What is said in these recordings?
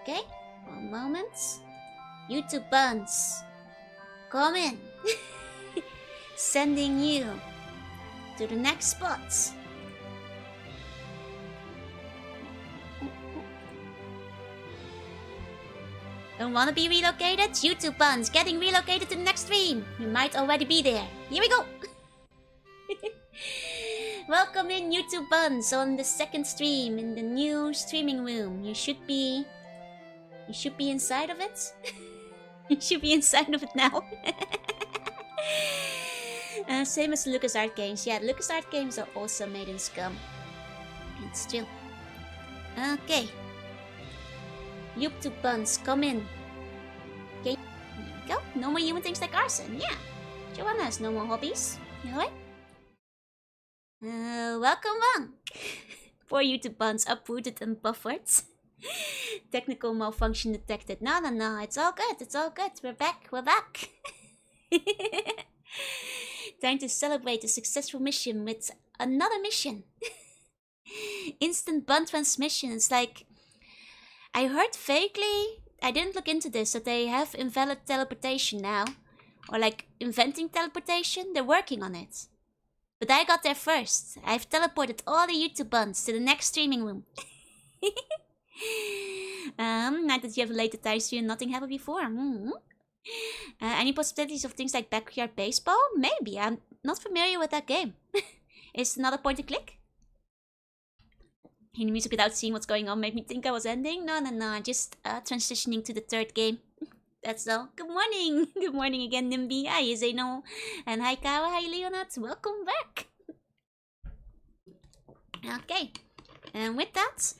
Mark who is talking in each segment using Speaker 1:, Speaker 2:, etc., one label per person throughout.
Speaker 1: Okay, one moment. YouTube buns, come in. Sending you to the next spot. Don't wanna be relocated? YouTube buns getting relocated to the next stream. You might already be there. Here we go. Welcome in, YouTube buns, on the second stream in the new streaming room. You should be inside of it. You should be inside of it now. Same as LucasArts games. Yeah, LucasArts games are also made in Scum. It's true. Okay. YouTube buns, come in. Okay, here we go. No more human things like arson. Yeah. Joanna has no more hobbies. You know what? Welcome back. Poor YouTube buns, uprooted and buffered. Technical malfunction detected. No, it's all good, it's all good. We're back. Time to celebrate a successful mission with another mission. Instant bun transmission. It's like, I heard vaguely, I didn't look into this, that they have invalid teleportation now. Or like inventing teleportation. They're working on it. But I got there first. I've teleported all the YouTube buns to the next streaming room. Not that you have a later time stream, nothing happened before. Any possibilities of things like backyard baseball? Maybe. I'm not familiar with that game. Is another point and click? Hearing music without seeing what's going on made me think I was ending. No. Just transitioning to the third game. That's all. Good morning. Good morning again, Nimby. Hi, Zeno. And hi, Kawa. Hi, Leonard. Welcome back. Okay. And with that,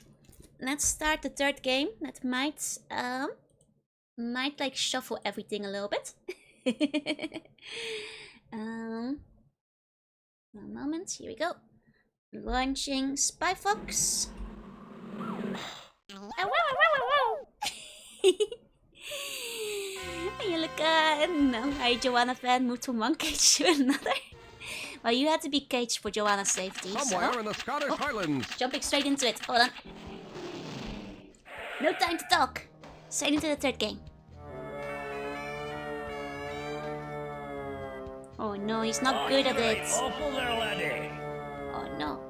Speaker 1: let's start the third game. That might like shuffle everything a little bit. One moment. Here we go. Launching Spy Fox. You look no. Are you Joanna fan? Moved from one cage to another. Well, you had to be caged for Joanna's safety.
Speaker 2: Somewhere in the Scottish Highlands.
Speaker 1: Jumping straight into it. Hold on. No time to talk. Straight into the third game. Oh no, he's not good at it.
Speaker 3: Awful there, laddie.
Speaker 1: Oh no.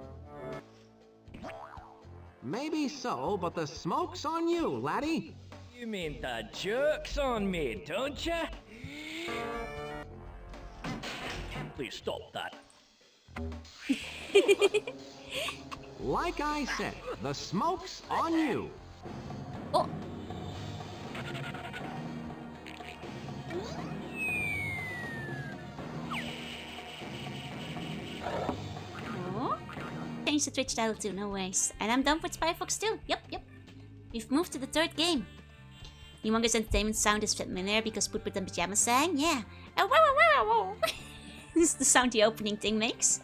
Speaker 2: Maybe so, but the smoke's on you, laddie.
Speaker 3: You mean the joke's on me, don't ya? Please stop that.
Speaker 2: Like I said, the smoke's on you.
Speaker 1: Oh. Oh. Change the Twitch title too, no worries. And I'm done with Spy Fox too. Yep. We've moved to the third game. Humongous entertainment sound is familiar because Poopert and Pajama sang. Yeah. This is the sound the opening thing makes.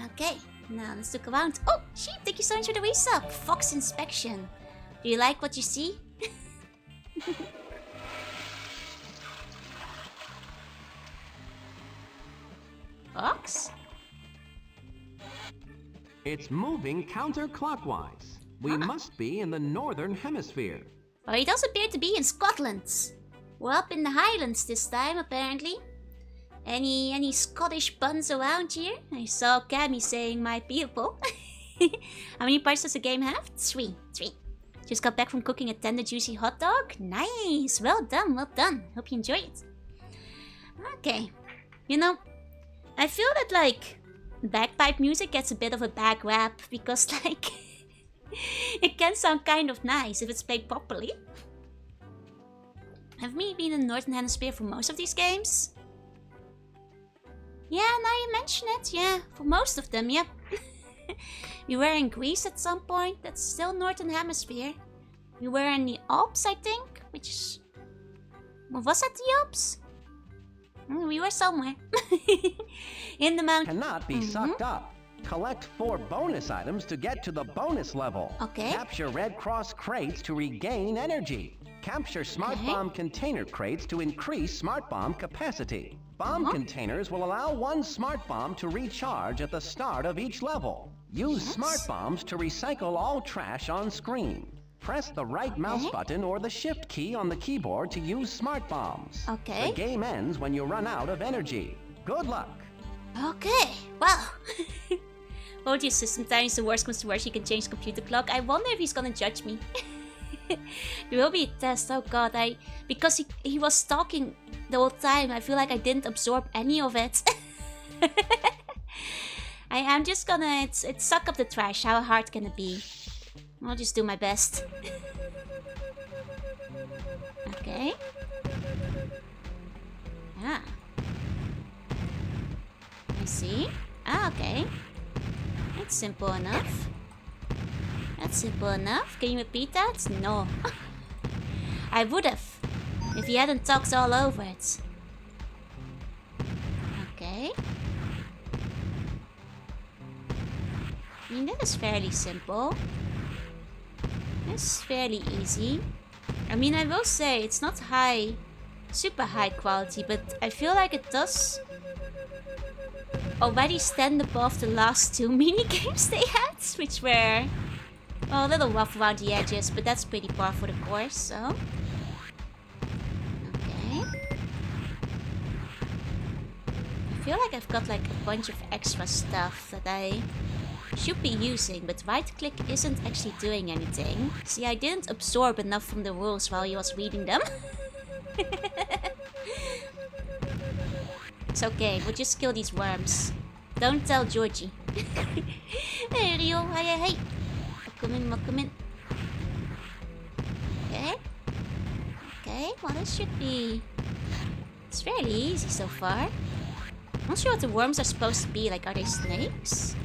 Speaker 1: Okay. Now let's look around. Oh, sheep! Thank you so much for the resub. Fox inspection. Do you like what you see? Fox?
Speaker 2: It's moving counterclockwise. We must be in the northern hemisphere.
Speaker 1: Well, it does appear to be in Scotland. We're up in the Highlands this time, apparently. Any Scottish buns around here? I saw Cammy saying my people. How many parts does the game have? Three. Just got back from cooking a tender, juicy hot dog. Nice! Well done. Hope you enjoy it. Okay. You know, I feel that, like, bagpipe music gets a bit of a bad rap because, like, it can sound kind of nice if it's played properly. Have we been in the Northern Hemisphere for most of these games? Yeah, now you mention it. Yeah, for most of them, yep. We were in Greece at some point. That's still Northern Hemisphere. We were in the Alps, I think. Which is... Was that the Alps? We were somewhere. In the mountain.
Speaker 2: Cannot be sucked up. Collect 4 bonus items to get to the bonus level.
Speaker 1: Okay.
Speaker 2: Capture Red Cross crates to regain energy. Capture Smart Bomb container crates to increase Smart Bomb capacity. Bomb containers will allow one Smart Bomb to recharge at the start of each level. Use
Speaker 1: Yes.
Speaker 2: smart bombs to recycle all trash on screen. Press the right mouse button or the shift key on the keyboard to use smart bombs.
Speaker 1: Okay.
Speaker 2: The game ends when you run out of energy. Good luck.
Speaker 1: Okay, well. Hold your system time, so worst comes to worst, you can change the computer clock. I wonder if he's gonna judge me. There will be a test, oh god, because he was talking the whole time, I feel like I didn't absorb any of it. I'm just gonna, it's suck up the trash, how hard can it be? I'll just do my best. Okay. Ah. I see. Ah, okay. That's simple enough. That's simple enough. Can you repeat that? No. I would have, if he hadn't talked all over it. Okay. I mean, that is fairly simple. It's fairly easy. I mean, I will say it's not super high quality, but I feel like it does already stand above the last two mini games they had, which were a little rough around the edges, but that's pretty par for the course, so. Okay. I feel like I've got like a bunch of extra stuff that I should be using, but right click isn't actually doing anything. See, I didn't absorb enough from the rules while he was reading them. It's okay, we'll just kill these worms. Don't tell Georgie. Hey Rio, hey. Welcome in. Okay. Okay, well this should be... It's fairly easy so far. I'm not sure what the worms are supposed to be, like are they snakes?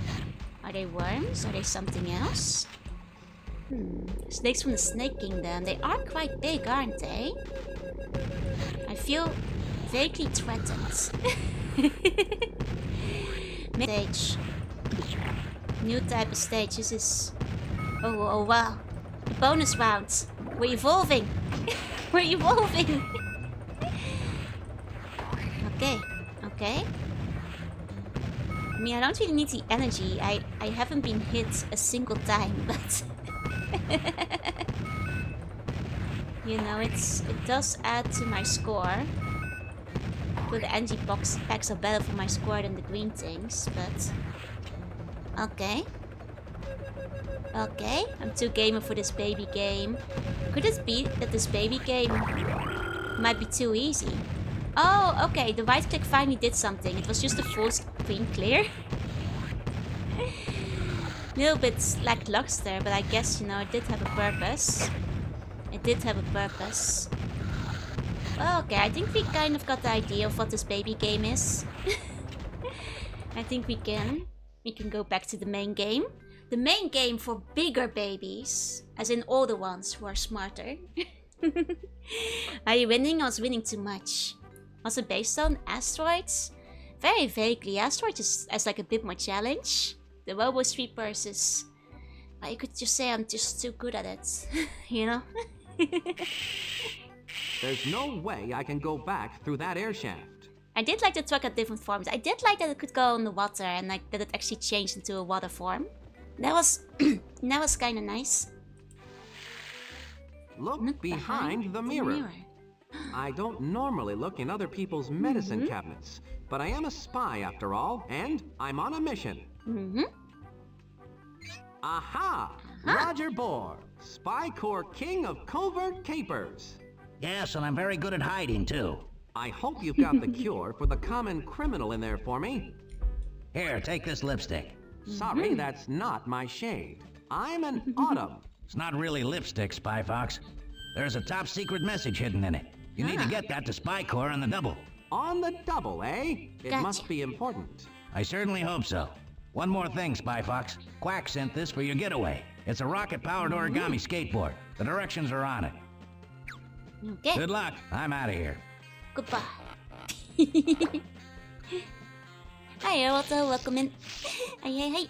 Speaker 1: Are they worms? Are they something else? Snakes from the Snake Kingdom. They are quite big, aren't they? I feel vaguely threatened. Stage. New type of stage. This is... Oh wow. The bonus round. We're evolving. We're evolving. Okay. I mean, I don't really need the energy. I haven't been hit a single time, but... You know, it does add to my score. But the energy packs are better for my score than the green things, but... Okay. Okay, I'm too gamer for this baby game. Could it be that this baby game might be too easy? Oh, okay, the right click finally did something. It was just a full screen clear. Little bit lackluster, but I guess, you know, it did have a purpose. It did have a purpose. Okay, I think we kind of got the idea of what this baby game is. I think we can go back to the main game. The main game for bigger babies, as in older ones who are smarter. Are you winning? I was winning too much. Was it based on asteroids? Very vaguely. Asteroids is like a bit more challenge. The Robo Sweepers is... Well, you could just say I'm just too good at it. You know?
Speaker 2: There's no way I can go back through that air shaft.
Speaker 1: I did like the truck at different forms. I did like that it could go in the water and like that it actually changed into a water form. That was that was kind of nice.
Speaker 2: Look behind the mirror. I don't normally look in other people's medicine cabinets, but I am a spy after all, and I'm on a mission. Aha! Roger Bohr, Spy Corps King of Covert Capers.
Speaker 4: Yes, and I'm very good at hiding, too.
Speaker 2: I hope you've got the cure for the common criminal in there for me.
Speaker 4: Here, take this lipstick.
Speaker 2: Sorry, that's not my shade. I'm an autumn.
Speaker 4: It's not really lipstick, Spy Fox. There's a top secret message hidden in it. You need to get that to Spy Corps on the double.
Speaker 2: On the double, eh? It
Speaker 1: Gotcha.
Speaker 2: must be important.
Speaker 4: I certainly hope so. One more thing, Spy Fox. Quack sent this for your getaway. It's a rocket-powered origami skateboard. The directions are on it.
Speaker 1: Okay.
Speaker 4: Good luck. I'm out of here.
Speaker 1: Goodbye. Hi, Otto. Welcome in. Hey.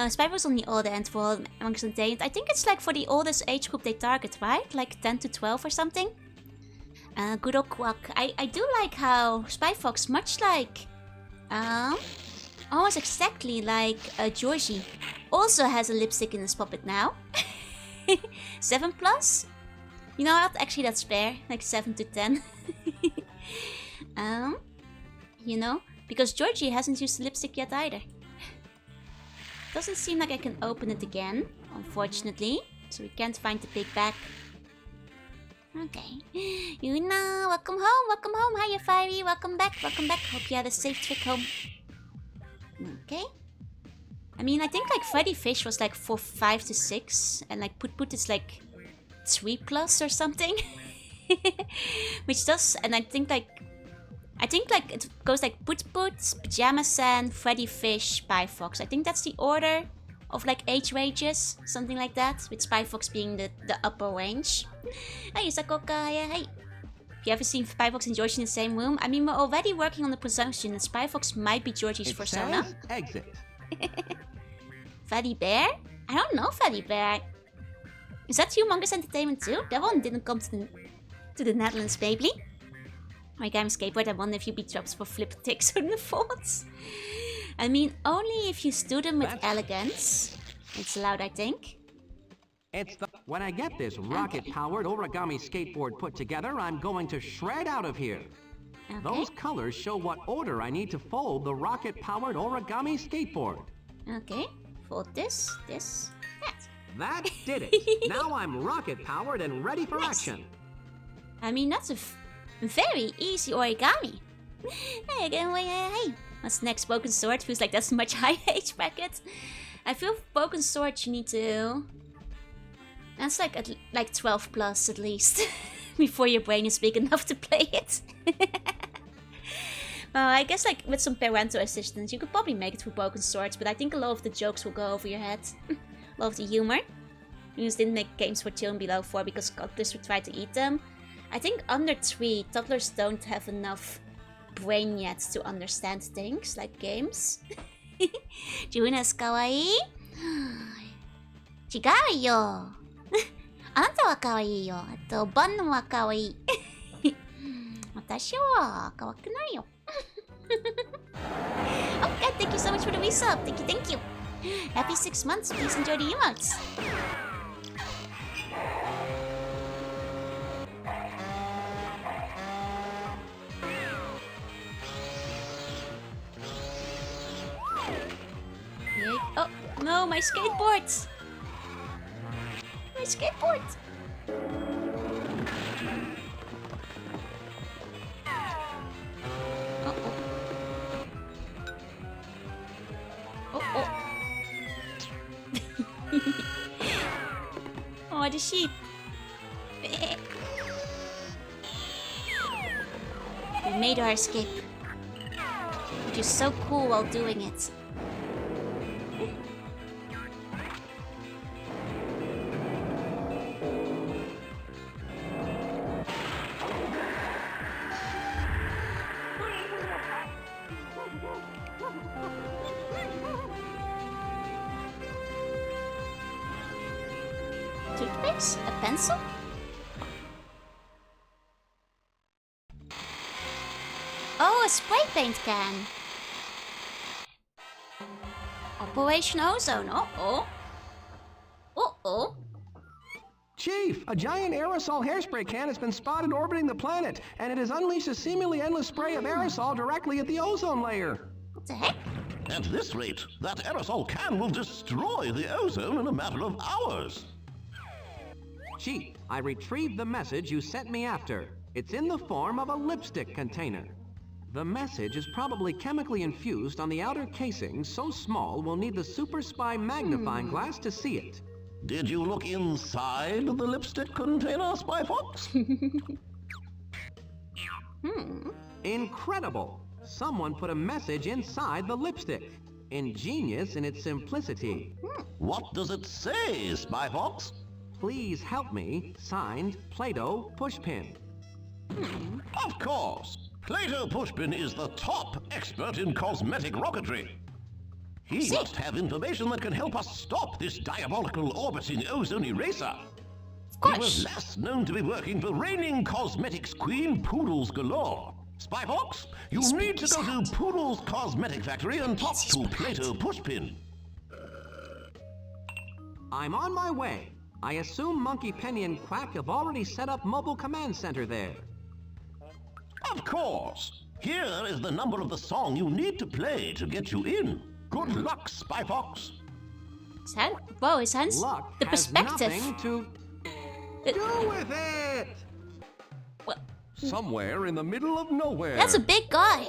Speaker 1: Spy was on the older end for amongst the Danes. I think it's like for the oldest age group they target, right? Like 10 to 12 or something. Good old Quack. I do like how Spy Fox, much like Almost exactly like Georgie. Also has a lipstick in his pocket now. 7 plus? You know what? Actually, that's fair. Like 7 to 10. You know, because Georgie hasn't used the lipstick yet either. Doesn't seem like I can open it again, unfortunately. So we can't find the big bag. Okay. Yuna, welcome home, welcome home. Hiya, Fiery, welcome back, welcome back. Hope you had a safe trip home. Okay. I mean, I think like Freddy Fish was like 5 to 6, and like Put is like 3 plus or something. Which does, and I think like it goes like Put, Pajama San, Freddy Fish, Spy Fox. I think that's the order of like age ranges, something like that, with Spy Fox being the upper range. Hey, Sakoka, yeah, hey. If you ever seen Spy Fox and Georgie in the same room, I mean, we're already working on the presumption that Spy Fox might be Georgie's persona.
Speaker 2: Exit.
Speaker 1: Freddy Bear? I don't know Freddy Bear. Is that Humongous Entertainment too? That one didn't come to the Netherlands, baby. My game skateboard, I wonder if you beat drops for flip ticks on the faults. I mean, only if you do them with elegance. It's allowed, I think.
Speaker 2: When I get this rocket-powered origami skateboard put together, I'm going to shred out of here.
Speaker 1: Okay.
Speaker 2: Those colors show what order I need to fold the rocket-powered origami skateboard.
Speaker 1: Okay, fold this, that.
Speaker 2: That did it. Now I'm rocket-powered and ready for action.
Speaker 1: I mean, that's a very easy origami. Hey, again, hey. What's next? Broken Sword? Feels like that's a much higher age bracket. I feel Broken Sword you need to... That's like 12 plus at least. Before your brain is big enough to play it. Well, I guess like with some parental assistance you could probably make it through Broken Swords, but I think a lot of the jokes will go over your head. A lot of the humor. You just didn't make games for children below 4 because toddlers would try to eat them. I think under 3, toddlers don't have enough brain yet to understand things like games. Juna's kawaii? 違うよ。あなたは可愛いよ。あと、バンは可愛い。私は可愛くないよ。Okay, thank you so much for the resub. Thank you, thank you. Happy 6 months. Please enjoy the emotes. Oh, no, my skateboards! My skateboards! Oh, the sheep! We made our escape. Which is so cool while doing it. Toothpicks? A pencil? Oh, a spray paint can. Operation Ozone. Uh-oh. Uh-oh.
Speaker 2: Chief, a giant aerosol hairspray can has been spotted orbiting the planet, and it has unleashed a seemingly endless spray of aerosol directly at the ozone layer.
Speaker 1: What the heck?
Speaker 5: At this rate, that aerosol can will destroy the ozone in a matter of hours.
Speaker 2: Chief, I retrieved the message you sent me after. It's in the form of a lipstick container. The message is probably chemically infused on the outer casing, so small we'll need the super spy magnifying glass to see it.
Speaker 5: Did you look inside the lipstick container, Spy Fox?
Speaker 2: Incredible! Someone put a message inside the lipstick. Ingenious in its simplicity.
Speaker 5: What does it say, Spy Fox?
Speaker 2: Please help me. Signed, Play-Doh Pushpin.
Speaker 5: Of course. Plato Pushpin is the top expert in cosmetic rocketry. He must have information that can help us stop this diabolical orbiting ozone eraser.
Speaker 1: Of course.
Speaker 5: He was last known to be working for reigning cosmetics queen Poodles Galore. Spy Fox, you
Speaker 1: It's
Speaker 5: need to go
Speaker 1: sound.
Speaker 5: to Poodle's Cosmetic Factory and talk
Speaker 1: Yes,
Speaker 5: to
Speaker 1: he's
Speaker 5: Plato Pushpin.
Speaker 2: I'm on my way. I assume Monkey Penny and Quack have already set up mobile command center there.
Speaker 5: Of course. Here is the number of the song you need to play to get you in. Good luck, Spy Fox.
Speaker 1: His hand. Whoa, his hands.
Speaker 2: Luck
Speaker 1: The
Speaker 2: has
Speaker 1: perspective.
Speaker 2: nothing to
Speaker 1: Uh,
Speaker 2: do with it.
Speaker 1: What?
Speaker 2: Somewhere in the middle of nowhere.
Speaker 1: That's a big guy.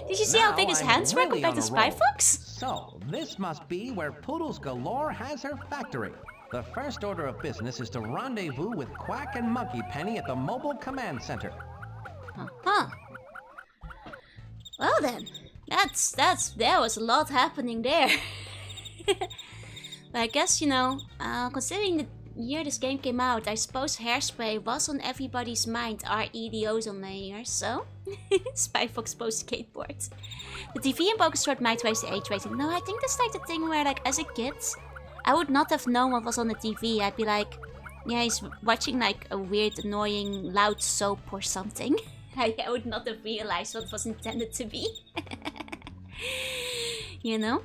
Speaker 1: Did you see how
Speaker 2: Now
Speaker 1: big his
Speaker 2: I'm
Speaker 1: hands were
Speaker 2: really
Speaker 1: compared
Speaker 2: on
Speaker 1: to
Speaker 2: a
Speaker 1: Spy
Speaker 2: roll.
Speaker 1: Fox?
Speaker 2: So, this must be where Poodles Galore has her factory. The first order of business is to rendezvous with Quack and Monkey Penny at the mobile command center.
Speaker 1: Huh. Well then, there was a lot happening there. But I guess, you know, considering the year this game came out, I suppose Hairspray was on everybody's mind, re the ozone layer, so Spy Fox post skateboard. The TV and Pokestore might raise the age rating. No, I think that's like the thing where, like, as a kid, I would not have known what was on the TV. I'd be like, yeah, he's watching like a weird, annoying, loud soap or something. I would not have realized what was intended to be. You know?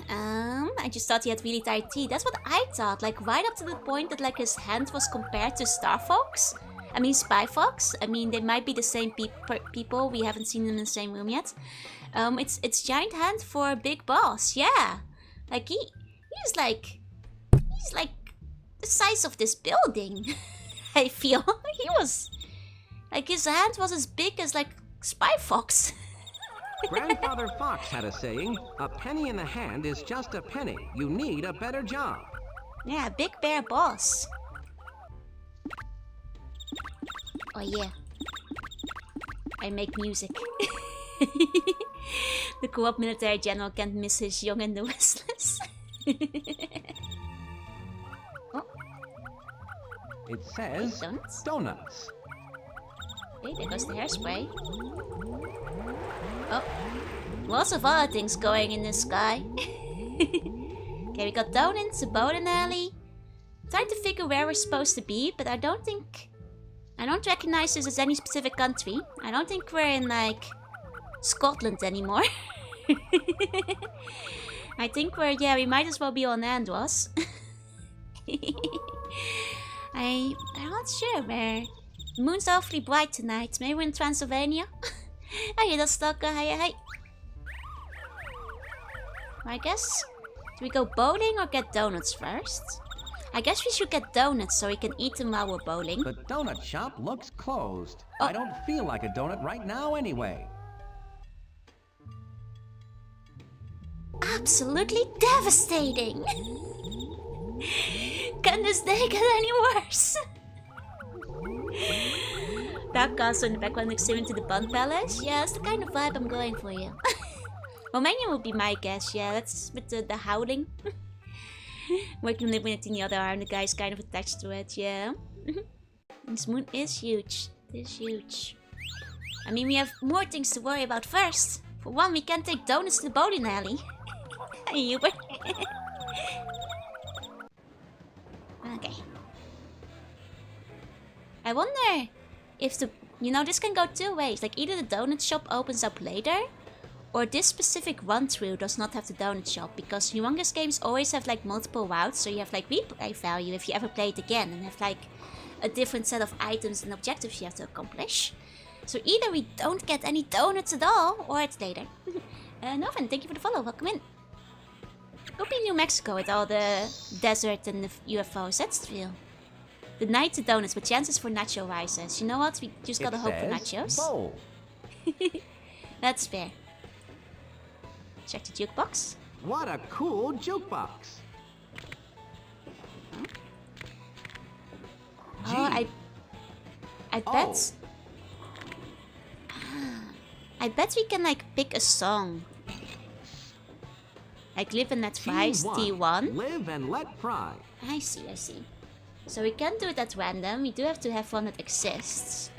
Speaker 1: I just thought he had really tight teeth. That's what I thought. Like, right up to the point that, like, his hand was compared to Star Fox. I mean, Spy Fox. I mean, they might be the same people. We haven't seen them in the same room yet. It's giant hand for Big Boss. Yeah. Like, he's like the size of this building. I feel. He was... Like, his hand was as big as, like, Spy Fox.
Speaker 2: Grandfather Fox had a saying, a penny in the hand is just a penny. You need a better job.
Speaker 1: Yeah, Big Bear Boss. Oh yeah. I make music. The co-op military general can't miss his young and the restless. Oh,
Speaker 2: It says
Speaker 1: donuts.
Speaker 2: donuts.
Speaker 1: Okay, there goes the hairspray. Oh, lots of other things going in this sky. Okay, we got donuts, a bowling alley. Trying to figure where we're supposed to be, but I don't recognize this as any specific country. I don't think we're in, like, Scotland anymore. I think we might as well be on Andros. I'm not sure where. The moon's awfully bright tonight. Maybe we're in Transylvania? Hey, that's stalker. Hey. I guess, do we go bowling or get donuts first? I guess we should get donuts so we can eat them while we're bowling.
Speaker 2: The donut shop looks closed.
Speaker 1: Oh.
Speaker 2: I don't feel like a donut right now anyway.
Speaker 1: Absolutely devastating! Can this day get any worse? That castle in the background looks similar to the Bun Palace. Yeah, that's the kind of vibe I'm going for, yeah. Romania would be my guess, yeah. That's with the howling. Working living it in the other arm, the guy's kind of attached to it, yeah. This moon is huge. It is huge. I mean, we have more things to worry about first. For one, we can't take donuts to the bowling alley. Hey, Uber. Okay. I wonder if this can go two ways. Like, either the donut shop opens up later, or this specific run-through does not have the donut shop, because humongous games always have, like, multiple routes, so you have, like, replay value if you ever play it again, and have, like, a different set of items and objectives you have to accomplish. So either we don't get any donuts at all, or it's later. Novan, thank you for the follow. Welcome in. Could be New Mexico with all the desert and the UFOs. That's the feel. The night to donuts, but chances for nacho rises. You know what? We just gotta hope for nachos.
Speaker 2: Bowl.
Speaker 1: That's fair. Check the jukebox.
Speaker 2: What a cool jukebox.
Speaker 1: Oh, I bet. I bet we can, like, pick a song. Like Live and Let Fry is T1.
Speaker 2: Live and let fry.
Speaker 1: I see. So we can't do it at random. We do have to have one that exists.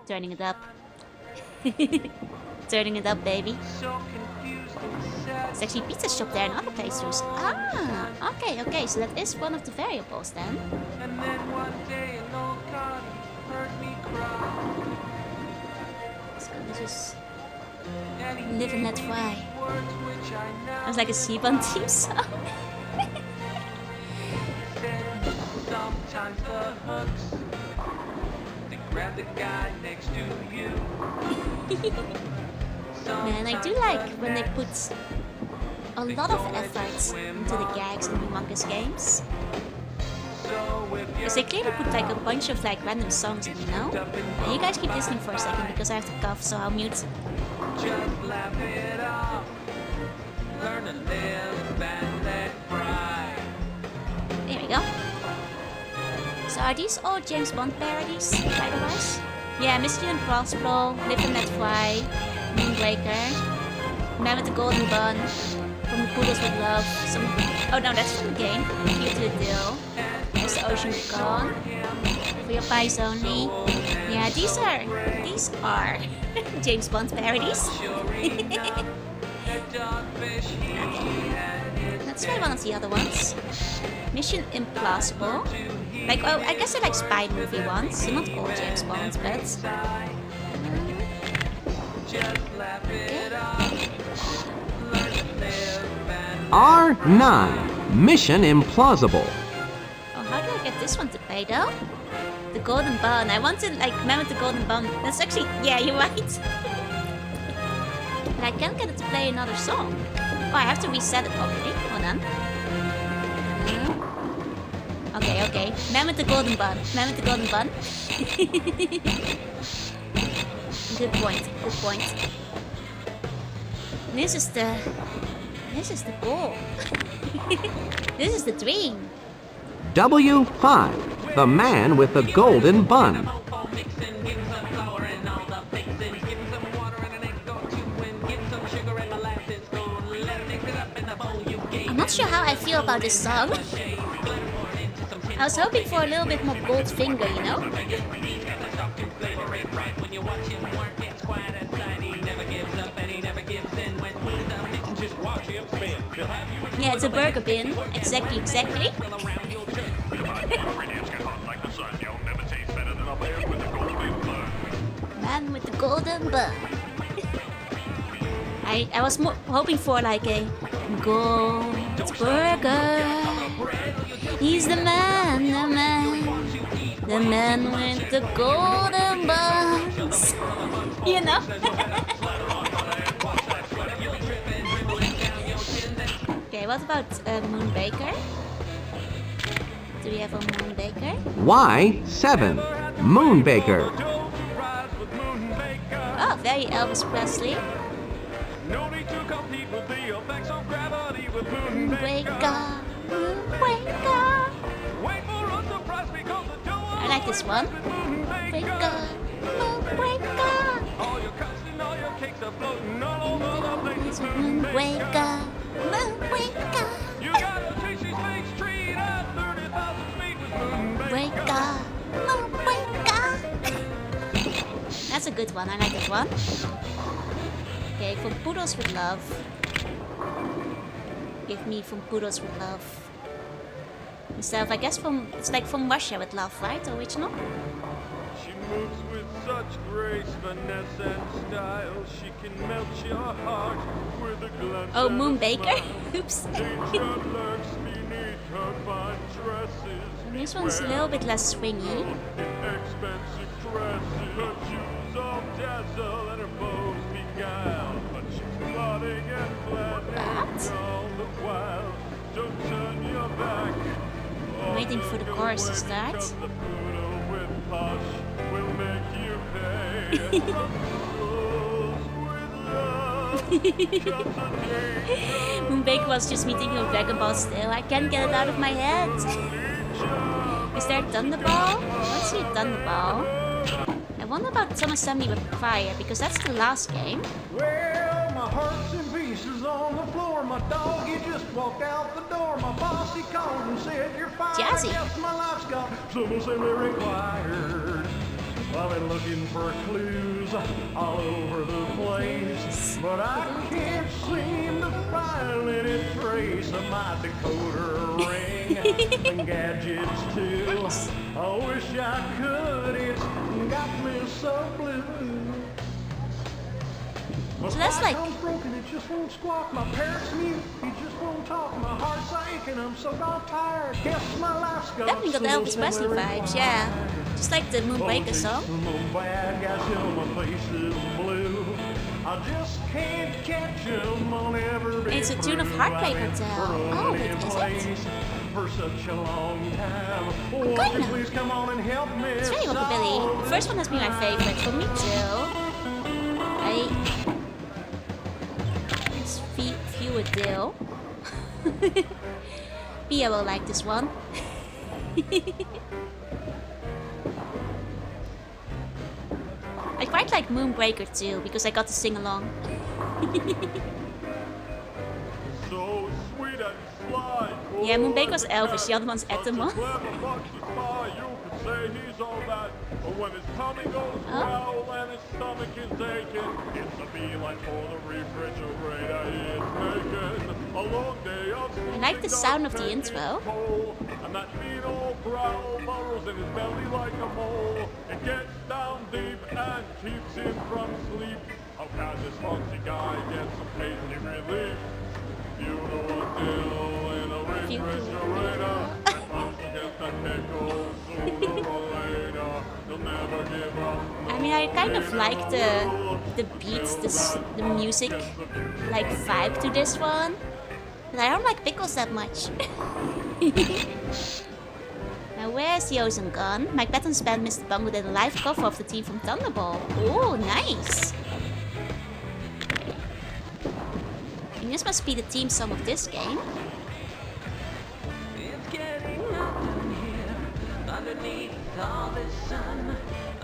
Speaker 1: Turning it up. Turning it up, baby.
Speaker 3: So confused and sad
Speaker 1: There's actually a pizza shop there and other playthroughs. Ah, okay, so that is one of the variables then.
Speaker 3: And then one day an old Connie heard me cry.
Speaker 1: It's gonna just
Speaker 3: And he
Speaker 1: live and let
Speaker 3: gave me
Speaker 1: fly.
Speaker 3: these words which I now
Speaker 1: It's like a Seabun theme song.
Speaker 3: said. Sometimes the hooks, they grab the guy next to you.
Speaker 1: Man, I do like when they put a lot of effort into the gags in humongous games. Because they clearly put like a bunch of like random songs in, you know? And you guys keep listening for a second because I have to cough, so I'll mute.
Speaker 3: Just laugh it off. Learn to live and let fry.
Speaker 1: There we go. So are these all James Bond parodies, by the way? Yeah, Mission Impossible, Live and Let Fly, Moonbreaker, Man with the Golden Bun, From the Poodles with Love, oh no, that's from the game, Here to the Deal, There's the Ocean Gone, For Your Pies Only. Yeah, these are James Bond parodies. Let's try one of the other ones. Mission Impossible. Like, oh, I guess I like spy movie ones. So not all James Bond, but...
Speaker 2: R9. Mission Implausible.
Speaker 1: Oh, how do I get this one to play though? The Golden Bun. I wanted like Man with the Golden Bun. That's actually... Yeah, you're right. But I can't get it to play another song. Oh, I have to reset it probably. Hold on. Okay. Man with the Golden Bun. Man with the Golden Bun. Good point. This is the goal. This is the dream.
Speaker 2: W5. The man with the golden bun.
Speaker 1: I'm not sure how I feel about this song. I was hoping for a little bit more Goldfinger, you know? Yeah, it's a burger bin. Exactly. Man with the golden bun. I was hoping for like a gold burger. He's the man with the golden buns. You know? Okay, what about Moonbaker? Do we have a Moonbaker?
Speaker 2: Y7. Moonbaker.
Speaker 1: Oh, very Elvis Presley. Moonbaker. I like this one. Moonbaker. That's a good one. I like that one. Okay, From Poodles with Love. Give me From Poodles with Love. Instead of, I guess, it's like From Russia with Love, right? The original?
Speaker 6: She moves with such grace, finesse and style. She can melt your heart with a glance.
Speaker 1: Oh, Moonbaker? Oops.
Speaker 6: Danger lurks beneath her fine dresses.
Speaker 1: This one's a little bit less swingy.
Speaker 6: Expensive dresses, her shoes all dazzle and her bows beguile. But she's plotting and planning all the while. Don't turn your back.
Speaker 1: I'm waiting for the chorus to start.
Speaker 6: The poodle with posh will make you pay.
Speaker 1: Moonbaker was just me thinking of Dragon Ball still. I can't get it out of my head. Is there a Thunderball? Let's see a Thunderball. I wonder about Some Assembly with Fire, because that's the last game.
Speaker 6: Well, my heart's in pieces on the floor. My dog, he just walked out the door. My boss, he called and said, you're fired.
Speaker 1: Jazzy.
Speaker 6: I guess my life's got some assembly required. I've been looking for clues all over the place, but I can't seem to find a trace of my decoder ring and gadgets too. I wish I could, it's got me so blue. My
Speaker 1: So that's like-
Speaker 6: phone's broken, it just won't squawk. My parents mute, he just won't talk. My heart's aching, I'm so darn tired. Guess my life's got
Speaker 1: Definitely got the Elvis Presley vibes, yeah. Just like the Moonbreaker song.
Speaker 6: Bad guys till my face is blue. I just can't catch him on every
Speaker 1: It's a tune of Heartbreak Hotel. Oh, wait, is it?
Speaker 6: For such a long time.
Speaker 1: good
Speaker 6: Won't you
Speaker 1: now.
Speaker 6: please come on and help me?
Speaker 1: It's very rockabilly. The first one has been my favorite. For me too. It's fewer deal. Pia will like this one. I quite like Moonbreaker too, because I got to sing along.
Speaker 6: So sweet and sly.
Speaker 1: Yeah, Moonbreaker's Elvis, the other one's Ethelman.
Speaker 6: You could say he's all that, but when his tummy goes well and his stomach is aching, it's a beeline for the refrigerator. It's taken a long day of
Speaker 1: I like the sound of the intro.
Speaker 6: and that mean old growl burrows in his belly like a mole. It gets down deep and keeps him from sleep. How can this funky guy get some tasty relief? You know what deal in a refrigerator.
Speaker 1: I mean, I kind of like the beats, the music, like vibe to this one. But I don't like pickles that much. Now, where's the Ozone gone? Mike Patton's band Mr. Bungle did a live cover of the theme from Thunderball. Oh, nice! And this must be the theme song of this game.
Speaker 3: It's getting hot down here, underneath all this sun.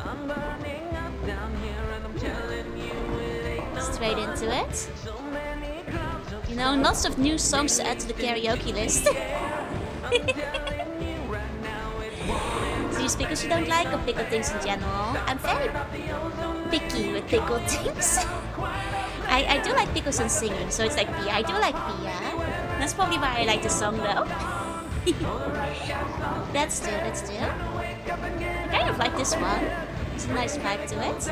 Speaker 3: I'm burning up down here, and I'm telling you it ain't no
Speaker 1: Straight
Speaker 3: fun.
Speaker 1: into it.
Speaker 3: So many clouds of
Speaker 1: You know, lots of new songs to add to the karaoke list.
Speaker 3: I'm telling you right now it's warm.
Speaker 1: So just because you don't like or pickle things in general, I'm very picky with pickle things. I do like pickles and singing, so it's like Pia. I do like Pia. That's probably why I like the song though. That's true, that's true. I kind of like this one. It's a nice vibe to it.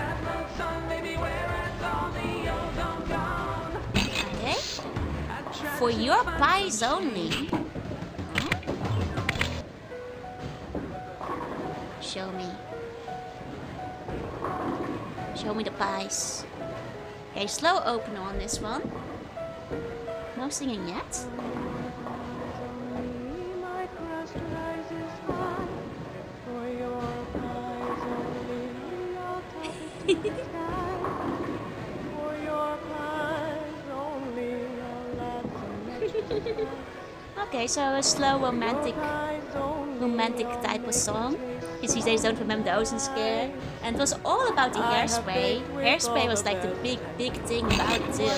Speaker 1: Okay. For your pies only. Show me. Show me the pies. Okay, slow opener on this one. No singing yet. Okay, so a slow romantic type of song. Because these days don't remember the Ozone scare. And it was all about the hairspray. Hairspray was like the big thing about it too.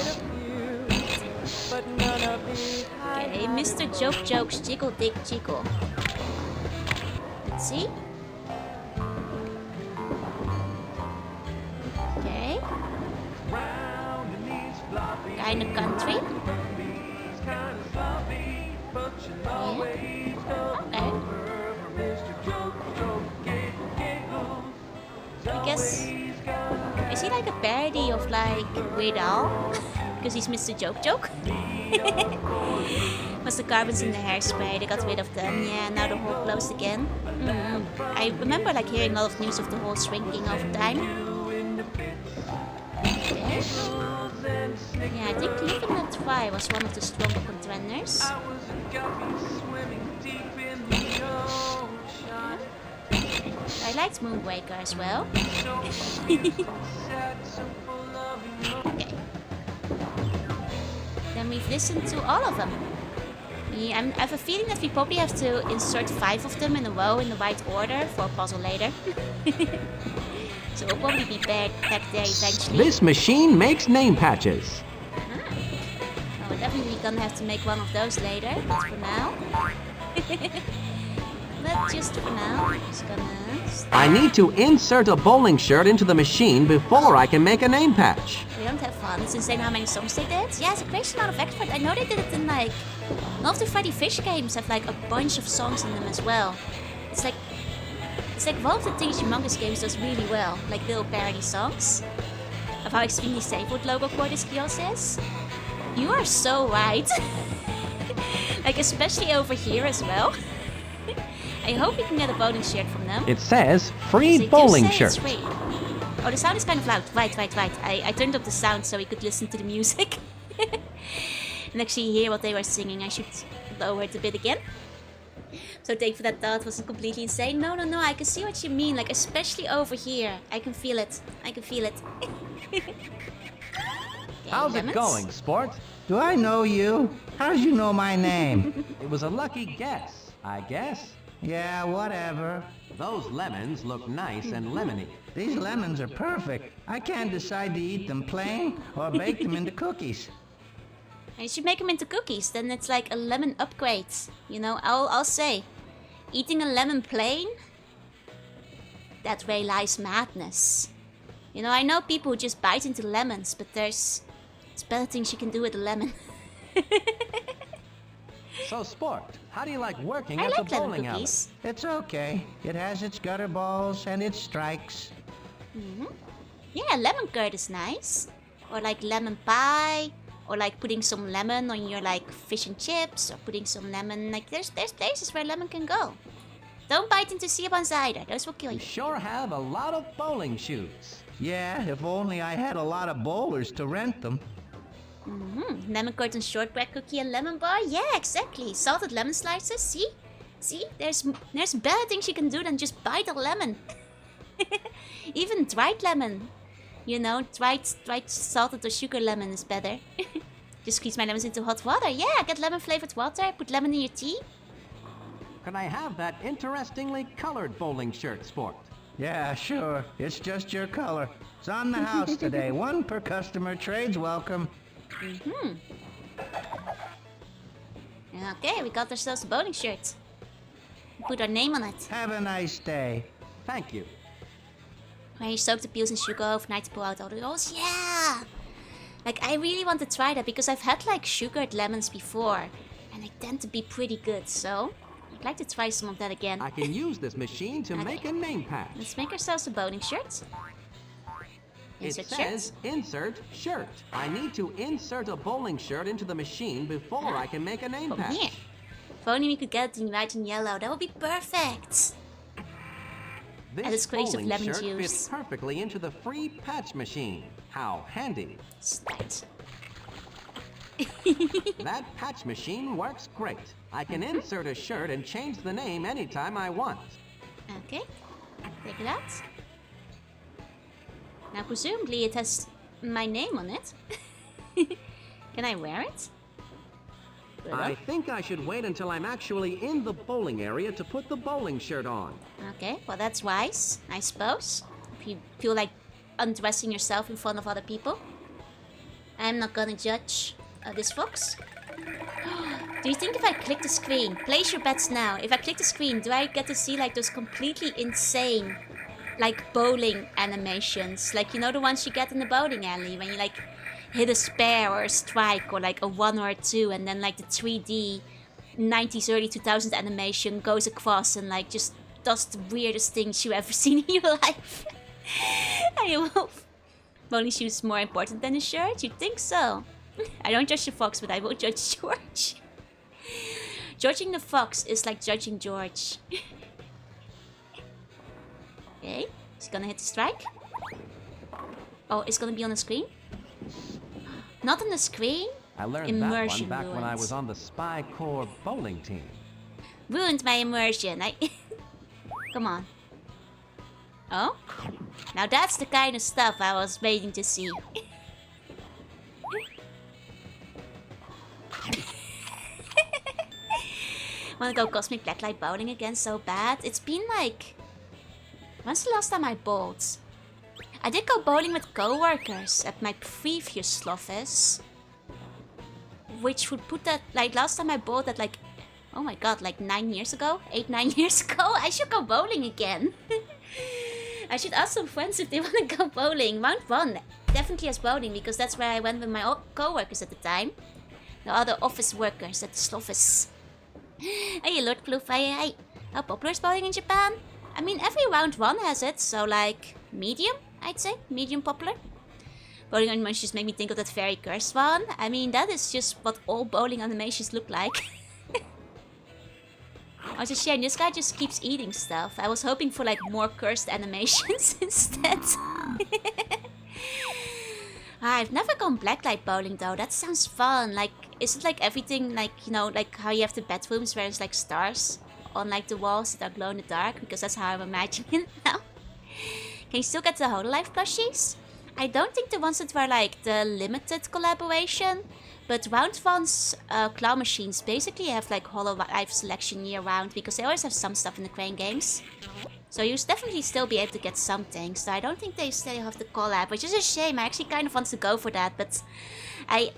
Speaker 1: Okay, Mr. Joke's Jiggle Dick Jiggle. Let's see. Okay. Kinda country. Yeah. Okay. I guess, is he like a parody of like Weird Al? Because he's Mr. Joke. Was the carbons in the hairspray, they got rid of them. Yeah, now the hole closed again. I remember like hearing a lot of news of the hole shrinking over time. Okay. Yeah, I think Living That Try was one of the stronger contenders. I liked Moonbreaker as well. Okay. Then we've listened to all of them. Yeah, I have a feeling that we probably have to insert 5 of them in a row in the right order for a puzzle later. So we'll probably be back there eventually.
Speaker 2: This machine makes name patches.
Speaker 1: Oh, we're definitely gonna have to make one of those later, but for now. But just for now, I'm just gonna...
Speaker 2: I need to insert a bowling shirt into the machine before I can make a name patch.
Speaker 1: We don't have fun. It's insane how many songs they did. Yeah, it's a crazy amount of effort. I know they did it in like... All of the Freddy Fish games have like a bunch of songs in them as well. It's like one of the things Humongous Games does really well. Like little parody songs. Of how extremely safe what logo core this kiosk is. You are so right. Like especially over here as well. I hope we can get a bowling shirt from them.
Speaker 2: It says free
Speaker 1: They do
Speaker 2: bowling
Speaker 1: say
Speaker 2: shirt.
Speaker 1: it's free. Oh, the sound is kind of loud. Right. I turned up the sound so we could listen to the music. And actually hear what they were singing. I should lower it a bit again. So thank you for that thought. Wasn't completely insane. No. I can see what you mean. Like especially over here. I can feel it. Okay,
Speaker 2: How's
Speaker 1: lemons.
Speaker 2: it going, sport?
Speaker 4: Do I know you? How did you know my name?
Speaker 2: It was a lucky guess, I guess.
Speaker 4: Yeah, whatever.
Speaker 2: Those lemons look nice and lemony.
Speaker 4: These lemons are perfect. I can't decide to eat them plain or bake them into cookies.
Speaker 1: You should make them into cookies. Then it's like a lemon upgrade. You know, I'll say, eating a lemon plain. That way lies madness. You know, I know people who just bite into lemons, but there's better things you can do with a lemon.
Speaker 2: So, sport, how do you like working
Speaker 1: I
Speaker 2: at
Speaker 1: like
Speaker 2: the
Speaker 1: lemon
Speaker 2: bowling alley?
Speaker 1: cookies.
Speaker 4: It's okay. It has its gutter balls and its strikes.
Speaker 1: Yeah, lemon curd is nice. Or like lemon pie. Or like putting some lemon on your like fish and chips. Or putting some lemon, like there's places where lemon can go. Don't bite into sea buns either, those will kill
Speaker 2: You
Speaker 1: you.
Speaker 2: sure have a lot of bowling shoes.
Speaker 4: Yeah, if only I had a lot of bowlers to rent them.
Speaker 1: Lemon curd and shortbread cookie and lemon bar? Yeah, exactly. Salted lemon slices, see? See? There's better things you can do than just bite a lemon. Even dried lemon. You know, dried salted or sugar lemon is better. Just squeeze my lemons into hot water. Yeah, get lemon flavored water, put lemon in your tea.
Speaker 2: Can I have that interestingly colored bowling shirt, sport?
Speaker 4: Yeah, sure. It's just your color. It's on the house today. One per customer. Trades welcome.
Speaker 1: Okay, we got ourselves a bowling shirt. Put our name on it.
Speaker 4: Have a nice day.
Speaker 2: Thank you.
Speaker 1: Where you soak the peels in sugar overnight to pull out all the oils. Yeah! Like, I really want to try that because I've had like sugared lemons before. And they tend to be pretty good, so I'd like to try some of that again.
Speaker 2: I can use this machine to make a name patch.
Speaker 1: Let's make ourselves a bowling shirt.
Speaker 2: It
Speaker 1: Insert
Speaker 2: says
Speaker 1: shirt.
Speaker 2: insert shirt. I need to insert a bowling shirt into the machine before I can make a name
Speaker 1: From
Speaker 2: patch.
Speaker 1: here. If only we could get it in white and yellow, that would be perfect. And
Speaker 2: This
Speaker 1: it's crazy of
Speaker 2: bowling
Speaker 1: lemon
Speaker 2: shirt
Speaker 1: juice.
Speaker 2: fits perfectly into the free patch machine. How handy.
Speaker 1: Start.
Speaker 2: That patch machine works great. I can insert a shirt and change the name anytime I want.
Speaker 1: Okay, take it out. Now, presumably it has my name on it. Can I wear it? Put it
Speaker 2: I
Speaker 1: on.
Speaker 2: think I should wait until I'm actually in the bowling area to put the bowling shirt on.
Speaker 1: Okay, well that's wise, I suppose. If you feel like undressing yourself in front of other people. I'm not gonna judge this fox. Do you think if I click the screen, place your bets now, if I click the screen, do I get to see like those completely insane, like bowling animations? Like, you know, the ones you get in the bowling alley when you like hit a spare or a strike or like a 1 or a 2 and then like the 3D 90s, early 2000s animation goes across and like just does the weirdest things you ever seen in your life. I hope bowling shoes more important than a shirt? You'd think so. I don't judge the fox, but I will judge George. Judging the fox is like judging George. Okay, he's gonna hit the strike. Oh, it's gonna be on the screen? Not on the screen?
Speaker 2: I learned
Speaker 1: Immersion
Speaker 2: that one back when I
Speaker 1: ruined.
Speaker 2: was on the Spy Corps bowling team.
Speaker 1: Ruined my immersion. Come on. Oh? Now that's the kind of stuff I was waiting to see. Wanna go cosmic blacklight bowling again so bad? It's been like... When's the last time I bowled? I did go bowling with co-workers at my previous office. Which would put that... Like, last time I bowled at like Oh my god, like 9 years ago? 8, 9 years ago? I should go bowling again. I should ask some friends if they want to go bowling. Round 1 definitely has bowling because that's where I went with my co-workers at the time. The other office workers at the office. Hey, Lord Bluefire, hey. How popular is bowling in Japan? I mean, every round 1 has it, so like medium, I'd say. Medium popular. Bowling animations make me think of that fairy curse one. I mean, that is just what all bowling animations look like. Oh, it's a shame, this guy just keeps eating stuff. I was hoping for like more cursed animations instead. I've never gone blacklight bowling though, that sounds fun. Like, is it like everything, like, you know, like how you have the bedrooms where there's like stars on like the walls that are glow in the dark? Because that's how I'm imagining it now. Can you still get the Hololive plushies? I don't think the ones that were like the limited collaboration, but round 1's claw machines basically have like Hololive selection year round because they always have some stuff in the Crane games. So you'll definitely still be able to get something. So I don't think they still have the collab, which is a shame. I actually kind of want to go for that, but I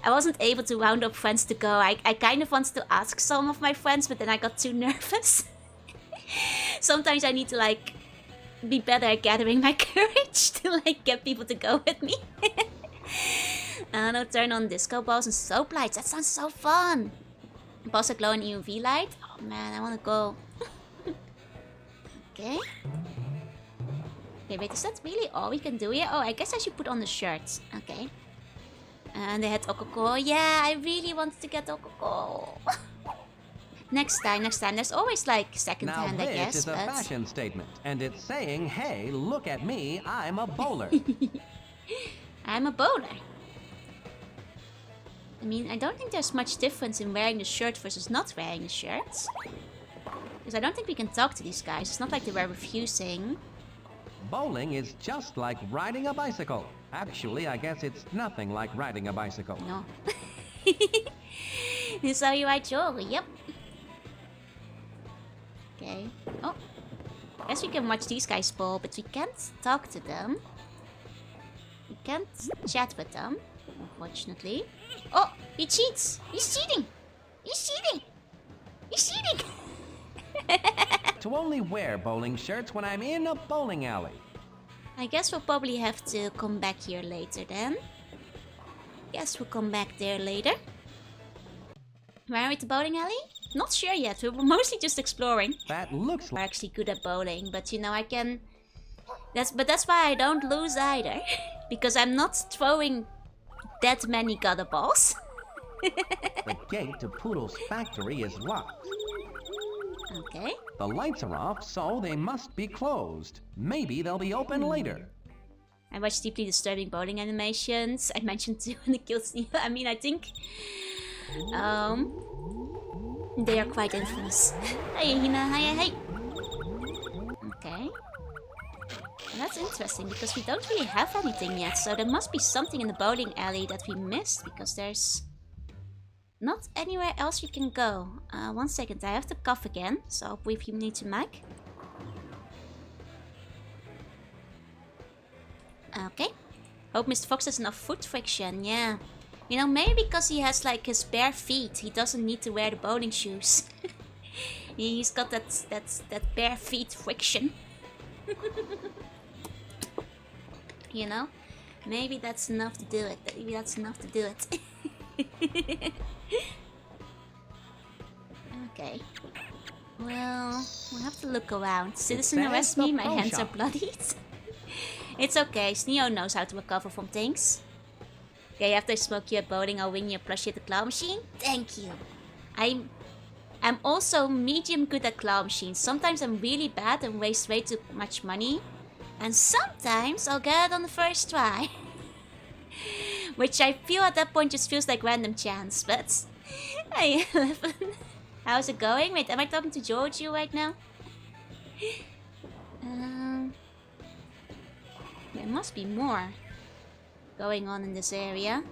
Speaker 1: wasn't able to round up friends to go. I kind of wanted to ask some of my friends, but then I got too nervous. Sometimes I need to like be better at gathering my courage to like get people to go with me. No, turn on disco balls and soap lights. That sounds so fun. Balls that glow in UV light. Oh man, I want to go. Okay. Okay, wait, is that really all we can do here? Oh, I guess I should put on the shirts. Okay. And they had Okoko. Yeah, I really wanted to get Okoko. Next time. There's always like second hand, I guess.
Speaker 2: Now this is a fashion statement, and it's saying, hey, look at me, I'm a bowler.
Speaker 1: I'm a bowler. I mean, I don't think there's much difference in wearing the shirt versus not wearing the shirts. Because I don't think we can talk to these guys. It's not like they were refusing.
Speaker 2: Bowling is just like riding a bicycle. Actually, I guess it's nothing like riding a bicycle.
Speaker 1: No. This is how you ride jewelry, yep. Okay. Oh. I guess we can watch these guys bowl, but we can't talk to them. We can't chat with them, unfortunately. Oh! He cheats! He's cheating! He's cheating! He's cheating!
Speaker 2: To only wear bowling shirts when I'm in a bowling alley.
Speaker 1: I guess we'll probably have to come back here later then. Guess we'll come back there later. Where are we at the bowling alley? Not sure yet, we were mostly just exploring.
Speaker 2: That looks
Speaker 1: We're
Speaker 2: like...
Speaker 1: actually good at bowling, but you know, I can... That's why I don't lose either. Because I'm not throwing that many gutter balls.
Speaker 2: The gate to Poodle's factory is locked.
Speaker 1: Okay.
Speaker 2: The lights are off, so they must be closed. They they'll be open later.
Speaker 1: I watch deeply disturbing bowling animations. I mentioned two in the Guild. I mean, I think... they are quite infamous. Hey, Hina, hey. Okay. Well, that's interesting, because we don't really have anything yet, so there must be something in the bowling alley that we missed, because there's not anywhere else we can go. 1 second, I have to cough again, so I'll briefly need to mic. Okay. Hope Mr. Fox has enough foot friction, yeah. You know, maybe because he has like his bare feet, he doesn't need to wear the bowling shoes. He's got that bare feet friction. You know? Maybe that's enough to do it. Maybe that's enough to do it. Okay. Well, we'll have to look around. Citizen, arrest me, my hands are bloodied. It's okay, Sneo knows how to recover from things. Okay, after I smoke you at bowling, I'll win you a plushie at the claw machine. Thank you. I'm also medium good at claw machines. Sometimes I'm really bad and waste way too much money. And sometimes I'll get it on the first try. Which I feel at that point just feels like random chance, but... Hey, 11. How's it going? Wait, am I talking to Giorgio right now? There must be more going on in this area.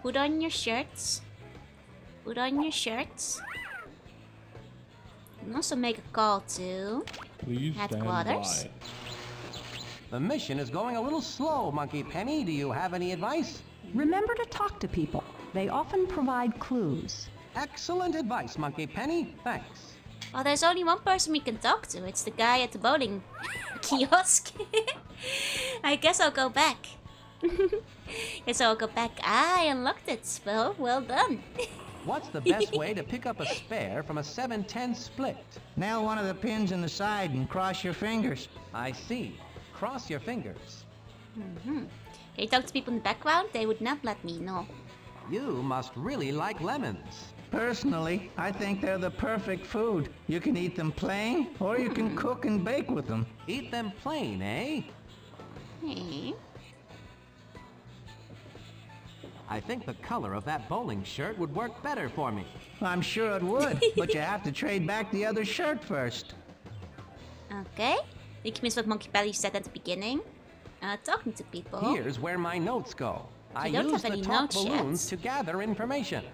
Speaker 1: Put on your shirts. Put on your shirts. You can also make a call to
Speaker 6: Please
Speaker 1: headquarters.
Speaker 6: stand
Speaker 2: The mission is going a little slow, Monkey Penny. Do you have any advice?
Speaker 7: Remember to talk to people. They often provide clues.
Speaker 2: Excellent advice, Monkey Penny. Thanks.
Speaker 1: Well, there's only one person we can talk to. It's the guy at the bowling kiosk. I guess I'll go back. Guess I'll go back. I unlocked it. Well done.
Speaker 2: What's the best way to pick up a spare from a 7-10 split?
Speaker 4: Nail one of the pins in the side and cross your fingers.
Speaker 2: I see. Cross your fingers.
Speaker 1: Can you talk to people in the background? They would not let me know.
Speaker 2: You must really like lemons.
Speaker 4: Personally, I think they're the perfect food. You can eat them plain, or you can cook and bake with them.
Speaker 2: Eat them plain, eh?
Speaker 1: Hey.
Speaker 2: I think the color of that bowling shirt would work better for me.
Speaker 4: I'm sure it would, but you have to trade back the other shirt first.
Speaker 1: Okay. Ik mis wat Monkey Belly said at the beginning. Talking to people.
Speaker 2: Here's where my notes go. I
Speaker 1: don't
Speaker 2: use
Speaker 1: have
Speaker 2: the
Speaker 1: any
Speaker 2: top
Speaker 1: notes
Speaker 2: balloons
Speaker 1: yet.
Speaker 2: to gather information.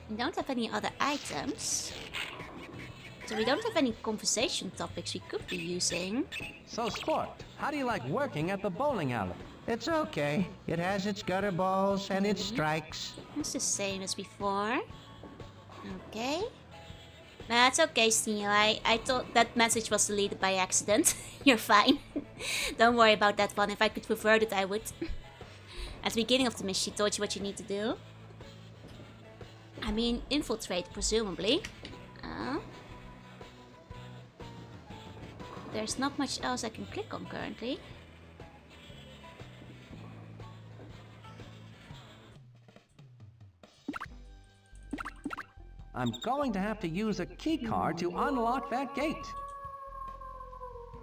Speaker 1: We don't have any other items. So we don't have any conversation topics we could be using.
Speaker 2: So, Sport, how do you like working at the bowling alley?
Speaker 4: It's okay. It has its gutter balls and its strikes.
Speaker 1: It's the same as before. Okay. That's okay, Steel. I thought that message was deleted by accident. You're fine. Don't worry about that one. If I could revert it, I would. At the beginning of the mission, she told you what you need to do. I mean, infiltrate, presumably. There's not much else I can click on currently.
Speaker 2: I'm going to have to use a key card to unlock that gate.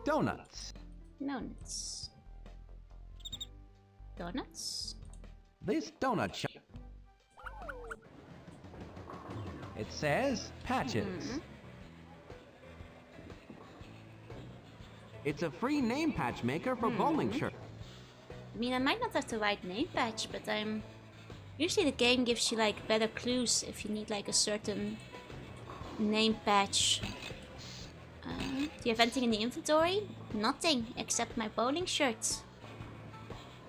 Speaker 2: Donuts.
Speaker 1: Donuts. Donuts?
Speaker 2: This donut shop. It says patches. It's a free name patch maker for bowling shirts.
Speaker 1: I mean, I might not have the right name patch, but I'm... Usually the game gives you like better clues if you need like a certain name patch. Do you have anything in the inventory? Nothing except my bowling shirt.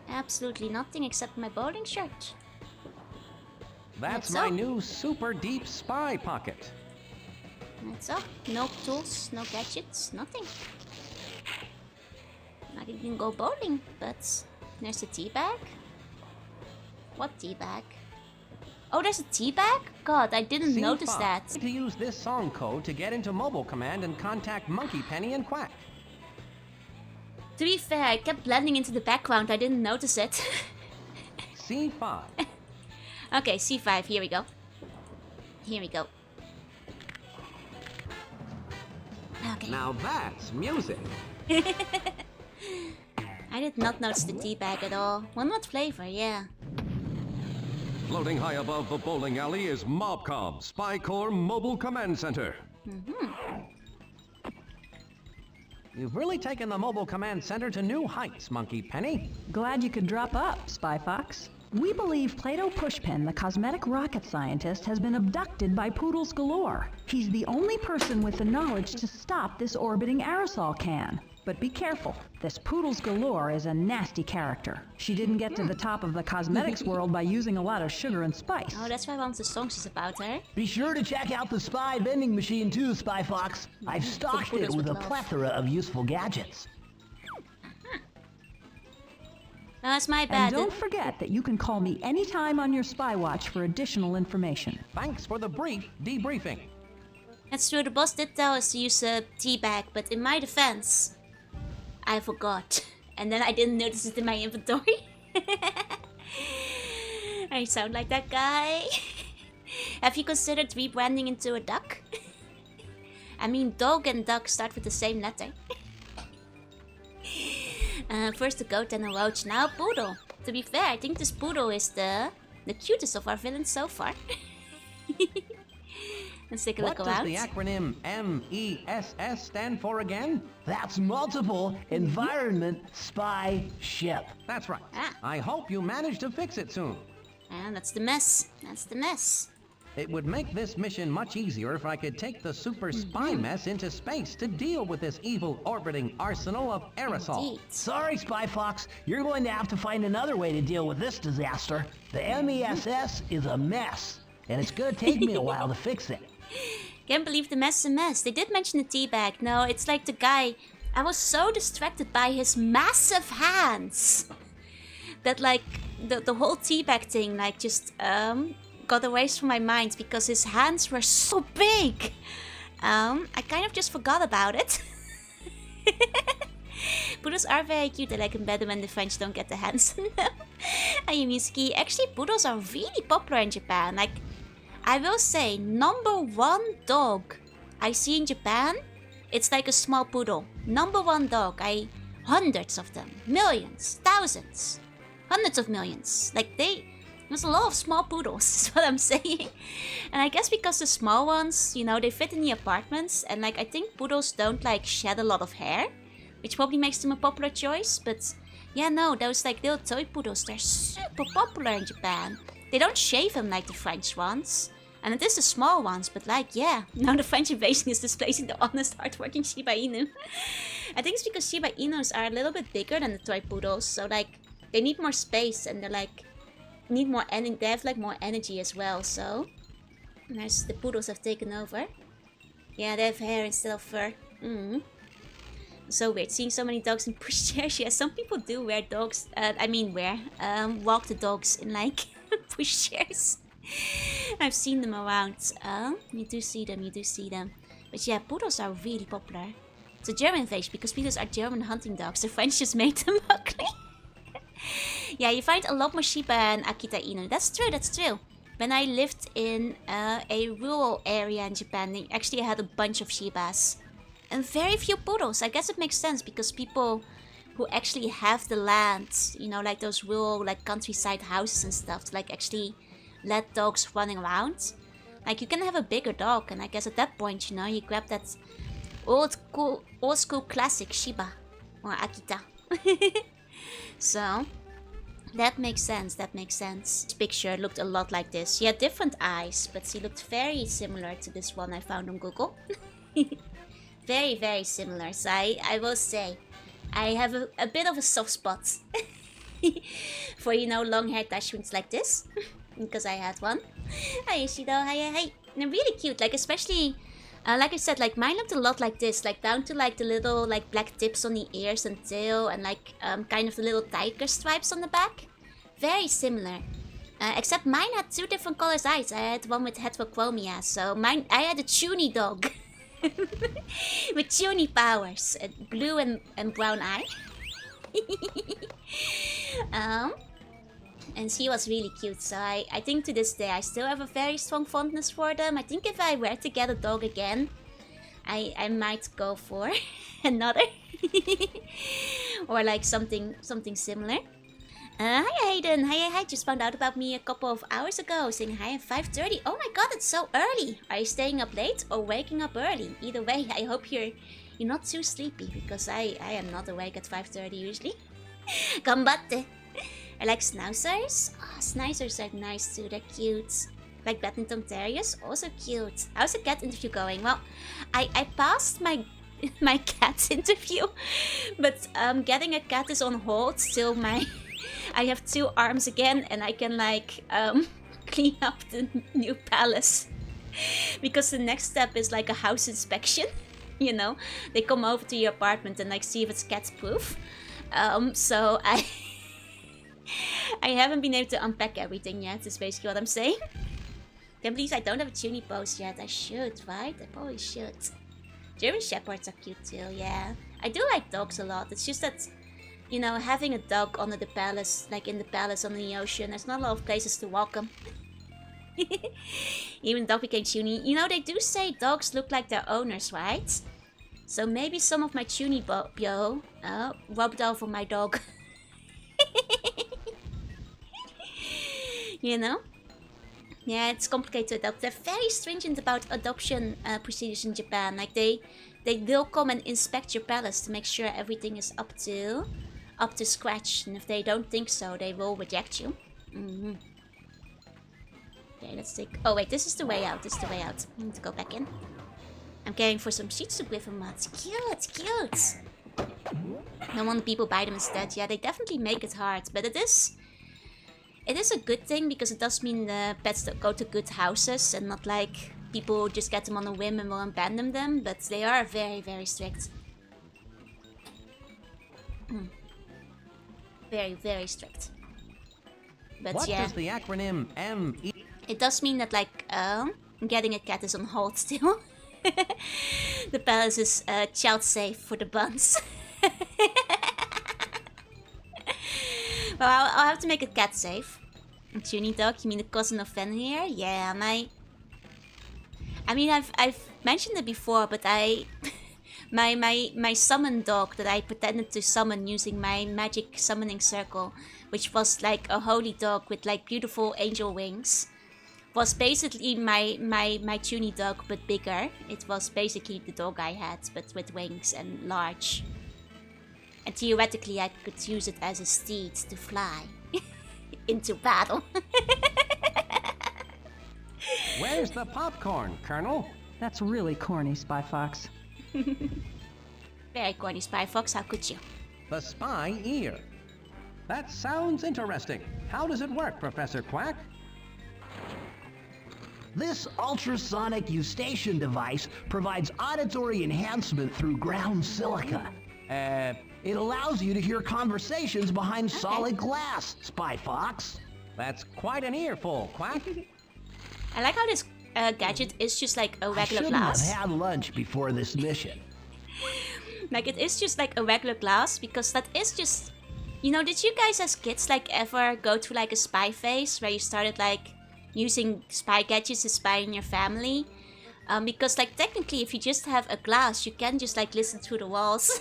Speaker 1: Absolutely nothing except my bowling shirt.
Speaker 2: That's
Speaker 1: That's
Speaker 2: my
Speaker 1: all.
Speaker 2: new super deep spy pocket.
Speaker 1: That's all. No tools, no gadgets, nothing. I can go bowling, but there's a tea bag. What tea bag? Oh, there's a tea bag? God, I didn't notice
Speaker 2: C5.
Speaker 1: that.
Speaker 2: To use this song code to get into mobile command and contact Monkey Penny and Quack.
Speaker 1: To be fair, I kept blending into the background. I didn't notice it.
Speaker 2: C5.
Speaker 1: Okay, C5. Here we go. Here we go. Okay.
Speaker 2: Now that's music.
Speaker 1: I did not notice the tea bag at all. One more flavor, yeah.
Speaker 6: Floating high above the bowling alley is Mobcom, Spy Corps Mobile Command Center.
Speaker 2: You've really taken the mobile command center to new heights, Monkey Penny.
Speaker 7: Glad you could drop up, Spy Fox. We believe Plato Pushpin, the cosmetic rocket scientist, has been abducted by Poodles galore. He's the only person with the knowledge to stop this orbiting aerosol can. But be careful, this Poodles galore is a nasty character. She didn't get to the top of the cosmetics world by using a lot of sugar and spice.
Speaker 1: Oh, that's why one of the songs is about her.
Speaker 8: Be sure to check out the Spy vending machine too, Spy Fox. I've stocked it with a plethora of useful gadgets.
Speaker 1: No, that's my
Speaker 7: And
Speaker 1: bad.
Speaker 7: don't forget that you can call me anytime on your spy watch for additional information.
Speaker 2: Thanks for the brief debriefing.
Speaker 1: That's true, the boss did tell us to use a tea bag, but in my defense, I forgot. And then I didn't notice it in my inventory. I sound like that guy. Have you considered rebranding into a duck? I mean, dog and duck start with the same letter. First a goat, then a roach, now a poodle. To be fair, I think this poodle is the cutest of our villains so far. Let's take a
Speaker 2: What
Speaker 1: look
Speaker 2: does
Speaker 1: around.
Speaker 2: the acronym MESS stand for again?
Speaker 8: That's multiple environment spy ship.
Speaker 2: That's right.
Speaker 1: Ah.
Speaker 2: I hope you manage to fix it soon.
Speaker 1: And that's the mess. That's the mess.
Speaker 2: It would make this mission much easier if I could take the super spy mess into space to deal with this evil orbiting arsenal of aerosol.
Speaker 1: Indeed.
Speaker 8: Sorry, Spy Fox. You're going to have to find another way to deal with this disaster. The MESS is a mess, and it's going to take me a while to fix it.
Speaker 1: Can't believe the mess is a mess. They did mention the tea bag. No, it's like the guy. I was so distracted by his massive hands that like the whole tea bag thing like just got erased from my mind because his hands were so big. I kind of just forgot about it. Poodles are very cute. I like them better when the French don't get the hands. Ayumiski. Actually, poodles are really popular in Japan. Like, I will say, #1 dog I see in Japan, it's like a small poodle. #1 dog. Hundreds of them. Millions. Thousands. Hundreds of millions. Like, there's a lot of small poodles, is what I'm saying. And I guess because the small ones, you know, they fit in the apartments. And like, I think poodles don't like shed a lot of hair, which probably makes them a popular choice. But yeah, no, those like little toy poodles, they're super popular in Japan. They don't shave them like the French ones. And it is the small ones, but like, yeah. Now the French invasion is displacing the honest, hardworking Shiba Inu. I think it's because Shiba Inus are a little bit bigger than the toy poodles. So like, they need more space and they're like, need more energy. They have like more energy as well, so there's the poodles have taken over. Yeah, they have hair instead of fur. So weird seeing so many dogs in pushchairs. Yeah, some people do wear dogs. Walk the dogs in like pushchairs. I've seen them around. You do see them. But yeah, poodles are really popular. It's a German invasion because poodles are German hunting dogs. The French just made them ugly. Yeah, you find a lot more Shiba and Akita Inu. That's true. When I lived in a rural area in Japan, they actually had a bunch of Shibas. And very few poodles. I guess it makes sense because people who actually have the land, you know, like those rural, like countryside houses and stuff, to like actually let dogs running around. Like you can have a bigger dog, and I guess at that point, you know, you grab that old school classic Shiba or Akita. So that makes sense. This picture looked a lot like this. She had different eyes, but she looked very similar to this one I found on Google. Very, very similar. So I will say, I have a bit of a soft spot for, you know, long-haired Dachshunds like this. Because I had one. Hi, Ishido. Hi. They're really cute. Like, especially, like I said, like, mine looked a lot like this. Like, down to, like, the little, like, black tips on the ears and tail. And, like, kind of the little tiger stripes on the back. Very similar. Except mine had two different colors eyes. I had one with heterochromia. So, I had a tuny dog. With tuny powers. A blue and brown eye. And she was really cute, so I think to this day I still have a very strong fondness for them. I think if I were to get a dog again, I might go for another. Or like something similar. Hi Hayden, hi, just found out about me a couple of hours ago, saying hi at 5:30. Oh my god, it's so early. Are you staying up late or waking up early? Either way, I hope you're not too sleepy, because I am not awake at 5:30 usually. Gambatte. I like schnauzers. Oh, schnauzers are nice too, they're cute. Like badminton terriers, also cute. How's the cat interview going? Well, I passed my cat interview, but getting a cat is on hold till I have 2 arms again, and I can like clean up the new palace. Because the next step is like a house inspection. You know, they come over to your apartment and like see if it's cat proof. So I haven't been able to unpack everything yet, is basically what I'm saying. Can't believe I don't have a tuny pose yet. I should, right? I probably should. German Shepherds are cute too, yeah. I do like dogs a lot. It's just that, you know, having a dog under the palace, like in the palace on the ocean, there's not a lot of places to walk them. Even dog became tuny. You know, they do say dogs look like their owners, right? So maybe some of my tuny rubbed off on my dog. You know? Yeah, it's complicated to adopt. They're very stringent about adoption procedures in Japan. Like they will come and inspect your palace to make sure everything is up to scratch. And if they don't think so, they will reject you. Okay, let's take... Oh wait, this is the way out. This is the way out. I need to go back in. I'm caring for some Shih Tzu with mods. Cute, cute. No wonder people buy them instead. Yeah, they definitely make it hard. But it is a good thing because it does mean the pets that go to good houses and not like people just get them on a whim and will abandon them. But they are very, very strict. Very, very strict. But
Speaker 2: What
Speaker 1: yeah.
Speaker 2: does the acronym ME...
Speaker 1: It does mean that, like, getting a cat is on hold still. The palace is child safe for the buns. Well, I'll have to make it cat safe. Tuny dog, you mean the cousin of Fenrir? Yeah, I mean, I've mentioned it before, but my summon dog that I pretended to summon using my magic summoning circle, which was like a holy dog with like beautiful angel wings, was basically my Tuny dog but bigger. It was basically the dog I had but with wings and large. And theoretically I could use it as a steed to fly into battle.
Speaker 2: Where's the popcorn, Colonel?
Speaker 7: That's really corny, Spy Fox.
Speaker 1: Very corny, Spy Fox, how could you?
Speaker 2: The spy ear. That sounds interesting. How does it work, Professor Quack?
Speaker 8: This ultrasonic eustachian device provides auditory enhancement through ground silica. It allows you to hear conversations behind solid glass, Spy Fox.
Speaker 2: That's quite an earful, Quack.
Speaker 1: I like how this gadget is just like a regular
Speaker 8: I
Speaker 1: glass.
Speaker 8: shouldn't have had lunch before this mission.
Speaker 1: Like, it is just like a regular glass, because that is just... You know, did you guys as kids like ever go through like a spy phase where you started like using spy gadgets to spy on your family? Because like technically if you just have a glass, you can just like listen through the walls.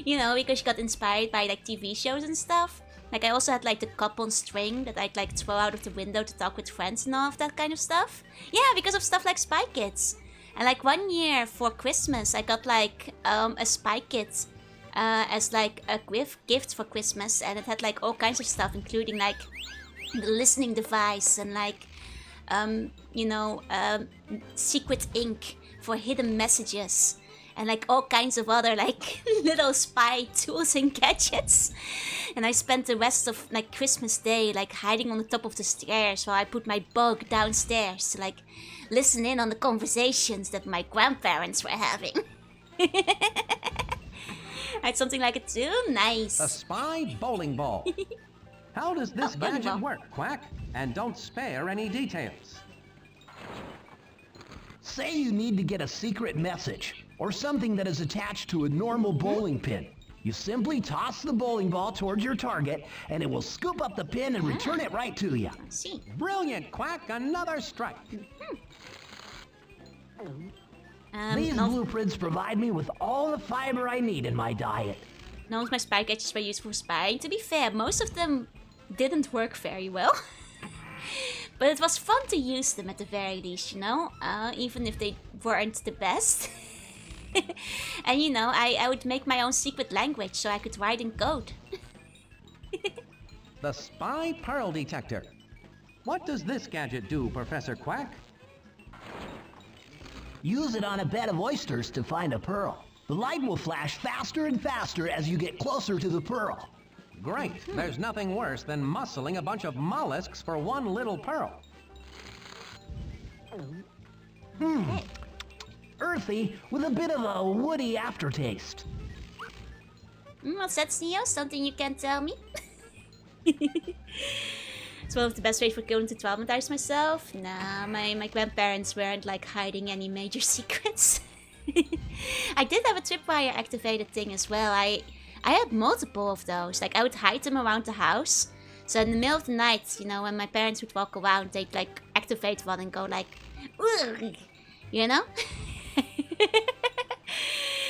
Speaker 1: You know, because you got inspired by like TV shows and stuff. Like I also had like the cup on string that I'd like throw out of the window to talk with friends and all of that kind of stuff. Yeah, because of stuff like Spy Kids. And like one year for Christmas, I got like a Spy Kit as like a gift for Christmas, and it had like all kinds of stuff, including like the listening device and like you know, secret ink for hidden messages. And like all kinds of other like little spy tools and gadgets. And I spent the rest of like Christmas Day like hiding on the top of the stairs while I put my bug downstairs to like listen in on the conversations that my grandparents were having. I had something like it too. Nice.
Speaker 2: A spy bowling ball. How does this
Speaker 1: bowling
Speaker 2: gadget
Speaker 1: ball.
Speaker 2: work, Quack? And don't spare any details.
Speaker 8: Say you need to get a secret message or something that is attached to a normal bowling pin. You simply toss the bowling ball towards your target and it will scoop up the pin and return it right to you.
Speaker 1: I see.
Speaker 2: Brilliant, Quack. Another strike.
Speaker 8: These
Speaker 1: No,
Speaker 8: blueprints provide me with all the fiber I need in my diet.
Speaker 1: none of my spy gadgets were used for spying. To be fair, most of them didn't work very well. But it was fun to use them at the very least, you know? Even if they weren't the best. And you know, I would make my own secret language so I could write in code.
Speaker 2: The spy pearl detector. What does this gadget do, Professor Quack?
Speaker 8: Use it on a bed of oysters to find a pearl. The light will flash faster and faster as you get closer to the pearl.
Speaker 2: Great. There's nothing worse than muscling a bunch of mollusks for one little pearl.
Speaker 8: Earthy with a bit of a woody aftertaste.
Speaker 1: What's that, Neo? Something you can't tell me? It's one of the best ways for children to traumatize myself. Nah, my grandparents weren't like hiding any major secrets. I did have a tripwire activated thing as well. I had multiple of those. Like I would hide them around the house. So in the middle of the night, you know, when my parents would walk around, they'd like activate one and go like, ugh, you know?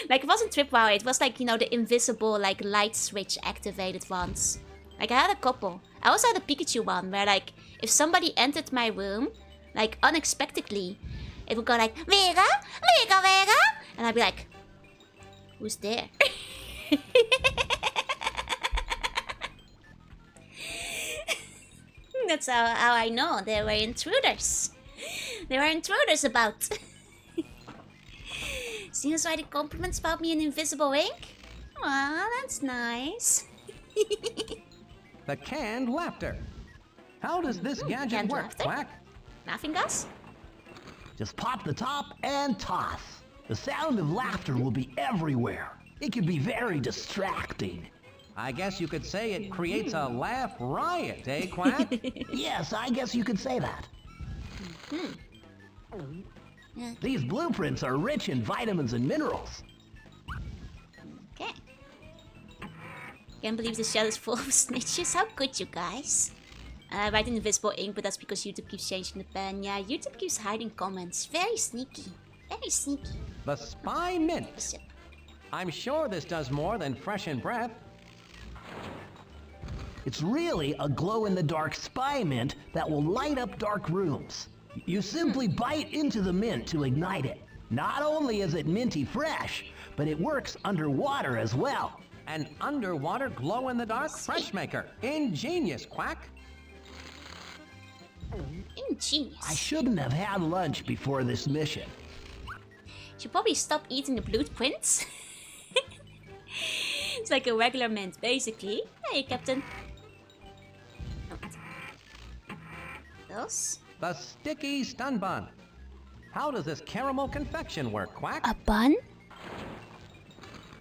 Speaker 1: Like it wasn't tripwire, it was like, you know, the invisible like light switch activated ones. Like I had a couple. I also had a Pikachu one where like if somebody entered my room, like unexpectedly, it would go like Vera, Vera, Vera, and I'd be like, who's there? That's how I know there were intruders. There were intruders about. Seems why the compliments about me in invisible ink? Aw, that's nice.
Speaker 2: The canned laughter. How does this gadget
Speaker 1: Canned
Speaker 2: work,
Speaker 1: laughter?
Speaker 2: Quack?
Speaker 1: Laughing gas?
Speaker 8: Just pop the top and toss. The sound of laughter will be everywhere. It can be very distracting.
Speaker 2: I guess you could say it creates a laugh riot, eh, Quack?
Speaker 8: Yes, I guess you could say that. These blueprints are rich in vitamins and minerals.
Speaker 1: Okay. Can't believe the shell is full of snitches. How could you guys? I write in invisible ink, but that's because YouTube keeps changing the pen. Yeah, YouTube keeps hiding comments. Very sneaky. Very sneaky.
Speaker 2: The spy mint.
Speaker 1: Sip.
Speaker 2: I'm sure this does more than freshen breath.
Speaker 8: It's really a glow-in-the-dark spy mint that will light up dark rooms. You simply bite into the mint to ignite it. Not only is it minty fresh, but it works underwater as well.
Speaker 2: An underwater glow-in-the-dark fresh maker. Ingenious, Quack.
Speaker 1: Ingenious.
Speaker 8: I shouldn't have had lunch before this mission.
Speaker 1: Should probably stop eating the blueprints. It's like a regular mint, basically. Hey, Captain. Else?
Speaker 2: The sticky stun bun. How does this caramel confection work, Quack?
Speaker 1: A bun?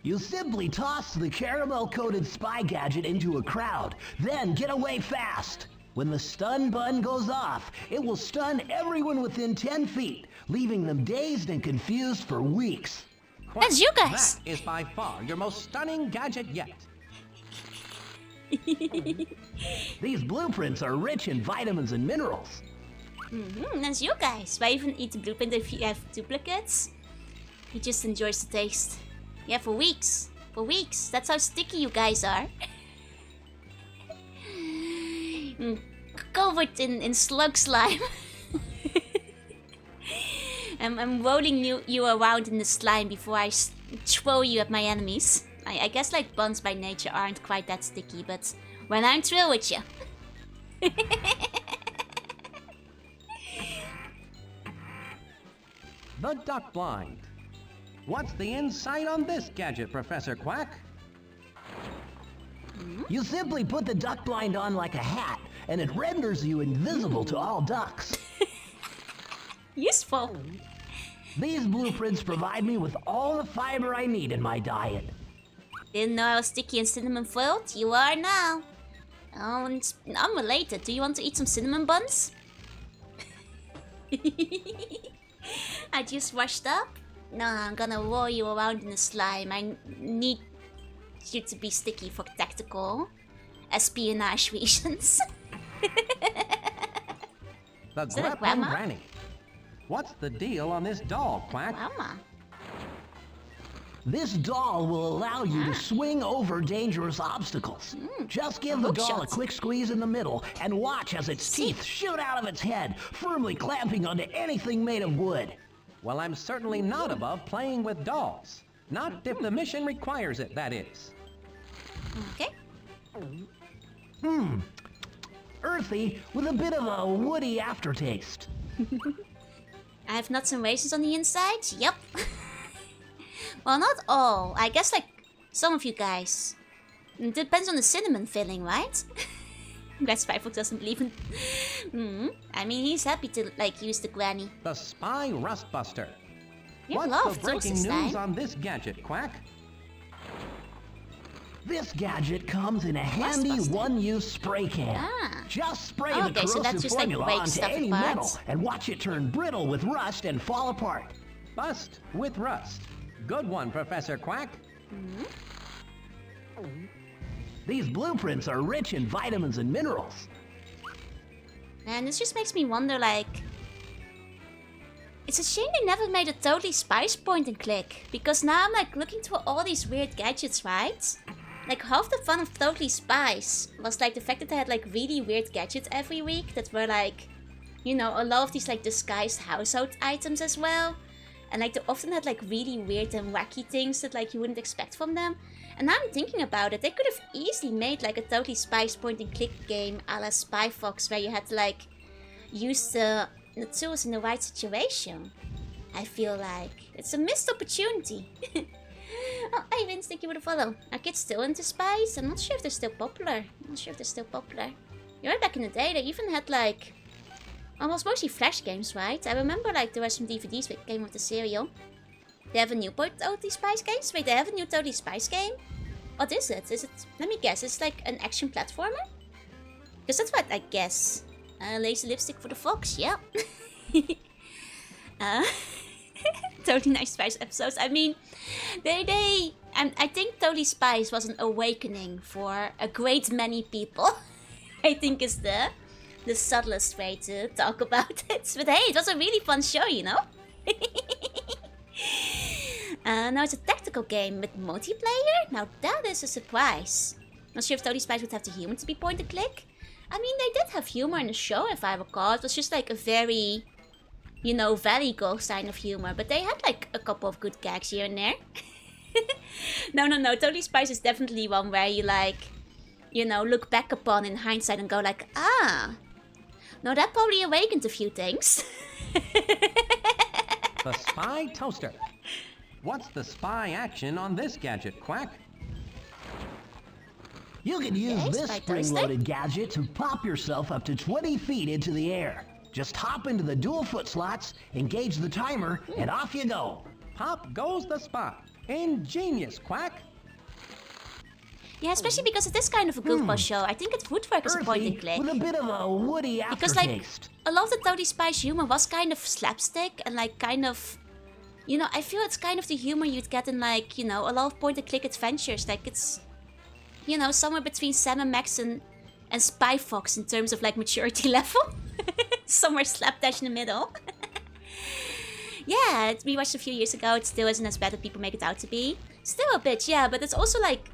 Speaker 8: You simply toss the caramel-coated spy gadget into a crowd, then get away fast. When the stun bun goes off, it will stun everyone within 10 feet, leaving them dazed and confused for weeks.
Speaker 2: Quack,
Speaker 1: That's you guys.
Speaker 2: That is by far your most stunning gadget yet.
Speaker 8: These blueprints are rich in vitamins and minerals.
Speaker 1: That's you guys. Why even eat the blueprint if you have duplicates? He just enjoys the taste. Yeah, for weeks. For weeks. That's how sticky you guys are. Covered in slug slime. I'm rolling you around in the slime before I throw you at my enemies. I guess like buns by nature aren't quite that sticky, but when I'm through with you.
Speaker 2: The duck blind. What's the insight on this gadget, Professor Quack?
Speaker 8: You simply put the duck blind on like a hat, and it renders you invisible to all ducks.
Speaker 1: Useful.
Speaker 8: These blueprints provide me with all the fiber I need in my diet.
Speaker 1: Didn't know I was sticky and cinnamon foiled? You are now. Oh, and unrelated. Do you want to eat some cinnamon buns? I just washed up. No, I'm gonna roll you around in the slime. I need you to be sticky for tactical espionage reasons.
Speaker 2: The
Speaker 1: Is that a
Speaker 2: grappling
Speaker 1: grandma?
Speaker 2: granny. What's the deal on this doll, Quack?
Speaker 1: Grandma.
Speaker 8: This doll will allow you to swing over dangerous obstacles. Just give the doll a
Speaker 1: hookshot.
Speaker 8: quick squeeze in the middle and watch as its teeth shoot out of its head, firmly clamping onto anything made of wood.
Speaker 2: Well, I'm certainly not above playing with dolls. Not if the mission requires it, that is.
Speaker 1: Okay.
Speaker 8: Earthy with a bit of a woody aftertaste.
Speaker 1: I have nuts and raisins on the inside? Yep. Well, not all. I guess like some of you guys. It depends on the cinnamon filling, right? Glad Spyfox doesn't believe in... I mean, he's happy to like use the granny.
Speaker 2: The spy rust buster.
Speaker 1: You
Speaker 2: What's
Speaker 1: love
Speaker 2: the
Speaker 1: those
Speaker 2: breaking
Speaker 1: this
Speaker 2: news
Speaker 1: time.
Speaker 2: on this gadget, Quack?
Speaker 8: This gadget comes in a handy
Speaker 1: Rustbuster.
Speaker 8: one-use spray can.
Speaker 1: Ah.
Speaker 8: Just spray
Speaker 1: Oh,
Speaker 8: the
Speaker 1: okay, so
Speaker 8: corrosive
Speaker 1: that's just, like,
Speaker 8: formula
Speaker 1: break
Speaker 8: onto
Speaker 1: stuff
Speaker 8: any
Speaker 1: apart.
Speaker 8: metal and watch it turn brittle with rust and fall apart.
Speaker 2: Bust with rust. Good one, Professor Quack.
Speaker 8: These blueprints are rich in vitamins and minerals.
Speaker 1: And this just makes me wonder, like... It's a shame they never made a totally spice point and click. Because now I'm like looking through all these weird gadgets, right? Like half the fun of Totally Spice was like the fact that they had like really weird gadgets every week that were like, you know, a lot of these like disguised household items as well. And like they often had like really weird and wacky things that like you wouldn't expect from them. And now I'm thinking about it, they could have easily made like a totally spiced point and click game a la Spy Fox, where you had to like use the tools in the right situation. I feel like it's a missed opportunity. Oh, hey Vince, thank you for the follow. Are kids still into spies? I'm not sure if they're still popular. You're right, back in the day, they even had like almost mostly Flash games, right? I remember like there were some DVDs that came with the serial. They have a new Totally Spies game? Wait, they have a new Totally Spies game? What is it? Let me guess, it's like an action platformer? Because that's what I guess. Lazy lipstick for the fox, yeah. Totally Nice Spies episodes. I mean, I think Totally Spies was an awakening for a great many people. I think is the subtlest way to talk about it. But hey, it was a really fun show, you know? Now it's a tactical game with multiplayer? Now that is a surprise. Not sure if Totally Spies would have the humor to be point and click. I mean, they did have humor in the show, if I recall. It was just like a very, you know, Valley Girl kind of humor. But they had like a couple of good gags here and there. No. Totally Spies is definitely one where you like, you know, look back upon in hindsight and go like, ah, no, that probably awakened a few things.
Speaker 2: The Spy Toaster. What's the spy action on this gadget, Quack?
Speaker 8: You can use
Speaker 1: Yes,
Speaker 8: this
Speaker 1: by
Speaker 8: spring-loaded gadget to pop yourself up to 20 feet into the air. Just hop into the dual foot slots, engage the timer, and off you go.
Speaker 2: Pop goes the spy. Ingenious, Quack.
Speaker 1: Yeah, especially because it is kind of a goofball show. I think it would work as a point and click.
Speaker 8: With a bit of a woody
Speaker 1: Because like,
Speaker 8: aftertaste.
Speaker 1: a lot of the Totally Spies humor was kind of slapstick and like kind of, you know, I feel it's kind of the humor you'd get in like, you know, a lot of point and click adventures. Like it's, you know, somewhere between Sam & Max and Spy Fox in terms of like maturity level. Somewhere slapdash in the middle. Yeah, we watched a few years ago. It still isn't as bad as people make it out to be. Still a bit, yeah, but it's also like,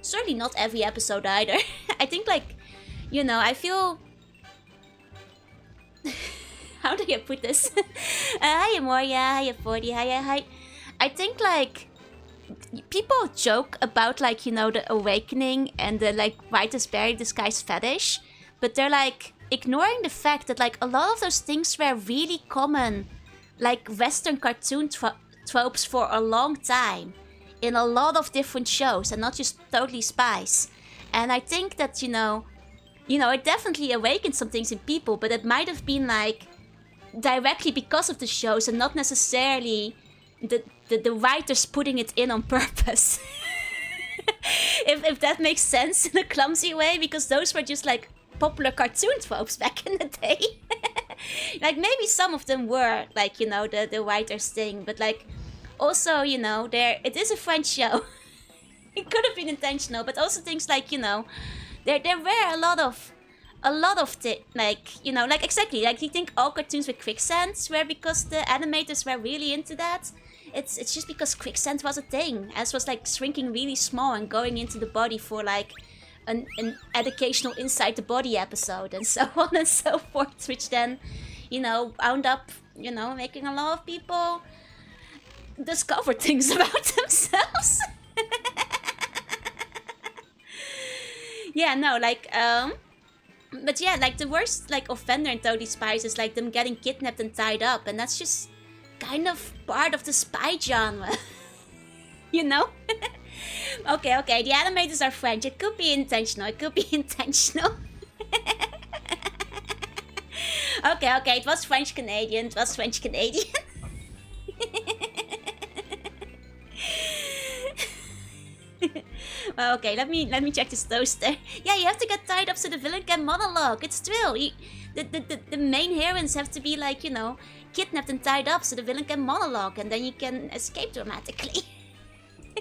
Speaker 1: certainly not every episode either. I think like, you know, I feel... How do I put this? Hiya Moria, hiya 40, hi. I think like, people joke about like, you know, the awakening and the like writer's very disguised fetish. But they're like ignoring the fact that like a lot of those things were really common, like Western cartoon tropes for a long time. In a lot of different shows and not just Totally Spies. And I think that, you know, it definitely awakened some things in people, but it might have been like directly because of the shows and not necessarily the writers putting it in on purpose. if that makes sense in a clumsy way, because those were just like popular cartoon tropes back in the day. Like maybe some of them were like, you know, the writer's thing, but like also, you know, it is a French show. It could have been intentional, but also things like, you know, there were a lot of like, you know, like exactly, like you think all cartoons with quicksands were because the animators were really into that. It's just because quicksand was a thing, as was like shrinking really small and going into the body for like an educational inside the body episode and so on and so forth, which then, you know, wound up, you know, making a lot of people discover things about themselves. Yeah, no, like, but yeah, like the worst like offender in Totally Spies is like them getting kidnapped and tied up, and that's just kind of part of the spy genre. You know? Okay, the animators are French. It could be intentional. Okay, it was French-Canadian. Well, okay, let me check this toaster. Yeah, you have to get tied up so the villain can monologue. It's true. The main heroines have to be like, you know, kidnapped and tied up so the villain can monologue, and then you can escape dramatically.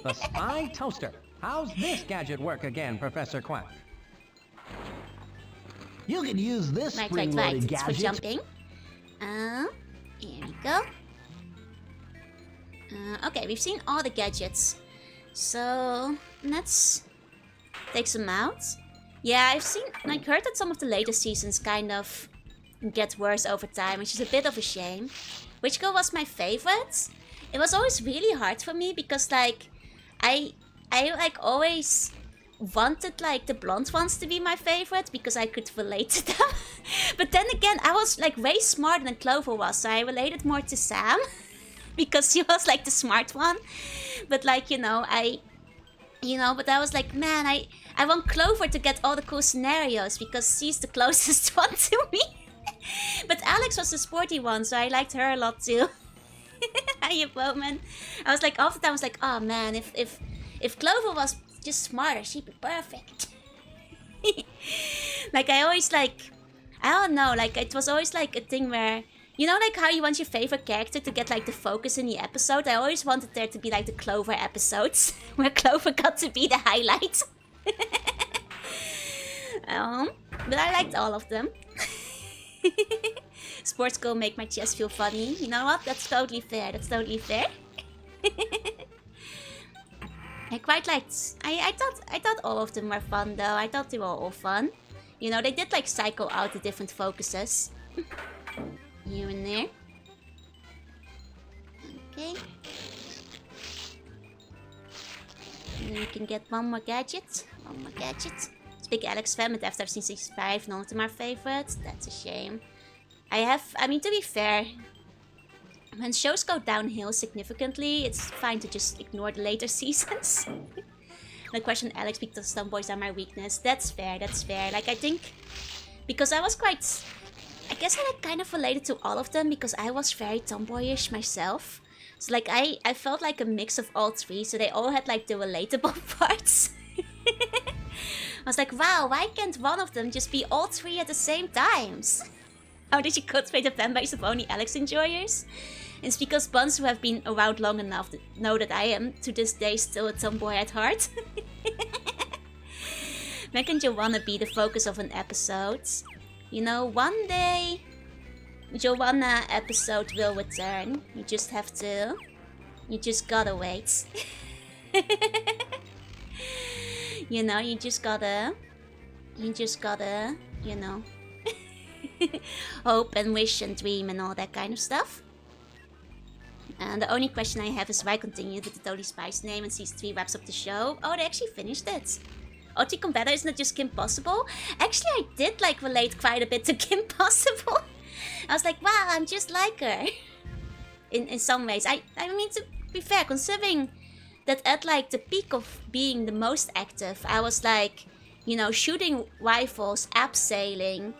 Speaker 2: The Spy Toaster. How's this gadget work again, Professor Quack?
Speaker 8: You can use this
Speaker 1: Right.
Speaker 8: spring-loaded
Speaker 1: It's for
Speaker 8: gadget.
Speaker 1: jumping. Here we go. Okay, we've seen all the gadgets. So, let's take some out. Yeah, I've heard that some of the later seasons kind of get worse over time, which is a bit of a shame. Which girl was my favorite? it was always really hard for me because like I like always wanted like the blonde ones to be my favorite because I could relate to them. But then again, I was like way smarter than Clover was, so I related more to Sam because she was like the smart one. But like, but I was like, man, I want Clover to get all the cool scenarios because she's the closest one to me. But Alex was the sporty one, so I liked her a lot too. Hiya, Bowman. I was like, after that, I was like, oh man, if Clover was just smarter, she'd be perfect. Like, I always like, I don't know, like, it was always like a thing where, like how you want your favorite character to get like the focus in the episode? I always wanted there to be like the Clover episodes, where Clover got to be the highlight. But I liked all of them. Sports girl make my chest feel funny. You know what? That's totally fair. That's totally fair. I quite liked. I thought all of them were fun though. I thought they were all fun. They did like cycle out the different focuses. Here and there. Okay. And then you can get one more gadget. One more gadget. Big Alex fan, but after I've seen 65, none of them are favorites. That's a shame. I mean, to be fair, when shows go downhill significantly, it's fine to just ignore the later seasons. The question, Alex, because tomboys are my weakness. That's fair, that's fair. Like, I think, because I was quite, I guess I like kind of related to all of them because I was very tomboyish myself. So like, I felt like a mix of all three, so they all had like the relatable parts. I was like, wow, why can't one of them just be all three at the same times? How did you cultivate a fan base of only Alex enjoyers? It's because buns who have been around long enough know that I am, to this day, still a tomboy at heart. When can Joanna be the focus of an episode? One day, Joanna episode will return. You just have to. You just gotta wait. You just gotta, hope and wish and dream and all that kind of stuff. And the only question I have is why continue to the Totally Spice name and season 3 wraps up the show? Oh, they actually finished it. OT Combator, isn't it just Kim Possible? Actually, I did relate quite a bit to Kim Possible. I was like, wow, I'm just like her. In some ways. I mean, to be fair, considering that at the peak of being the most active, I was shooting rifles, abseiling,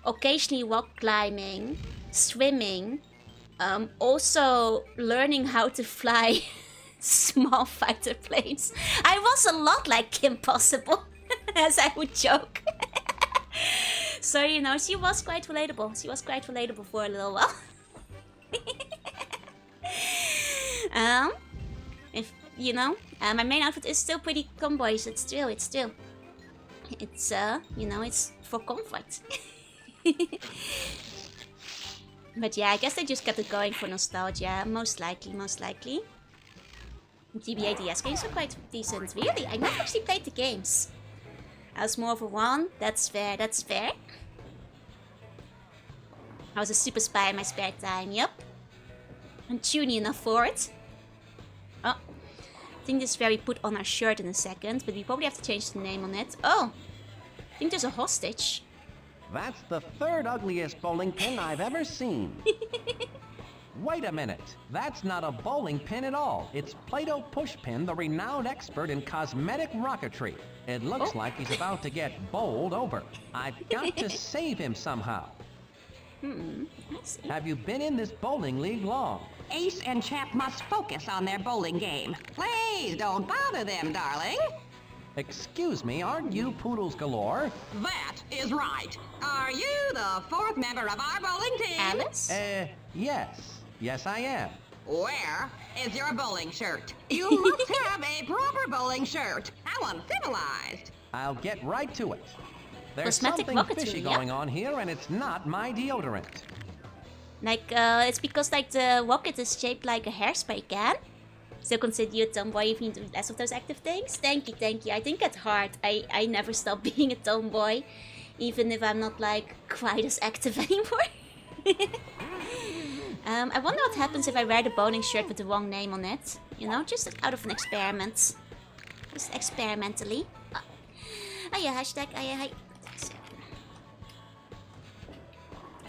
Speaker 1: occasionally rock climbing, swimming, also learning how to fly small fighter planes. I was a lot like Kim Possible, as I would joke. So, she was quite relatable. She was quite relatable for a little while. My main outfit is still pretty tomboyish. It's for comfort. But yeah, I guess they just kept it going for nostalgia. Most likely. GBA DS games are quite decent. Really, I never actually played the games. I was more of a one. That's fair. I was a super spy in my spare time. Yep. I'm tuning enough for it. Oh, I think this is where we put on our shirt in a second, but we probably have to change the name on it. Oh, I think there's a hostage.
Speaker 2: That's the third ugliest bowling pin I've ever seen. Wait a minute. That's not a bowling pin at all. It's Play-Doh Pushpin, the renowned expert in cosmetic rocketry. It looks like he's about to get bowled over. I've got to save him somehow.
Speaker 1: I see.
Speaker 2: Have you been in this bowling league long?
Speaker 9: Ace and Chap must focus on their bowling game. Please don't bother them, darling.
Speaker 2: Excuse me, aren't you Poodles Galore?
Speaker 9: That is right. Are you the fourth member of our bowling team?
Speaker 1: Alice?
Speaker 2: Yes. Yes, I am.
Speaker 9: Where is your bowling shirt? You must have a proper bowling shirt. How uncivilized.
Speaker 2: I'll get right to it. There's
Speaker 1: Cosmetic
Speaker 2: something
Speaker 1: rocketry,
Speaker 2: fishy
Speaker 1: yeah.
Speaker 2: going on here, and it's not my deodorant.
Speaker 1: It's because the rocket is shaped like a hairspray can. Still consider you a tomboy if you do less of those active things? Thank you. I think at heart, I never stop being a tomboy. Even if I'm not quite as active anymore. I wonder what happens if I wear the bowling shirt with the wrong name on it. You know, just out of an experiment. Just experimentally. Oh yeah, hashtag, oh yeah, hi.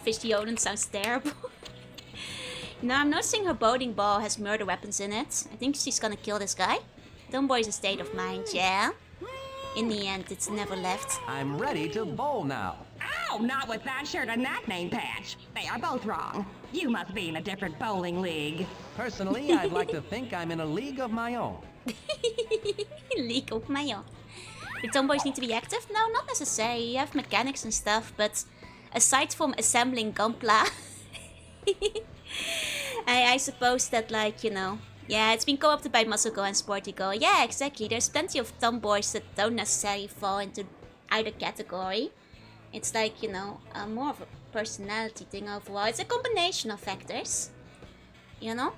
Speaker 1: Fish the Ozone sounds terrible. You know, I'm noticing her bowling ball has murder weapons in it. I think she's gonna kill this guy. Tomboy's a state of mind, yeah. In the end, it's never left.
Speaker 2: I'm ready to bowl now.
Speaker 9: Oh, not with that shirt and that name patch. They are both wrong. You must be in a different bowling league.
Speaker 2: Personally, I'd like to think I'm in a league of my own.
Speaker 1: League of my own. Do tomboys need to be active? No, not necessarily. You have mechanics and stuff, but aside from assembling Gunpla, I suppose that, like, you know, yeah, it's been co-opted by Muscle Girl and Sporty Girl. Yeah, exactly. There's plenty of tomboys that don't necessarily fall into either category. It's like, you know, more of a personality thing overall. It's a combination of factors, you know?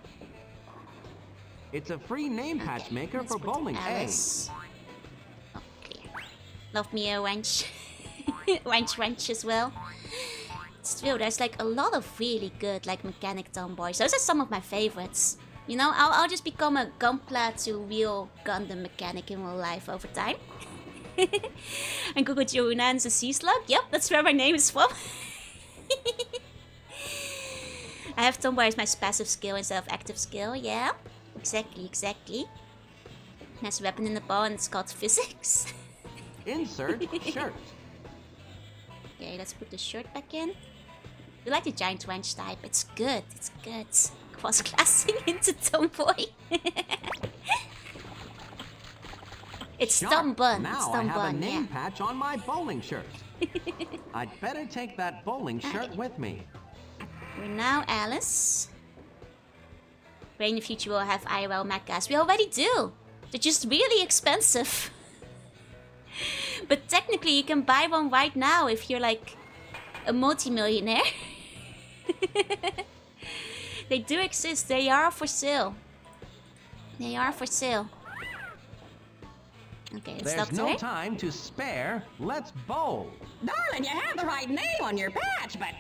Speaker 2: It's a free name patch maker for bowling A.
Speaker 1: Okay. Love me a wench. wench as well. It's true, there's like a lot of really good like mechanic tomboys. Those are some of my favorites. You know, I'll just become a Gunpla to real Gundam mechanic in real life over time. And Google Joruna and the Sea Slug. Yep, that's where my name is from. I have tomboy as my passive skill instead of active skill, yeah. Exactly. Has a weapon in the bow and it's called physics.
Speaker 2: Insert shirt.
Speaker 1: Okay, let's put the shirt back in. You like the giant wench type. It's good. Cross-classing into tomboy. It's Tom Bun.
Speaker 2: Now I have a name patch on my bowling shirt. I'd better take that bowling shirt with me.
Speaker 1: We're now Alice. Where in the future we'll have IRL mechas. We already do. They're just really expensive. But technically you can buy one right now if you're like a multi-millionaire. They do exist. They are for sale. Okay, let's stop
Speaker 2: There's no time to spare. Let's bowl.
Speaker 9: Darling, you have the right name on your patch, but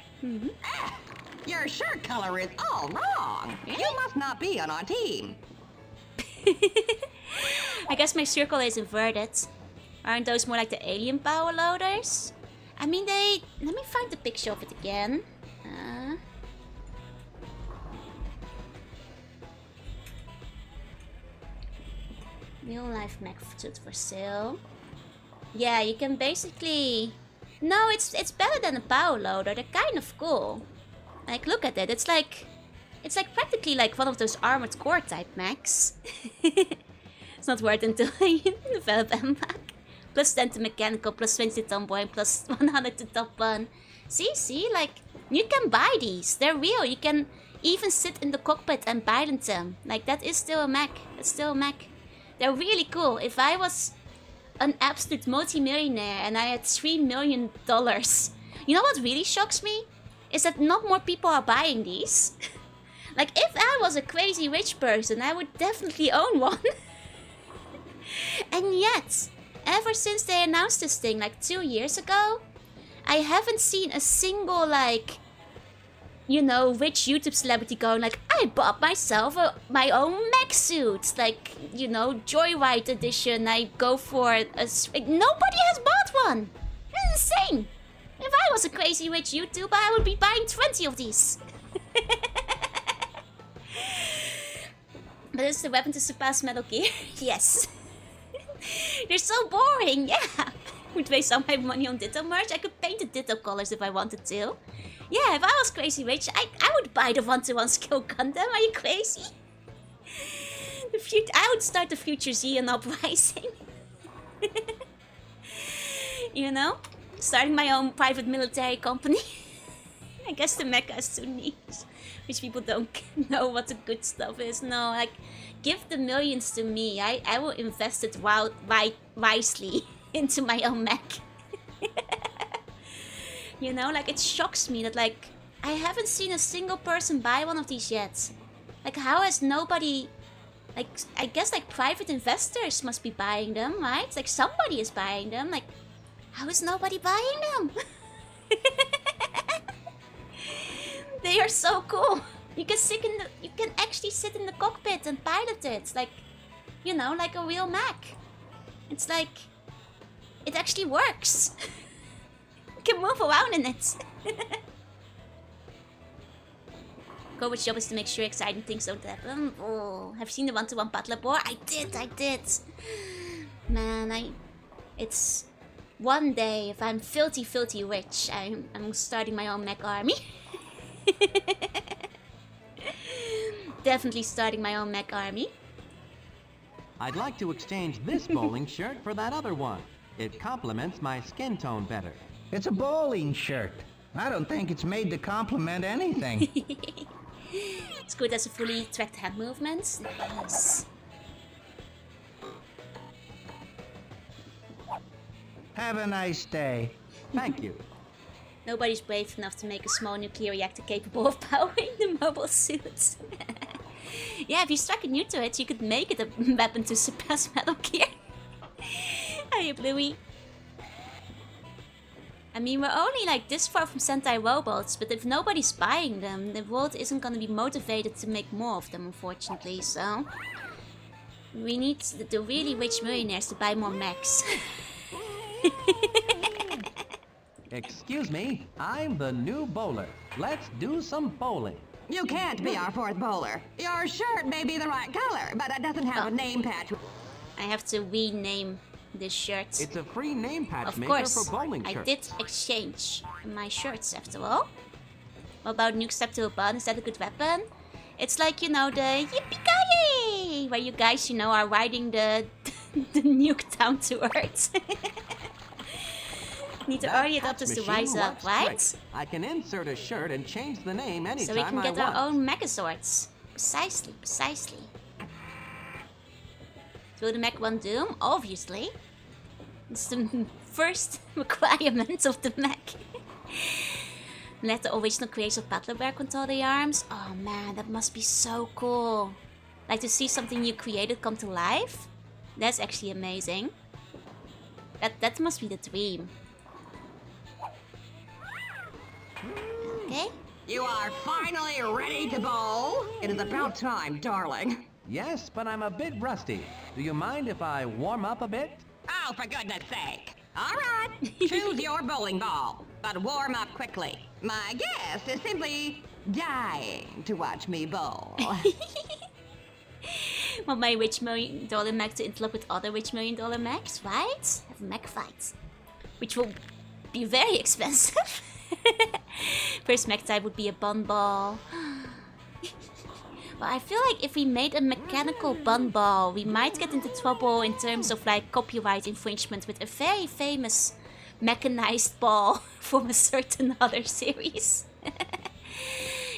Speaker 9: your shirt color is all wrong.
Speaker 1: Really?
Speaker 9: You must not be on our team.
Speaker 1: I guess my circle is inverted. Aren't those more like the alien power loaders? I mean, let me find the picture of it again. Real life mech suit for sale. Yeah, you can basically... No, it's better than a power loader. They're kind of cool. Like, look at it. It's like practically like one of those armored core type mechs. It's not worth until you develop MMAC. Plus 10 to mechanical, plus 20 to tomboy, and plus 100 to top one. See, like, you can buy these. They're real. You can even sit in the cockpit and balance them. Like, that is still a mech. It's still a mech. They're really cool. If I was an absolute multi-millionaire and I had $3 million, you know what really shocks me? Is that not more people are buying these. Like, if I was a crazy rich person, I would definitely own one. And yet, ever since they announced this thing like 2 years ago, I haven't seen a single, like, you know, rich YouTube celebrity going like, I bought myself my own mech suit. Like, you know, Joyride edition. I go for a... Like, nobody has bought one. It's insane. If I was a crazy rich YouTuber, I would be buying 20 of these. But it's the weapon to surpass Metal Gear? Yes. They're so boring, yeah. Would waste all my money on Ditto merch. I could paint the Ditto colors if I wanted to. Yeah, if I was crazy rich, I would buy the 1-to-1 skill Gundam. Are you crazy? I would start the Future Zeon uprising. You know? Starting my own private military company. I guess the mecha is too niche. Which people don't know what the good stuff is. No, like, give the millions to me. I will invest it wisely into my own mech. You know, like, it shocks me that, like, I haven't seen a single person buy one of these yet. Like, how has nobody... Like, I guess, like, private investors must be buying them, right? Like, somebody is buying them. Like, how is nobody buying them? They are so cool. You can actually sit in the cockpit and pilot it, like, you know, like a real mech. It's like, it actually works. You can move around in it. Cover's job is to make sure exciting things don't happen. Oh, have you seen the one-to-one battle board? I did. Man, it's one day, if I'm filthy rich, I'm starting my own mech army. Definitely starting my own mech army.
Speaker 2: I'd like to exchange this bowling shirt for that other one. It complements my skin tone better.
Speaker 8: It's a bowling shirt. I don't think it's made to complement anything.
Speaker 1: It's good as a fully tracked hand movement. Nice.
Speaker 8: Have a nice day.
Speaker 2: Thank you.
Speaker 1: Nobody's brave enough to make a small nuclear reactor capable of powering the mobile suit. Yeah, if you struck a nuke to it, you could make it a weapon to suppress Metal Gear. Hey, Bluey. I mean, we're only like this far from Sentai robots, but if nobody's buying them, the world isn't gonna be motivated to make more of them, unfortunately, so... We need the really rich millionaires to buy more mechs.
Speaker 2: Excuse me, I'm the new bowler. Let's do some bowling.
Speaker 9: You can't be our fourth bowler. Your shirt may be the right color, but it doesn't have a name patch.
Speaker 1: I have to rename this shirt.
Speaker 2: It's a free name patch
Speaker 1: Of
Speaker 2: maker
Speaker 1: course,
Speaker 2: for bowling shirts.
Speaker 1: I did exchange my shirts after all. What about nuke step to a bun? Is that a good weapon? It's like, you know, the yippee-ki-yay! Where you guys, you know, are riding the nuke down to earth. Need to hurry it up just to rise up, right?
Speaker 2: Great. I can insert a shirt and change the name anytime
Speaker 1: So we can get
Speaker 2: I
Speaker 1: our
Speaker 2: want.
Speaker 1: own Megazords. Precisely. Will the mech one Doom? Obviously. It's the first requirement of the mech. Let the original creators of Battleware control the arms. Oh man, that must be so cool. Like to see something you created come to life. That's actually amazing. That must be the dream. Okay.
Speaker 9: You are finally ready to bowl. It is about time, darling.
Speaker 2: Yes, but I'm a bit rusty. Do you mind if I warm up a bit?
Speaker 9: Oh, for goodness sake. All right, choose your bowling ball, but warm up quickly. My guest is simply dying to watch me bowl.
Speaker 1: Want my rich $1 million mech to interlock with other rich $1 million mechs, right? Have a mech fight. Which will be very expensive. First mech type would be a bun ball. But I feel like if we made a mechanical bun ball, we might get into trouble in terms of like copyright infringement with a very famous mechanized ball from a certain other series.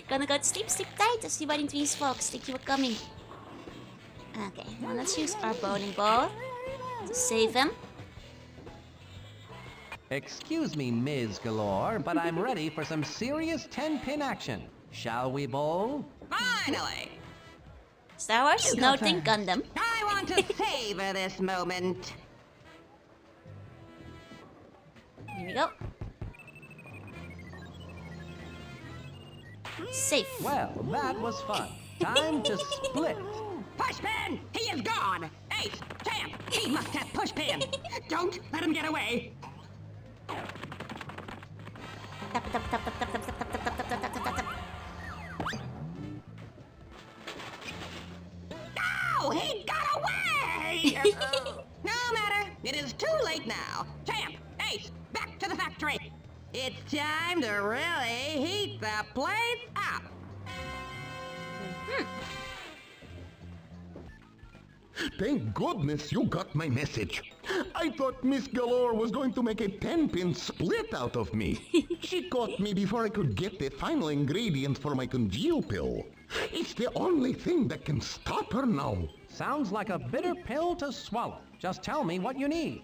Speaker 1: Gonna go to sleep tight. I'll see you in 3 folks. Thank you for coming. Okay, now let's use our bowling ball to save him.
Speaker 2: Excuse me, Ms. Galore, but I'm ready for some serious 10-pin action. Shall we bowl?
Speaker 9: Finally!
Speaker 1: Star Wars? No, think Gundam.
Speaker 9: I want to savor this moment.
Speaker 1: Here we go. Safe.
Speaker 2: Well, that was fun. Time to split.
Speaker 9: Pushpin! He is gone! Ace! Champ! He must have Pushpin! Don't let him get away!
Speaker 1: Tap, tap, tap, tap, tap, tap, tap, tap, tap, tap, tap, tap, tap.
Speaker 9: No! He got away! No matter. It is too late now. Champ! Ace! Back to the factory! It's time to really heat the place up!
Speaker 5: Thank goodness you got my message. I thought Miss Galore was going to make a 10-pin split out of me. She caught me before I could get the final ingredient for my congeal pill. It's the only thing that can stop her now.
Speaker 2: Sounds like a bitter pill to swallow. Just tell me what you need.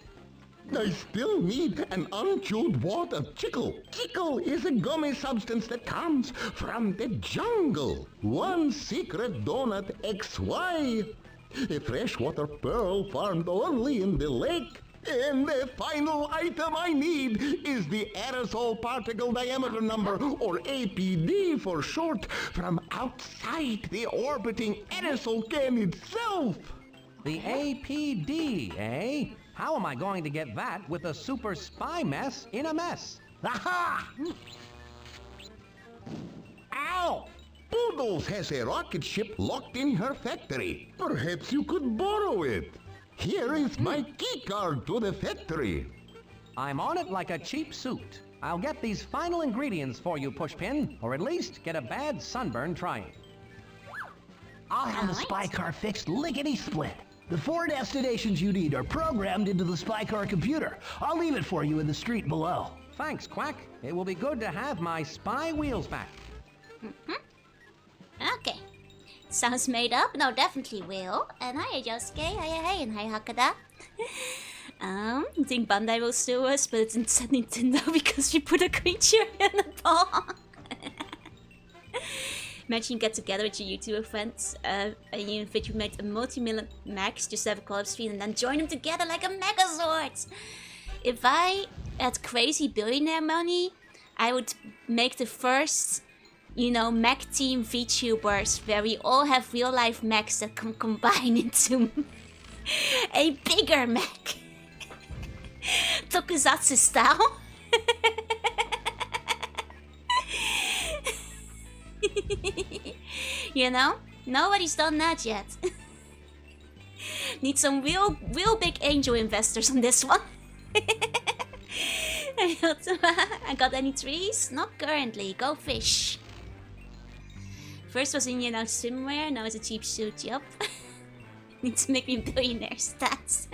Speaker 5: I still need an unchewed wad of chicle. Chicle is a gummy substance that comes from the jungle. One secret donut XY. A freshwater pearl farmed only in the lake. And the final item I need is the aerosol particle diameter number, or APD for short, from outside the orbiting aerosol can itself.
Speaker 2: The APD, eh? How am I going to get that with a super spy mess in a mess?
Speaker 8: Aha!
Speaker 5: Ow! Poodles has a rocket ship locked in her factory. Perhaps you could borrow it. Here is my key card to the factory.
Speaker 2: I'm on it like a cheap suit. I'll get these final ingredients for you, Pushpin, or at least get a bad sunburn trying.
Speaker 8: I'll have the spy car fixed lickety-split. The 4 destinations you need are programmed into the spy car computer. I'll leave it for you in the street below.
Speaker 2: Thanks, Quack. It will be good to have my spy wheels back.
Speaker 1: Okay. Sounds made up? No, definitely will. And hi, Yosuke. Hi, and hi, Hakada. I think Bandai will sue us, but it's instead Nintendo because we put a creature in a ball. Imagine you get together with your YouTuber friends and you make a multi-million max, just have a collab stream and then join them together like a Megazord. If I had crazy billionaire money, I would make the first, mech team VTubers where we all have real life mechs that can combine into a bigger mech. Tokusatsu style. Nobody's done that yet. Need some real big angel investors on this one. I got any trees? Not currently. Go fish. First was in swimwear, now it's a cheap suit, yup. Need to make me billionaire stats.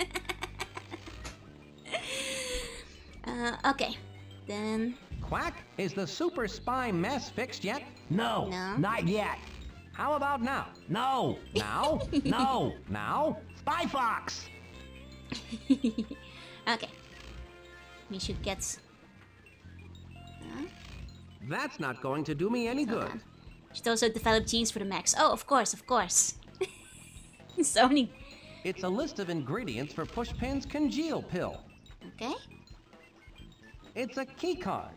Speaker 1: Okay, then...
Speaker 2: Quack, is the super spy mess fixed yet?
Speaker 8: No, not yet.
Speaker 2: How about now?
Speaker 8: No.
Speaker 2: Now?
Speaker 8: No.
Speaker 2: Now?
Speaker 8: Spy Fox!
Speaker 1: Okay. We should get...
Speaker 2: That's not going to do me any good.
Speaker 1: Should also develop genes for the mechs. Oh, of course. Sony.
Speaker 2: It's a list of ingredients for Pushpin's congeal pill.
Speaker 1: Okay.
Speaker 2: It's a key card.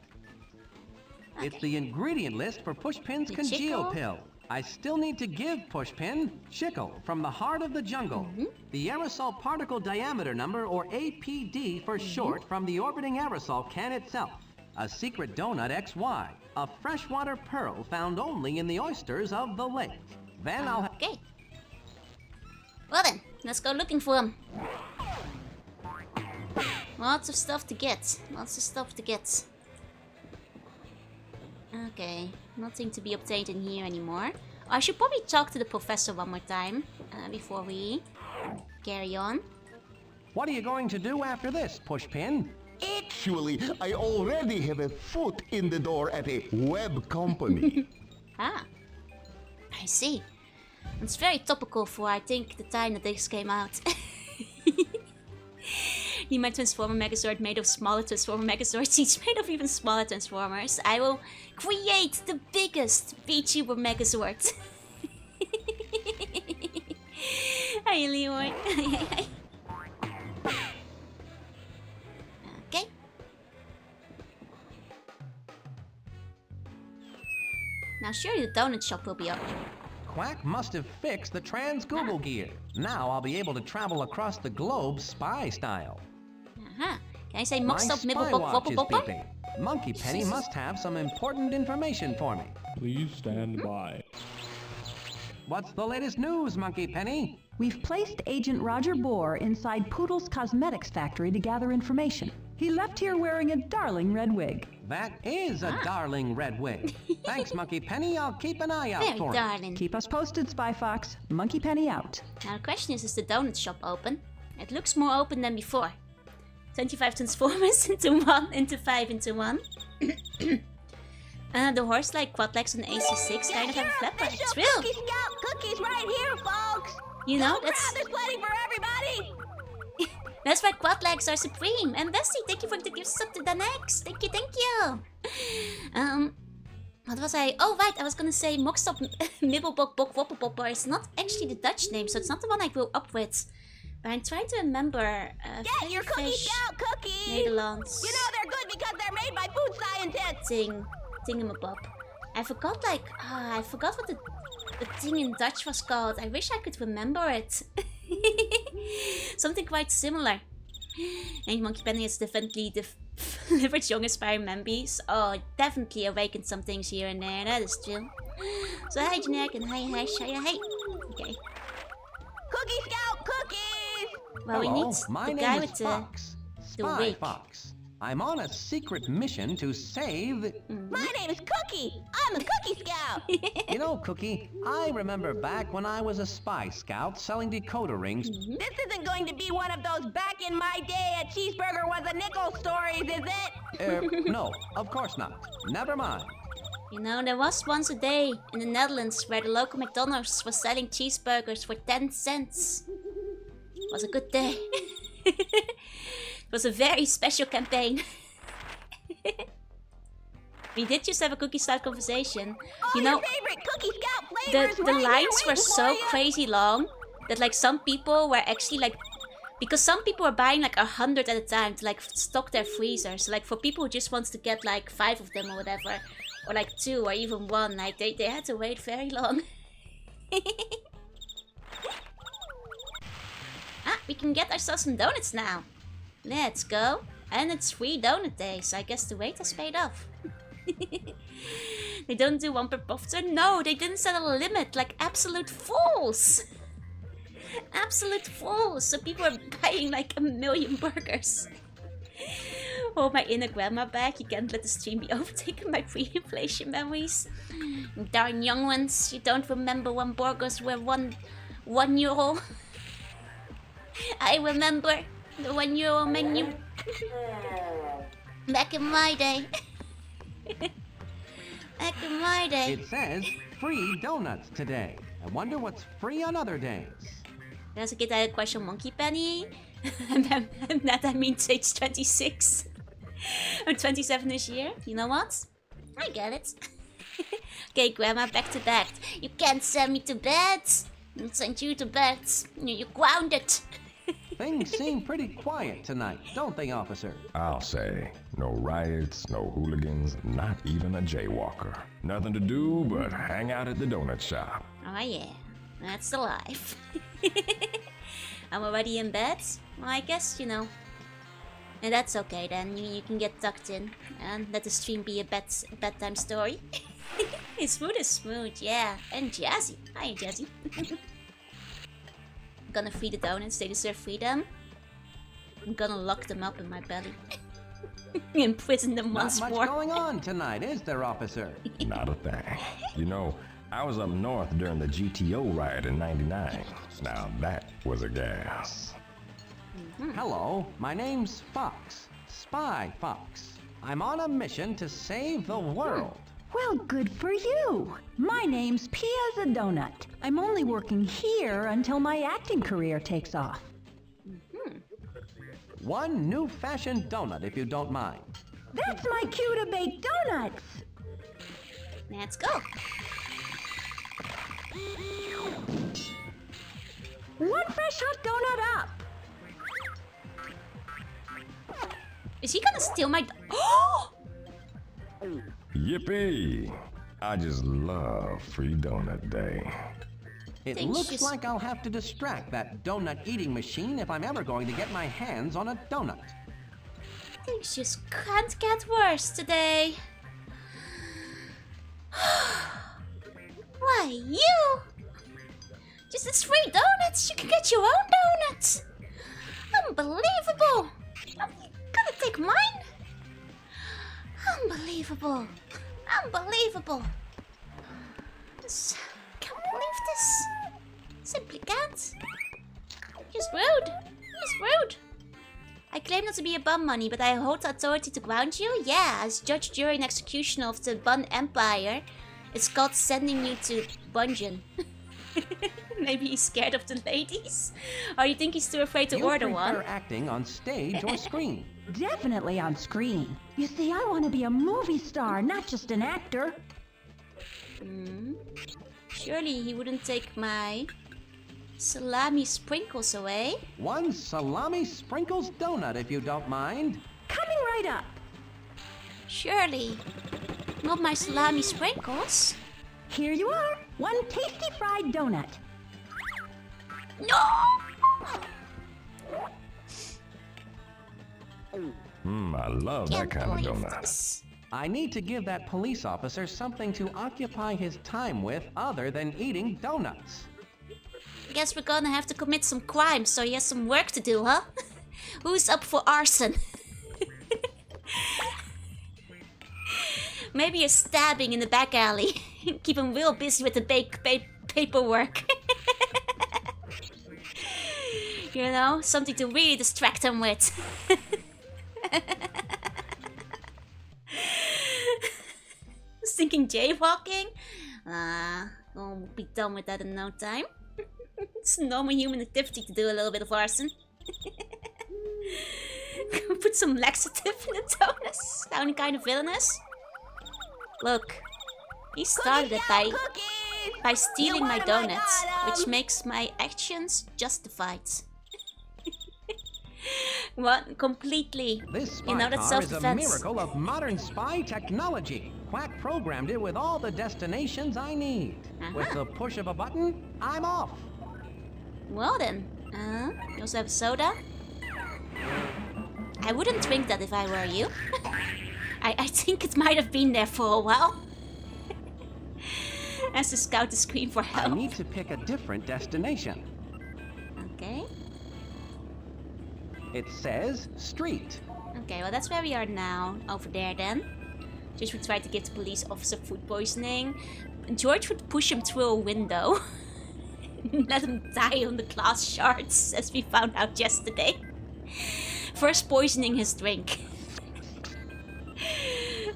Speaker 1: Okay.
Speaker 2: It's the ingredient list for Pushpin's congeal pill. I still need to give Pushpin Chickle from the heart of the jungle. The aerosol particle diameter number, or APD for short, from the orbiting aerosol can itself. A secret donut XY. A freshwater pearl found only in the oysters of the lake. Then I'll have...
Speaker 1: Okay. Well then, let's go looking for them. Lots of stuff to get. Okay, nothing to be obtained in here anymore. I should probably talk to the professor one more time before we carry on.
Speaker 2: What are you going to do after this, Pushpin?
Speaker 5: Actually, I already have a foot in the door at a web company.
Speaker 1: Ah, I see. It's very topical for, I think, the time that this came out. Need my Transformer Megazord made of smaller Transformer Megazords, each made of even smaller Transformers. I will create the biggest VTuber Megazord. Hi, Leon. Okay. Now surely the donut shop will be open.
Speaker 2: Quack must have fixed the trans-Google gear. Now I'll be able to travel across the globe spy style.
Speaker 1: Can I say
Speaker 2: My
Speaker 1: Mockstop
Speaker 2: spy
Speaker 1: Mibblebop
Speaker 2: watch is
Speaker 1: Wobblebopper?
Speaker 2: beeping. Monkey Penny must have some important information for me.
Speaker 6: Please stand by.
Speaker 2: What's the latest news, Monkey Penny?
Speaker 7: We've placed Agent Roger Bohr inside Poodle's cosmetics factory to gather information. He left here wearing a darling red wig.
Speaker 2: That is a darling red wig. Thanks, Monkey Penny. I'll keep an eye out
Speaker 1: Very
Speaker 2: for it.
Speaker 1: darling.
Speaker 7: Keep us posted, Spy Fox. Monkey Penny out.
Speaker 1: Now the question is the donut shop open? It looks more open than before. 25 Transformers into 1, into 5 into 1. The horse-like quad legs on the AC6 kind of have a flapper. It's real.
Speaker 9: Cookie Scout cookies right here, folks.
Speaker 1: That's...
Speaker 9: There's plenty for everybody.
Speaker 1: That's why quad legs are supreme. And Bessie, thank you for the gift sub to the next. Thank you. What was I? Oh, right. I was gonna say Mockstop Mibblebop Bok Wobblebopper is not actually the Dutch name, so it's not the one I grew up with. But I'm trying to remember.
Speaker 9: Get your Cookie Scout cookies!
Speaker 1: Nederlands.
Speaker 9: You know they're good because they're made by food scientists!
Speaker 1: Thingamabob. I forgot I forgot what the thing in Dutch was called. I wish I could remember it. Something quite similar. And Monkey Penny is definitely delivered young aspiring members. Oh, definitely awakened some things here and there, that is true. So hi Generic and hi Hash, hi. Okay.
Speaker 9: Cookie Scout cookies!
Speaker 1: Well,
Speaker 2: Hello,
Speaker 1: we need
Speaker 2: my
Speaker 1: the
Speaker 2: name
Speaker 1: guy
Speaker 2: is
Speaker 1: with
Speaker 2: Fox.
Speaker 1: the
Speaker 2: Spy
Speaker 1: wig.
Speaker 2: Fox. I'm on a secret mission to save...
Speaker 9: My name is Cookie! I'm a Cookie Scout!
Speaker 2: You know, Cookie, I remember back when I was a spy scout selling decoder rings.
Speaker 9: This isn't going to be one of those back in my day a cheeseburger was a nickel stories, is it?
Speaker 2: No, of course not. Never mind.
Speaker 1: You know, there was once a day in the Netherlands where the local McDonald's was selling cheeseburgers for 10 cents. It was a good day. It was a very special campaign. We did just have a cookie style conversation. You know,
Speaker 9: Your favorite Cookie Scout flavors
Speaker 1: the
Speaker 9: right
Speaker 1: lines
Speaker 9: here
Speaker 1: were
Speaker 9: waiting
Speaker 1: so
Speaker 9: for you.
Speaker 1: crazy long that like some people were actually like, because some people were buying like 100 at a time to like stock their freezers. Like for people who just wants to get like 5 of them or whatever, or like 2 or even 1, like they had to wait very long. We can get ourselves some donuts now. Let's go. And it's free donut day, so I guess the wait has paid off. They don't do 1 per pofter? No, they didn't set a limit, like absolute fools. Absolute fools. So people are buying like 1 million burgers. Oh, my inner grandma back. You can't let the stream be overtaken by pre-inflation memories. Darn young ones, you don't remember when burgers were one euro. I remember the €1 menu. Back in my day. Back in my day.
Speaker 2: It says free donuts today. I wonder what's free on other days.
Speaker 1: As a kid, I had a crush on Monkey Penny. And that I mean age 26. I'm 27 this year. You know what? I get it. Okay, Grandma, back to bed. You can't send me to bed. I'll send you to bed. You're grounded.
Speaker 2: Things seem pretty quiet tonight, don't they, officer?
Speaker 6: I'll say. No riots, no hooligans, not even a jaywalker. Nothing to do but hang out at the donut shop.
Speaker 1: Oh yeah, that's the life. I'm already in bed. Well, I guess, you know. And that's okay then, you can get tucked in. And let the stream be a bedtime story. It's smooth, yeah. And jazzy. Hi, Jazzy. I'm gonna free the donuts, they deserve freedom. I'm gonna lock them up in my belly. Imprison them once
Speaker 2: Not much
Speaker 1: more.
Speaker 2: going on tonight, is there, officer?
Speaker 6: Not a thing. You know, I was up north during the GTO riot in '99. Now that was a gas.
Speaker 2: Hello, my name's Fox. Spy Fox. I'm on a mission to save the world.
Speaker 7: Well, good for you. My name's Pia the Donut. I'm only working here until my acting career takes off.
Speaker 2: One new-fashioned donut, if you don't mind.
Speaker 7: That's my cue to bake donuts.
Speaker 1: Let's go.
Speaker 7: One fresh hot donut up.
Speaker 1: Is he gonna steal my... Oh!
Speaker 6: Yippee! I just love free donut day.
Speaker 2: It
Speaker 1: Think
Speaker 2: looks
Speaker 1: she's-
Speaker 2: like I'll have to distract that donut-eating machine if I'm ever going to get my hands on a donut.
Speaker 1: Things just can't get worse today. Why, you? Just it's free donuts. You can get your own donuts. Unbelievable. I'm gonna take mine. Unbelievable. Unbelievable. Can't believe this. Simply can't. Just rude. Just rude. I claim not to be a bun money, but I hold the authority to ground you? Yeah, as judge, jury, and executioner of the Bun Empire. It's called sending you to Bungeon. Maybe he's scared of the ladies? Or you think he's too afraid to
Speaker 2: You
Speaker 1: order
Speaker 2: prefer
Speaker 1: one?
Speaker 2: acting on stage or screen?
Speaker 7: Definitely on screen. You see, I want to be a movie star, not just an actor.
Speaker 1: Surely he wouldn't take my salami sprinkles away.
Speaker 2: 1 salami sprinkles donut, if you don't mind.
Speaker 7: Coming right up.
Speaker 1: Surely. Not my salami sprinkles.
Speaker 7: Here you are. 1 tasty fried donut.
Speaker 1: No!
Speaker 5: I love that kind of
Speaker 1: believe
Speaker 5: donut.
Speaker 1: this.
Speaker 2: I need to give that police officer something to occupy his time with other than eating donuts.
Speaker 1: Guess we're gonna have to commit some crime, so he has some work to do, huh? Who's up for arson? Maybe a stabbing in the back alley. Keep him real busy with the paperwork. You know, something to really distract him with. I was thinking jaywalking. We'll be done with that in no time. It's a normal human activity to do a little bit of arson. Put some laxative in the donuts. Sounding kind of villainous. Look, he started it by stealing my donuts, which makes my actions justified. What? Completely.
Speaker 2: This spy
Speaker 1: You know, that's
Speaker 2: car is a
Speaker 1: self-defense.
Speaker 2: miracle of modern spy technology. Quack programmed it with all the destinations I need. With the push of a button, I'm off.
Speaker 1: Well then, you also have a soda? I wouldn't drink that if I were you. I think it might have been there for a while. As the scout to scream for
Speaker 2: I
Speaker 1: help.
Speaker 2: need to pick a different destination.
Speaker 1: Okay.
Speaker 2: It says street.
Speaker 1: Okay, well that's where we are now. Over there then. George would try to give the police officer food poisoning. George would push him through a window. Let him die on the glass shards, as we found out yesterday. First poisoning his drink.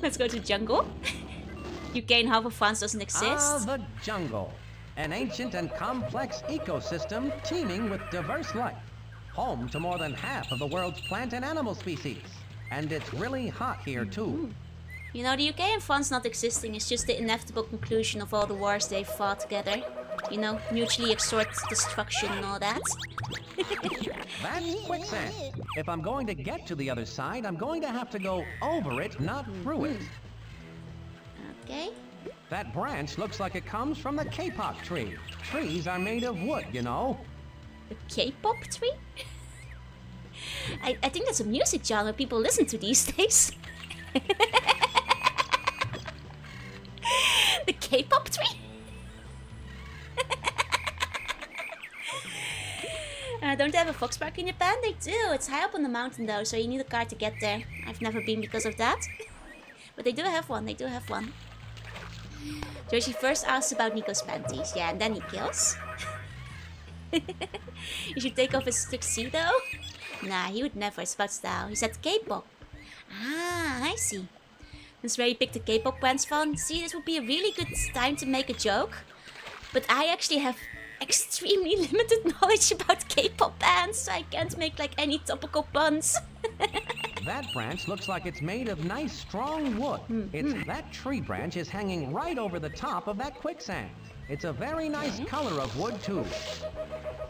Speaker 1: Let's go to the jungle. UK and half of France doesn't exist.
Speaker 2: The jungle. An ancient and complex ecosystem teeming with diverse life. Home to more than half of the world's plant and animal species. And it's really hot here too.
Speaker 1: You know, the UK and France not existing is just the inevitable conclusion of all the wars they've fought together. You know, mutually extort destruction and all that.
Speaker 2: That's quicksand. If I'm going to get to the other side, I'm going to have to go over it, not through it.
Speaker 1: Okay.
Speaker 2: That branch looks like it comes from the K-pop tree. Trees are made of wood, you know.
Speaker 1: The K-pop tree? I think that's a music genre people listen to these days. The K-pop tree? Don't they have a fox park in Japan? They do. It's high up on the mountain though, so you need a car to get there. I've never been because of that. But they do have one. They do have one. Joshi first asks about Nico's panties. Yeah, and then he kills. You should take off his tuxedo? Nah, he would never. It's about style. He said K-pop. Ah, I see. That's where he picked the K-pop bands from. See, this would be a really good time to make a joke. But I actually have extremely limited knowledge about K-pop bands, so I can't make like any topical puns.
Speaker 2: That branch looks like it's made of nice strong wood. That tree branch is hanging right over the top of that quicksand. It's a very nice color of wood too.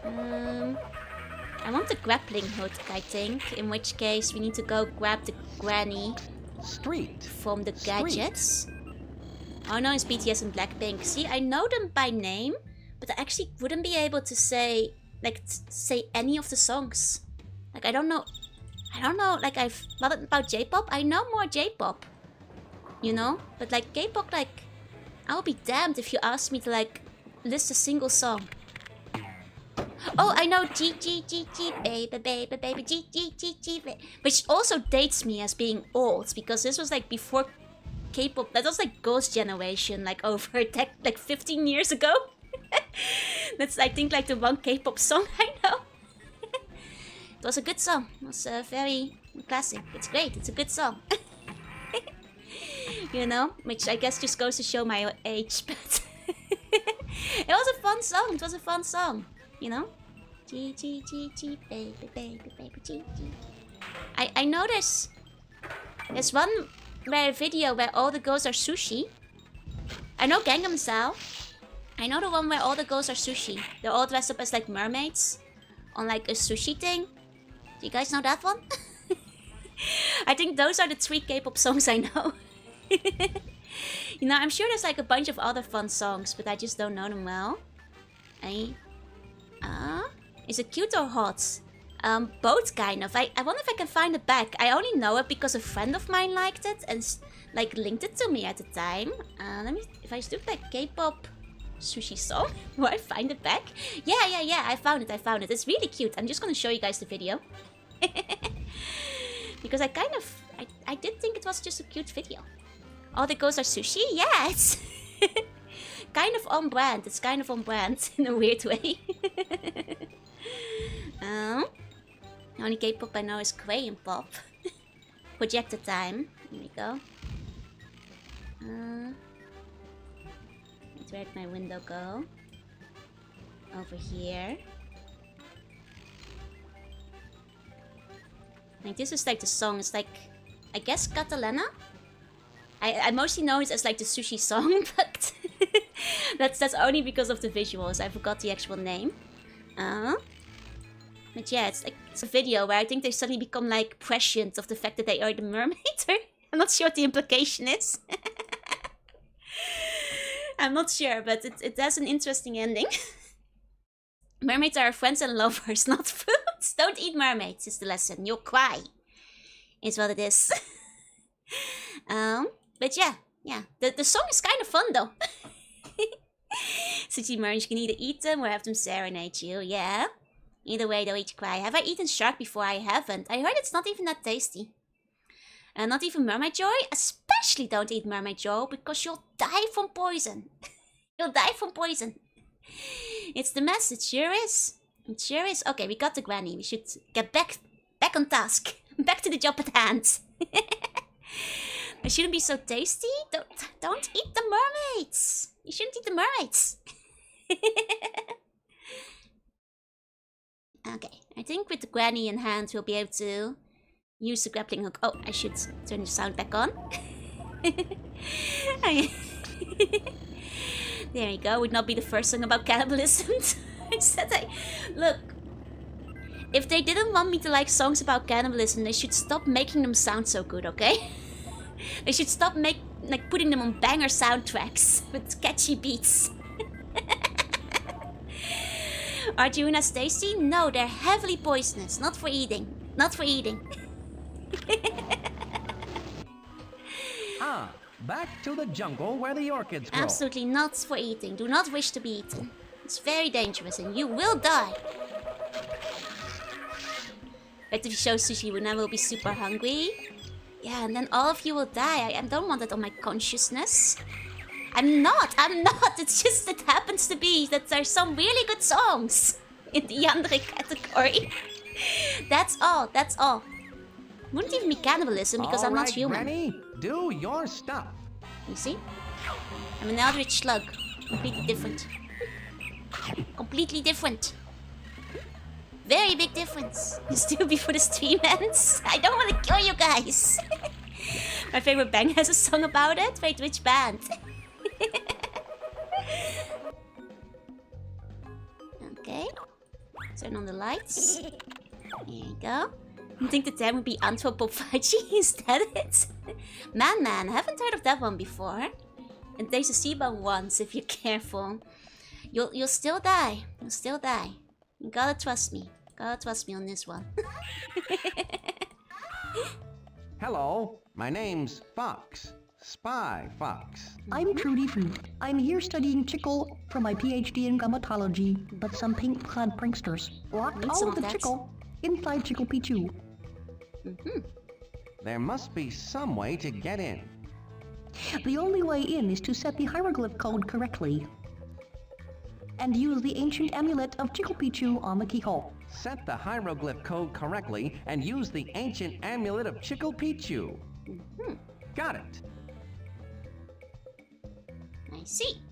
Speaker 1: I want the grappling hook, I think. In which case we need to go grab the granny
Speaker 2: Street.
Speaker 1: from the gadgets. Oh no, it's BTS and Blackpink. See, I know them by name, but I actually wouldn't be able to say say any of the songs. Like I don't know. Like I've thought about J-pop. I know more J-pop, you know. But like K-pop, like I'll be damned if you ask me to like list a single song. Oh, I know G G G G baby baby baby G G G G, which also dates me as being old because this was like before K-pop. That was like Ghost Generation, like over like 15 years ago. That's I think like the one K-pop song I know. It was a good song. It was very classic. It's great. It's a good song. You know, which I guess just goes to show my age, but it was a fun song. It was a fun song. You know, G G G G baby baby baby G G. I know there's one video where all the girls are sushi. I know Gangnam Style. I know the one where all the girls are sushi. They're all dressed up as like mermaids on like a sushi thing. Do you guys know that one? I think those are the 3 K-pop songs I know. You know, I'm sure there's like a bunch of other fun songs, but I just don't know them well. Is it cute or hot? Both kind of. I wonder if I can find it back. I only know it because a friend of mine liked it and like linked it to me at the time. Let me, if I do like K-pop sushi song, will I find it back? Yeah, I found it. It's really cute. I'm just gonna show you guys the video. Because I did think it was just a cute video. All the girls are sushi? Yeah, it's kind of on brand. It's kind of on brand in a weird way. The only K-pop I know is Korean pop. Projector time. Here we go. Where'd my window go? Over here. Like this is like the song. It's like, I guess Catalana. I mostly know it as like the sushi song, but that's only because of the visuals. I forgot the actual name. But yeah, it's a video where I think they suddenly become like prescient of the fact that they are the mermaid. I'm not sure what the implication is. I'm not sure, but it has an interesting ending. Mermaids are friends and lovers, not fruits. Don't eat mermaids is the lesson. You'll cry. Is what it is. But yeah. The song is kind of fun though. Sushi mermaids, you can either eat them or have them serenade you. Yeah. Either way, they'll eat you cry. Have I eaten shark before? I haven't. I heard it's not even that tasty. Not even mermaid joy. Especially don't eat mermaid joy because you'll die from poison. You'll die from poison. It's the mess. It sure is. It sure is. Okay, we got the granny. We should get back on task. Back to the job at hand. It shouldn't be so tasty. Don't eat the mermaids. You shouldn't eat the mermaids. Okay, I think with the granny in hand, we'll be able to use the grappling hook. Oh, I should turn the sound back on. There we go. Would not be the first song about cannibalism. I said look. If they didn't want me to like songs about cannibalism, they should stop making them sound so good, okay? They should stop putting them on banger soundtracks with catchy beats. Are tunas tasty? No, they're heavily poisonous. Not for eating. Not for eating.
Speaker 2: Back to the jungle where the orchids grow.
Speaker 1: Absolutely not for eating. Do not wish to be eaten. It's very dangerous and you will die. But if you show sushi, Wuna will be super hungry. Yeah, and then all of you will die. I don't want that on my consciousness. I'm not. It's just it happens to be that there's some really good songs in the yandere category. That's all. Wouldn't even be cannibalism because I'm not human.
Speaker 2: Granny, do your stuff.
Speaker 1: You see? I'm an eldritch slug. Completely different. Completely different. Very big difference. Still before the stream ends. I don't want to kill you guys. My favorite band has a song about it. Wait, which band? Okay. Turn on the lights. There you go. I think the term would be anthropophagy. Is that it? Man, I haven't heard of that one before. And there's a C-bomb once if you're careful. You'll still die. You'll still die. You gotta trust me. Gotta trust me on this one.
Speaker 2: Hello, my name's Fox. Spy Fox.
Speaker 10: I'm Trudy Fruit. I'm here studying chickle for my PhD in gametology, but some pink-clad pranksters blocked all of the chickle inside Chickle Pichu.
Speaker 2: There must be some way to get in.
Speaker 10: The only way in is to set the hieroglyph code correctly and use the ancient amulet of Chickle Pichu on the keyhole.
Speaker 2: Set the hieroglyph code correctly and use the ancient amulet of Chickle Pichu. Got it.
Speaker 1: I see.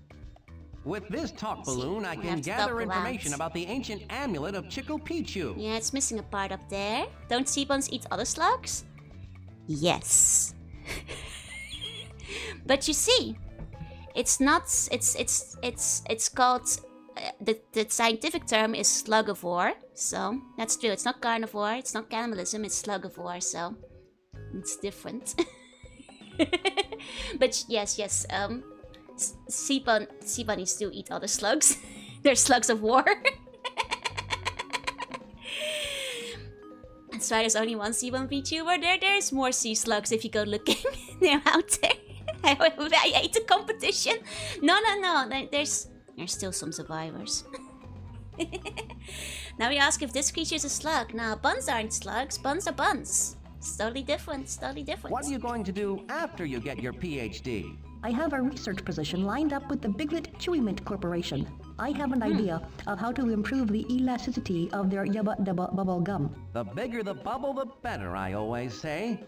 Speaker 2: With this talk balloon, I can gather information about the ancient amulet of Chickle Pichu.
Speaker 1: Yeah, it's missing a part up there. Don't sea buns eat other slugs? Yes. But you see, It's not. It's called. The scientific term is slugivore. So that's true. It's not carnivore. It's not cannibalism. It's slugivore. So it's different. But yes. Sea bunnies do eat other slugs. They're slugs of war. That's why there's only one sea bun VTuber. There's more sea slugs if you go looking. They're out there. I hate the competition. No. There's still some survivors. Now we ask if this creature is a slug. Now, buns aren't slugs. Buns are buns. It's totally different.
Speaker 2: What are you going to do after you get your PhD?
Speaker 10: I have a research position lined up with the Biglet Chewy Mint Corporation. I have an idea of how to improve the elasticity of their yubba dubba bubble gum.
Speaker 2: The bigger the bubble, the better, I always say.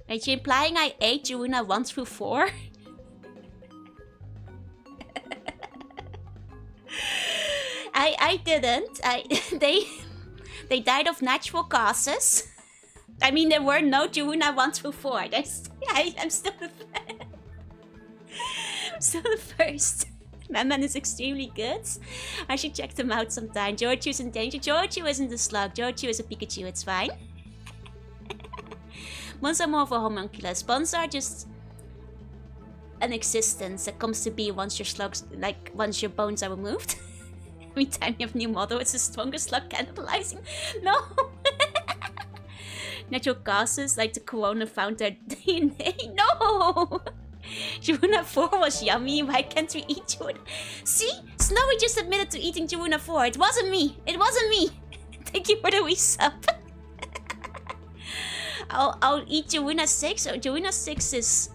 Speaker 1: Are you implying I ate Juna 1 through 4? I didn't. They died of natural causes. I mean, there were no Juna 1 through 4. I'm still the first. Man is extremely good. I should check them out sometime. Georgiu's in danger. Georgiu isn't a slug. Georgiu is a Pikachu. It's fine. Buns are more of a homunculus. Buns are just an existence that comes to be once your slugs, like once your bones are removed. Every time you have a new model, it's the strongest slug cannibalizing. No. Natural causes like the corona found their DNA. No. Juna 4 was yummy. Why can't we eat Juna? See? Snowy just admitted to eating Juna 4. It wasn't me. Thank you for the resub. I'll eat Juna 6. Oh, Juna 6 is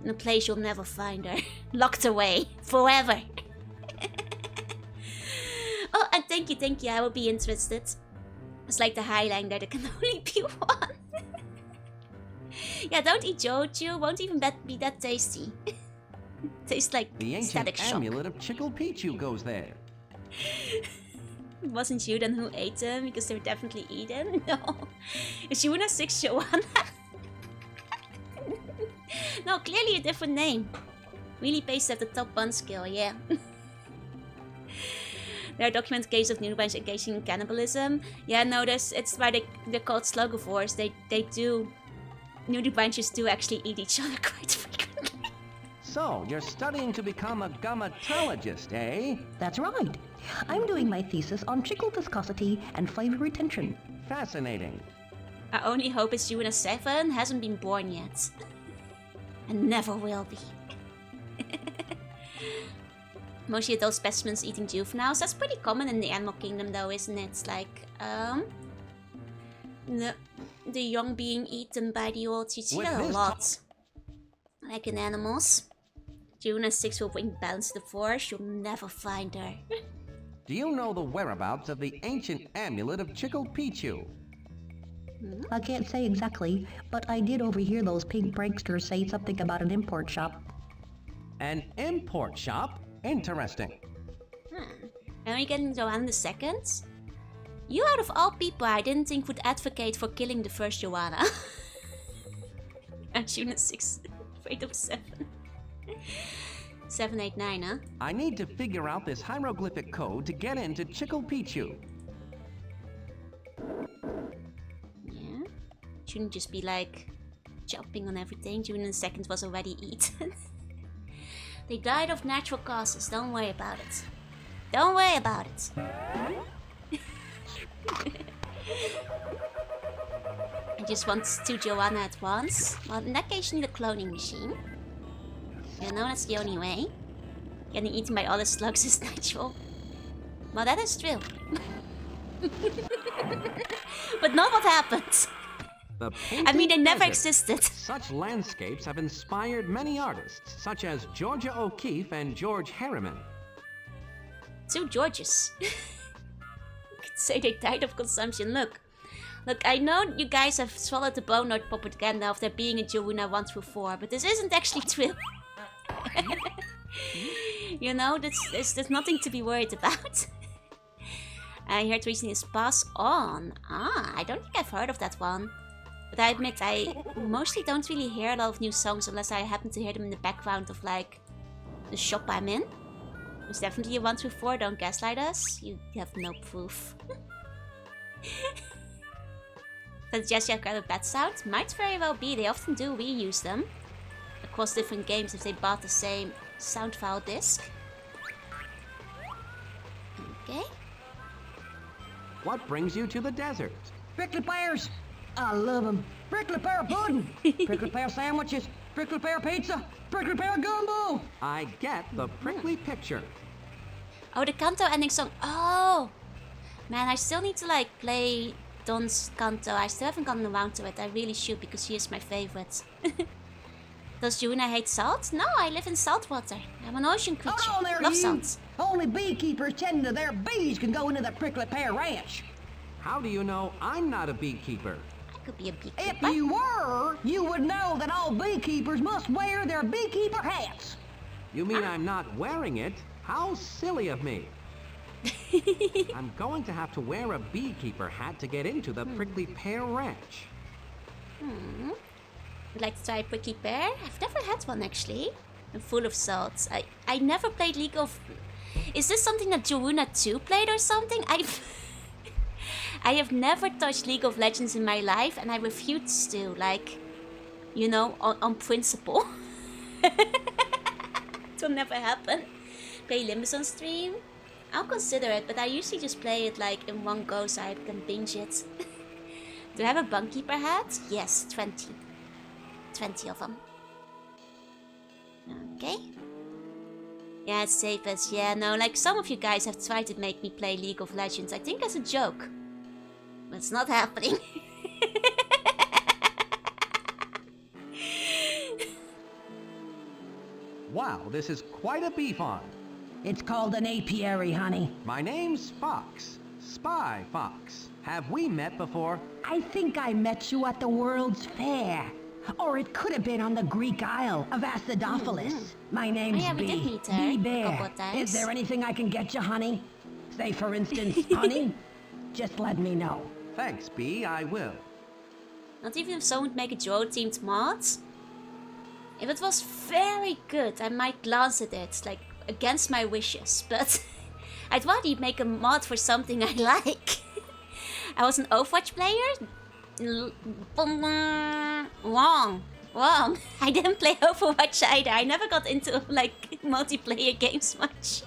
Speaker 1: in a place you'll never find her. Locked away. Forever. Oh, and thank you. I will be interested. It's like the Highlander. There can only be one. Yeah, don't eat Jojo. Won't even be that tasty. Tastes like
Speaker 2: the ancient
Speaker 1: static shock.
Speaker 2: amulet of Chickle Pichu goes there.
Speaker 1: It wasn't you then who ate them, because they were definitely eaten. No. Is Juna 6 Joanna? No, clearly a different name. Really based at the top bun skill, yeah. There are documented cases of nudibranchs engaging in cannibalism. Yeah, no, it's why they're called slugivores. They do. Nudibranchs do actually eat each other quite frequently.
Speaker 2: So, you're studying to become a gummatologist, eh?
Speaker 10: That's right. I'm doing my thesis on chicle viscosity and flavor retention.
Speaker 2: Fascinating.
Speaker 1: Our only hope is Juna 7 hasn't been born yet. And never will be. Mostly adult specimens eating juveniles. That's pretty common in the animal kingdom though, isn't it? It's like, the young being eaten by the old. You see that a lot. Like in animals. Juna 6 will bring balance to the forest. You'll never find her.
Speaker 2: Do you know the whereabouts of the ancient amulet of Chickle Pichu?
Speaker 10: I can't say exactly, but I did overhear those pink pranksters say something about an import shop.
Speaker 2: An import shop? Interesting.
Speaker 1: And are you getting Joanna the second? You out of all people I didn't think would advocate for killing the first Joanna. And Juna 6, afraid of 7. 789, huh?
Speaker 2: I need to figure out this hieroglyphic code to get into Chickle Pichu.
Speaker 1: Yeah. Shouldn't just be like jumping on everything. Juna the second was already eaten. They died of natural causes. Don't worry about it. Don't worry about it. I just want 2 Joanna at once. Well, in that case, you need a cloning machine. You know, that's the only way. Getting eaten by other slugs is natural. Well, that is true. But not what happened. I mean, they never existed.
Speaker 2: Such landscapes have inspired many artists, such as Georgia O'Keeffe and George Harriman.
Speaker 1: 2 Georges. You could say they died of consumption. Look, I know you guys have swallowed the bone note propaganda of there being a Juna 1 through 4, but this isn't actually true. You know, there's nothing to be worried about. I heard recently is Pass On. I don't think I've heard of that one. But I admit, I mostly don't really hear a lot of new songs unless I happen to hear them in the background of like the shop I'm in. It's definitely a 1 through 4, don't gaslight us. You have no proof. That Jessie have kind of bad sound? Might very well be, they often do reuse them across different games if they bought the same sound file disc. Okay.
Speaker 2: What brings you to the desert?
Speaker 8: Prickly pears. I love them. Prickly pear pudding. Prickly pear sandwiches. Prickly pear pizza. Prickly pear gumbo.
Speaker 2: I get the prickly picture.
Speaker 1: Oh, the Kanto ending song. Oh! Man, I still need to like play Don's Kanto. I still haven't gotten around to it. I really should because she is my favorite. Does Yuna hate salt? No, I live in salt water. I'm an ocean creature.
Speaker 8: Hold on there,
Speaker 1: Love
Speaker 8: you.
Speaker 1: salt.
Speaker 8: Only beekeepers tending to their bees can go into the prickly pear ranch.
Speaker 2: How do you know I'm not a beekeeper?
Speaker 1: I could be a beekeeper.
Speaker 8: If you were, you would know that all beekeepers must wear their beekeeper hats.
Speaker 2: You mean I'm not wearing it? How silly of me. I'm going to have to wear a beekeeper hat to get into the prickly pear ranch.
Speaker 1: Would like to try a prickly pear? I've never had one actually. I'm full of salt. I never played League of... Is this something that Joruna 2 played or something? I have never touched League of Legends in my life and I refuse to, like, you know, on principle. It'll never happen. Play Limbus on stream? I'll consider it, but I usually just play it like in one go so I can binge it. Do I have a Bunkeeper hat? Yes, 20. 20 of them. Okay. Yeah, it's safe as, yeah, no, like some of you guys have tried to make me play League of Legends. I think as a joke. But it's not happening.
Speaker 2: Wow, this is quite a bee farm.
Speaker 8: It's called an apiary, honey.
Speaker 2: My name's Fox. Spy Fox. Have we met before?
Speaker 8: I think I met you at the World's Fair. Or it could have been on the Greek Isle of Acidophilus. My name's
Speaker 1: yeah, we did
Speaker 8: Bee.
Speaker 1: meet her
Speaker 8: Bee
Speaker 1: a
Speaker 8: Bear.
Speaker 1: couple of times.
Speaker 8: Is there anything I can get you, honey? Say, for instance, honey? Just let me know.
Speaker 2: Thanks, Bee, I will.
Speaker 1: Not even if someone would make a Joe-themed mod? If it was very good, I might glance at it, like, against my wishes, but I'd rather make a mod for something I like. I was an Overwatch player? Wrong. I didn't play Overwatch either. I never got into, like, multiplayer games much.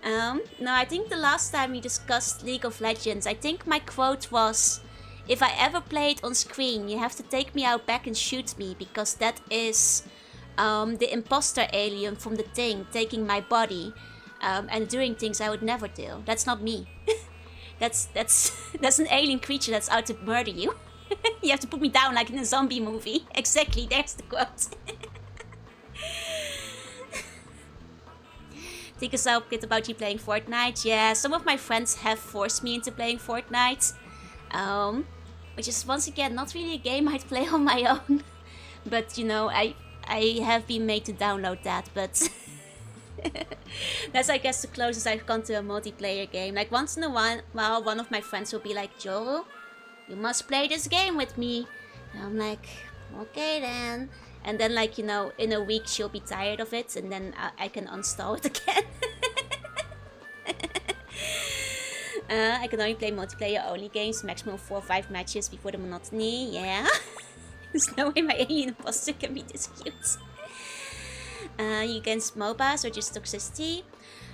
Speaker 1: No, I think the last time we discussed League of Legends, I think my quote was, if I ever play it on screen, you have to take me out back and shoot me, because that is the imposter alien from The Thing taking my body and doing things I would never do. That's not me. That's an alien creature that's out to murder you. You have to put me down like in a zombie movie. Exactly, there's the quote. Think a bit about you playing Fortnite. Yeah, some of my friends have forced me into playing Fortnite. Which is once again not really a game I'd play on my own. But you know, I have been made to download that, but that's I guess the closest I've gone to a multiplayer game. Like once in a while one of my friends will be like, Joel, you must play this game with me. And I'm like, okay then. And then like, you know, in a week she'll be tired of it and then I can uninstall it again. I can only play multiplayer only games, maximum 4 or 5 matches before the monotony, yeah. There's no way my alien imposter can be this cute. You against MOBAs or just toxicity?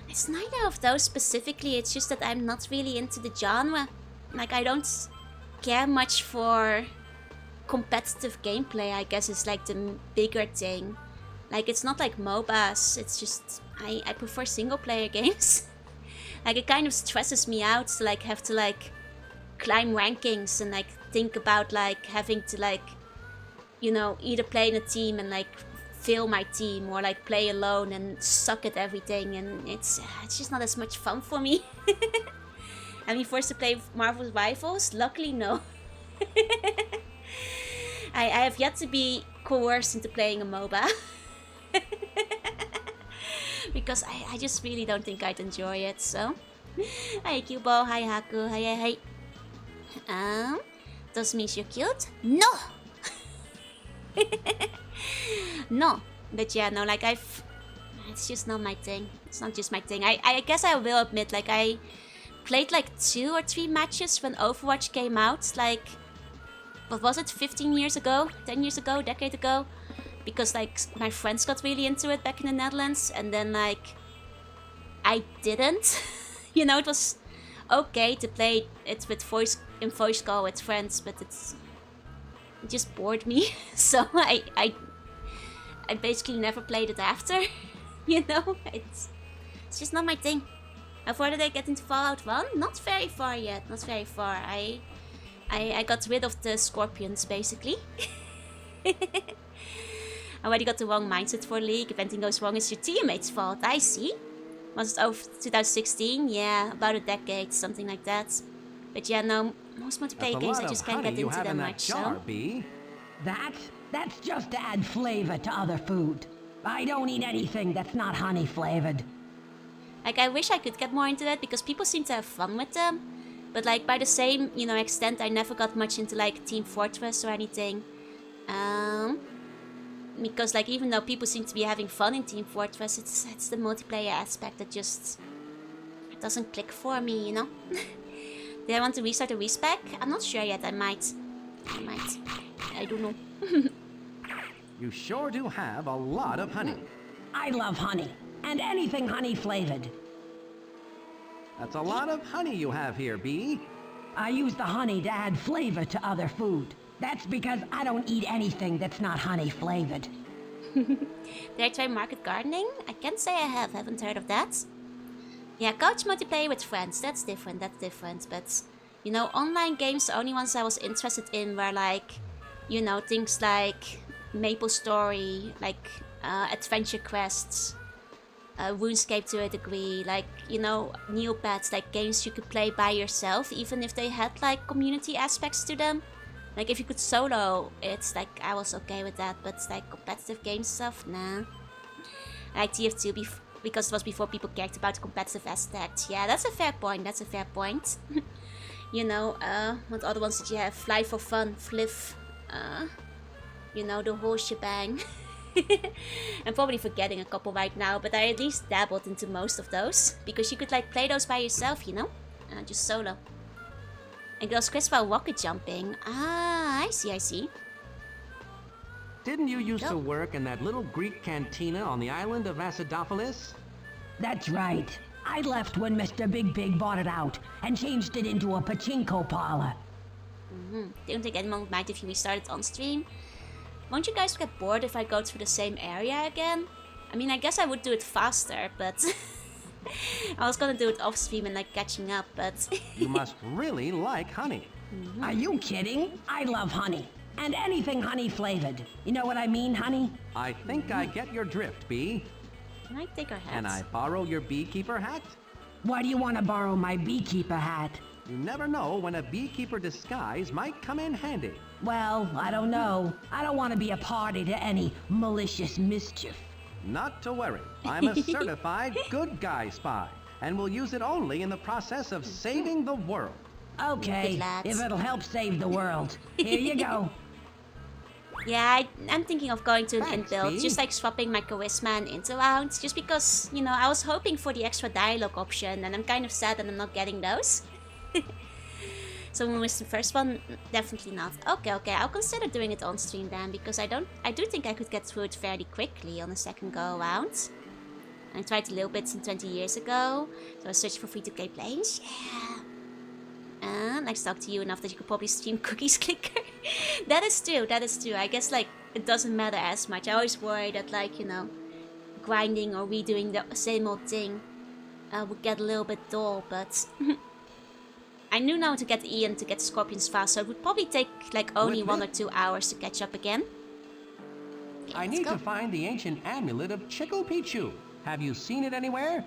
Speaker 1: It's neither of those specifically, it's just that I'm not really into the genre. Like I don't care much for competitive gameplay, I guess is like the bigger thing. Like it's not like MOBAs, it's just, I prefer single player games. Like it kind of stresses me out to like have to like climb rankings and like think about like having to like, you know, either play in a team and like fail my team or like play alone and suck at everything, and it's just not as much fun for me. Am I forced to play Marvel's Rivals? Luckily no. I have yet to be coerced into playing a MOBA. Because I just really don't think I'd enjoy it, so. Hi Cubo, hi Haku, hi. Does mean you're cute? No! No! But yeah, no, like It's just not my thing. It's not just my thing. I guess I will admit, like, I played like 2 or 3 matches when Overwatch came out. Like, what was it? 15 years ago? 10 years ago? Decade ago? Because, like, my friends got really into it back in the Netherlands. And then, like, I didn't. You know, it was okay to play it with voice call with friends, but it just bored me. So I basically never played it after. You know, it's just not my thing. How far did I get into Fallout 1? Not very far yet. Not very far. I got rid of the scorpions basically. I already got the wrong mindset for League. If anything goes wrong, it's your teammate's fault. I see. Was it over 2016? Yeah, about a decade, something like that. But yeah, no, most multiplayer games I just can't get into them much. So.
Speaker 9: That's just to add flavor to other food. I don't eat anything that's not honey flavored.
Speaker 1: Like, I wish I could get more into that because people seem to have fun with them. But like, by the same, you know, extent, I never got much into like Team Fortress or anything. Because like, even though people seem to be having fun in Team Fortress, it's the multiplayer aspect that just doesn't click for me, you know? Did I want to restart a respec? I'm not sure yet. I might. I don't know.
Speaker 2: You sure do have a lot of honey.
Speaker 9: I love honey. And anything honey flavored.
Speaker 2: That's a lot of honey you have here, Bee.
Speaker 9: I use the honey to add flavor to other food. That's because I don't eat anything that's not honey flavored.
Speaker 1: Did I try market gardening? I can't say I have. Haven't heard of that. Yeah, couch multiplayer with friends. That's different. But, you know, online games, the only ones I was interested in were like, you know, things like Maple Story, like Adventure Quests, RuneScape to a degree, like, you know, Neopets, like games you could play by yourself, even if they had like community aspects to them. Like if you could solo, it's like I was okay with that, but like competitive game stuff, nah. I like TF2 because it was before people cared about the competitive aspect. Yeah, that's a fair point. You know, what other ones did you have? Fly for Fun, Fliff, you know, the whole shebang. I'm probably forgetting a couple right now, but I at least dabbled into most of those. Because you could like play those by yourself, you know? Just solo. And those quiz while rocket jumping. Ah, I see.
Speaker 2: Didn't you used to work in that little Greek cantina on the island of Acidopolis?
Speaker 9: That's right. I left when Mr. Big Pig bought it out and changed it into a pachinko parlor.
Speaker 1: Don't think anyone would mind if you restarted on stream. Won't you guys get bored if I go through the same area again? I mean, I guess I would do it faster, but... I was gonna do it off stream and like catching up, but...
Speaker 2: You must really like honey.
Speaker 9: Are you kidding? I love honey. And anything honey flavored. You know what I mean, honey?
Speaker 2: I think I get your drift, Bee.
Speaker 1: Can I take our hats?
Speaker 2: Can I borrow your beekeeper hat?
Speaker 9: Why do you want to borrow my beekeeper hat?
Speaker 2: You never know when a beekeeper disguise might come in handy.
Speaker 9: Well, I don't know. I don't want to be a party to any malicious mischief.
Speaker 2: Not to worry. I'm a certified good guy spy, and will use it only in the process of saving the world.
Speaker 9: Okay, if it'll help save the world. Here you go.
Speaker 1: Yeah, I'm thinking of going to an
Speaker 2: Thanks,
Speaker 1: inbuild,
Speaker 2: Bee.
Speaker 1: just like swapping my charisma and int around, just because, you know, I was hoping for the extra dialogue option, and I'm kind of sad that I'm not getting those. So when was the first one? Definitely not. Okay, I'll consider doing it on stream then, because I do think I could get through it fairly quickly on the second go around. I tried a little bit some 20 years ago, so I was searching for free-to-play plays. Yeah. And I talked to you enough that you could probably stream Cookies Clicker. That is true. I guess like it doesn't matter as much. I always worry that like, you know, grinding or redoing the same old thing would get a little bit dull, but I knew now to get Ian to get Scorpions fast, so it would probably take like only 1 or 2 hours to catch up again. Okay,
Speaker 2: I need to find the ancient amulet of Chickle Pichu. Have you seen it anywhere?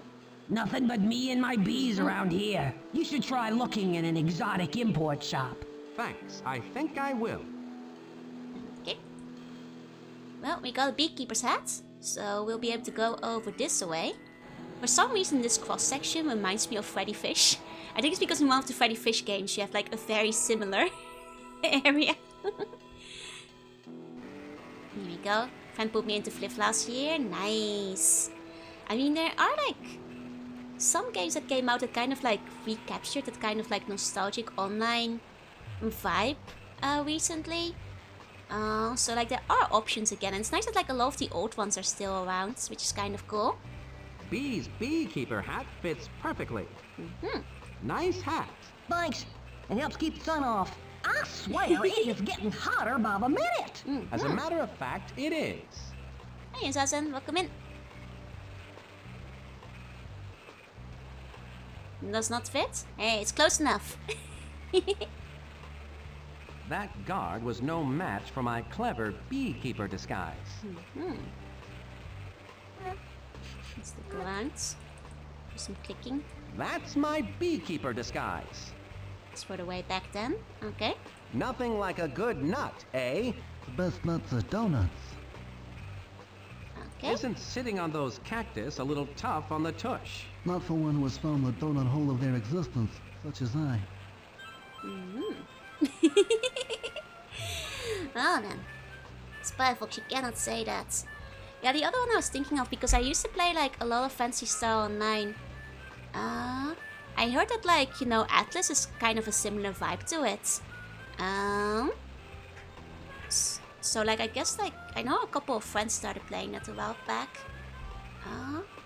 Speaker 9: Nothing but me and my bees around here. You should try looking in an exotic import shop.
Speaker 2: Thanks. I think I will.
Speaker 1: Okay. Well, we got a beekeeper's hat, so we'll be able to go over this way. For some reason, this cross-section reminds me of Freddy Fish. I think it's because in one of the Freddy Fish games, you have like a very similar area. Here we go. Friend put me into Fliff last year. Nice. I mean, there are like some games that came out that kind of like recaptured that kind of like nostalgic online vibe recently. So like there are options again, and it's nice that like a lot of the old ones are still around, which is kind of cool.
Speaker 2: Bee's beekeeper hat fits perfectly. Nice hat.
Speaker 10: Thanks. It helps keep the sun off. I swear it is getting hotter by the minute.
Speaker 2: As a matter of fact, it is.
Speaker 1: Hey, Ozone, welcome in. Does not fit? Hey, it's close enough.
Speaker 2: That guard was no match for my clever beekeeper disguise.
Speaker 1: Let's look around. Do some clicking.
Speaker 2: That's my beekeeper disguise.
Speaker 1: It's for the way back then. Okay.
Speaker 2: Nothing like a good nut, eh?
Speaker 8: The best nuts are donuts.
Speaker 1: Okay.
Speaker 2: Isn't sitting on those cactus a little tough on the tush?
Speaker 8: Not for one who has found the donut hole of their existence, such as I.
Speaker 1: Oh then. Spyfox, you cannot say that. Yeah, the other one I was thinking of, because I used to play like a lot of Fantasy Star Online. I heard that like, you know, Atlas is kind of a similar vibe to it. So like I guess like I know a couple of friends started playing that a while back.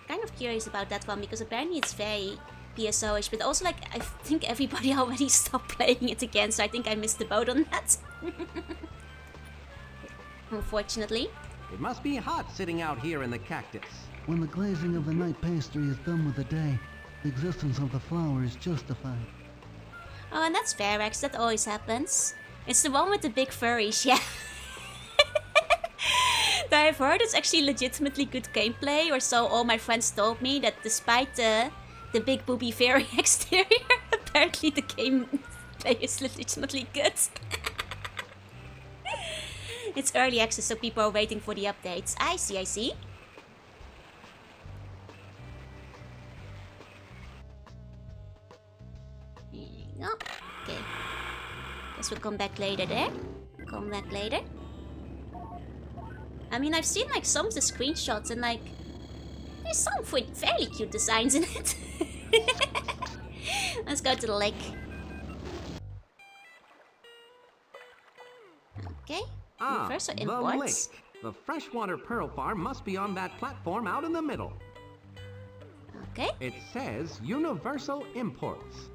Speaker 1: Kind of curious about that one because apparently it's very PSO-ish, but also like I think everybody already stopped playing it again, so I think I missed the boat on that. Unfortunately.
Speaker 2: It must be hot sitting out here in the cactus.
Speaker 8: When the glazing of the night pastry is done with the day, the existence of the flower is justified.
Speaker 1: Oh, and that's fair, Rex. That always happens. It's the one with the big furries, yeah. I've heard it's actually legitimately good gameplay, or so all my friends told me, that despite the big booby fairy exterior, apparently the gameplay is legitimately good. It's early access, so people are waiting for the updates. I see, I see. There you go. Okay. Guess we'll come back later there. Come back later. I mean, I've seen like some of the screenshots and like there's some fairly cute designs in it. Let's go to the lake. Okay. Universal
Speaker 2: the
Speaker 1: imports.
Speaker 2: lake. The freshwater pearl farm must be on that platform out in the middle.
Speaker 1: Okay.
Speaker 2: It says Universal Imports.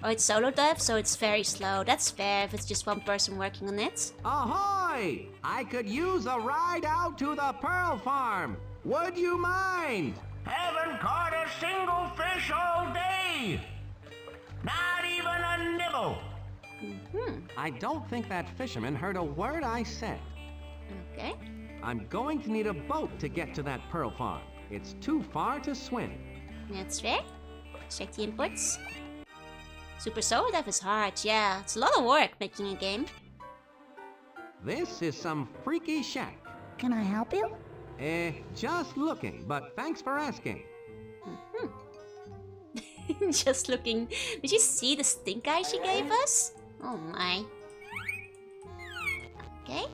Speaker 1: Oh, it's solo dev, so it's very slow. That's fair if it's just one person working on it.
Speaker 2: Ahoy! I could use a ride out to the pearl farm. Would you mind?
Speaker 4: Haven't caught a single fish all day. Not even a nibble.
Speaker 2: I don't think that fisherman heard a word I said.
Speaker 1: Okay.
Speaker 2: I'm going to need a boat to get to that pearl farm. It's too far to swim.
Speaker 1: That's fair. Check the imports. Super solo dev is hard, yeah. It's a lot of work making a game.
Speaker 2: This is some freaky shack.
Speaker 10: Can I help you?
Speaker 2: Just looking, but thanks for asking.
Speaker 1: Just looking. Did you see the stink eye she gave us? Oh my. Okay.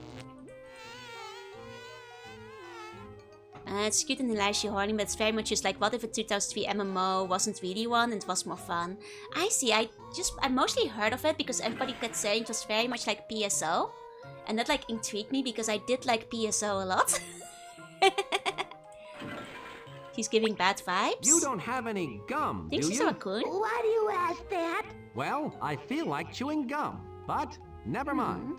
Speaker 1: It's cute and hilariously horny, but it's very much just like, what if a 2003 MMO wasn't really one and it was more fun? I see. I mostly heard of it because everybody kept saying it was very much like PSO. And that like intrigued me because I did like PSO a lot. He's giving bad vibes.
Speaker 2: You don't have any gum,
Speaker 1: Think
Speaker 2: do
Speaker 1: she's
Speaker 2: you?
Speaker 1: a raccoon?
Speaker 10: Why do you ask that?
Speaker 2: Well, I feel like chewing gum, but never mind.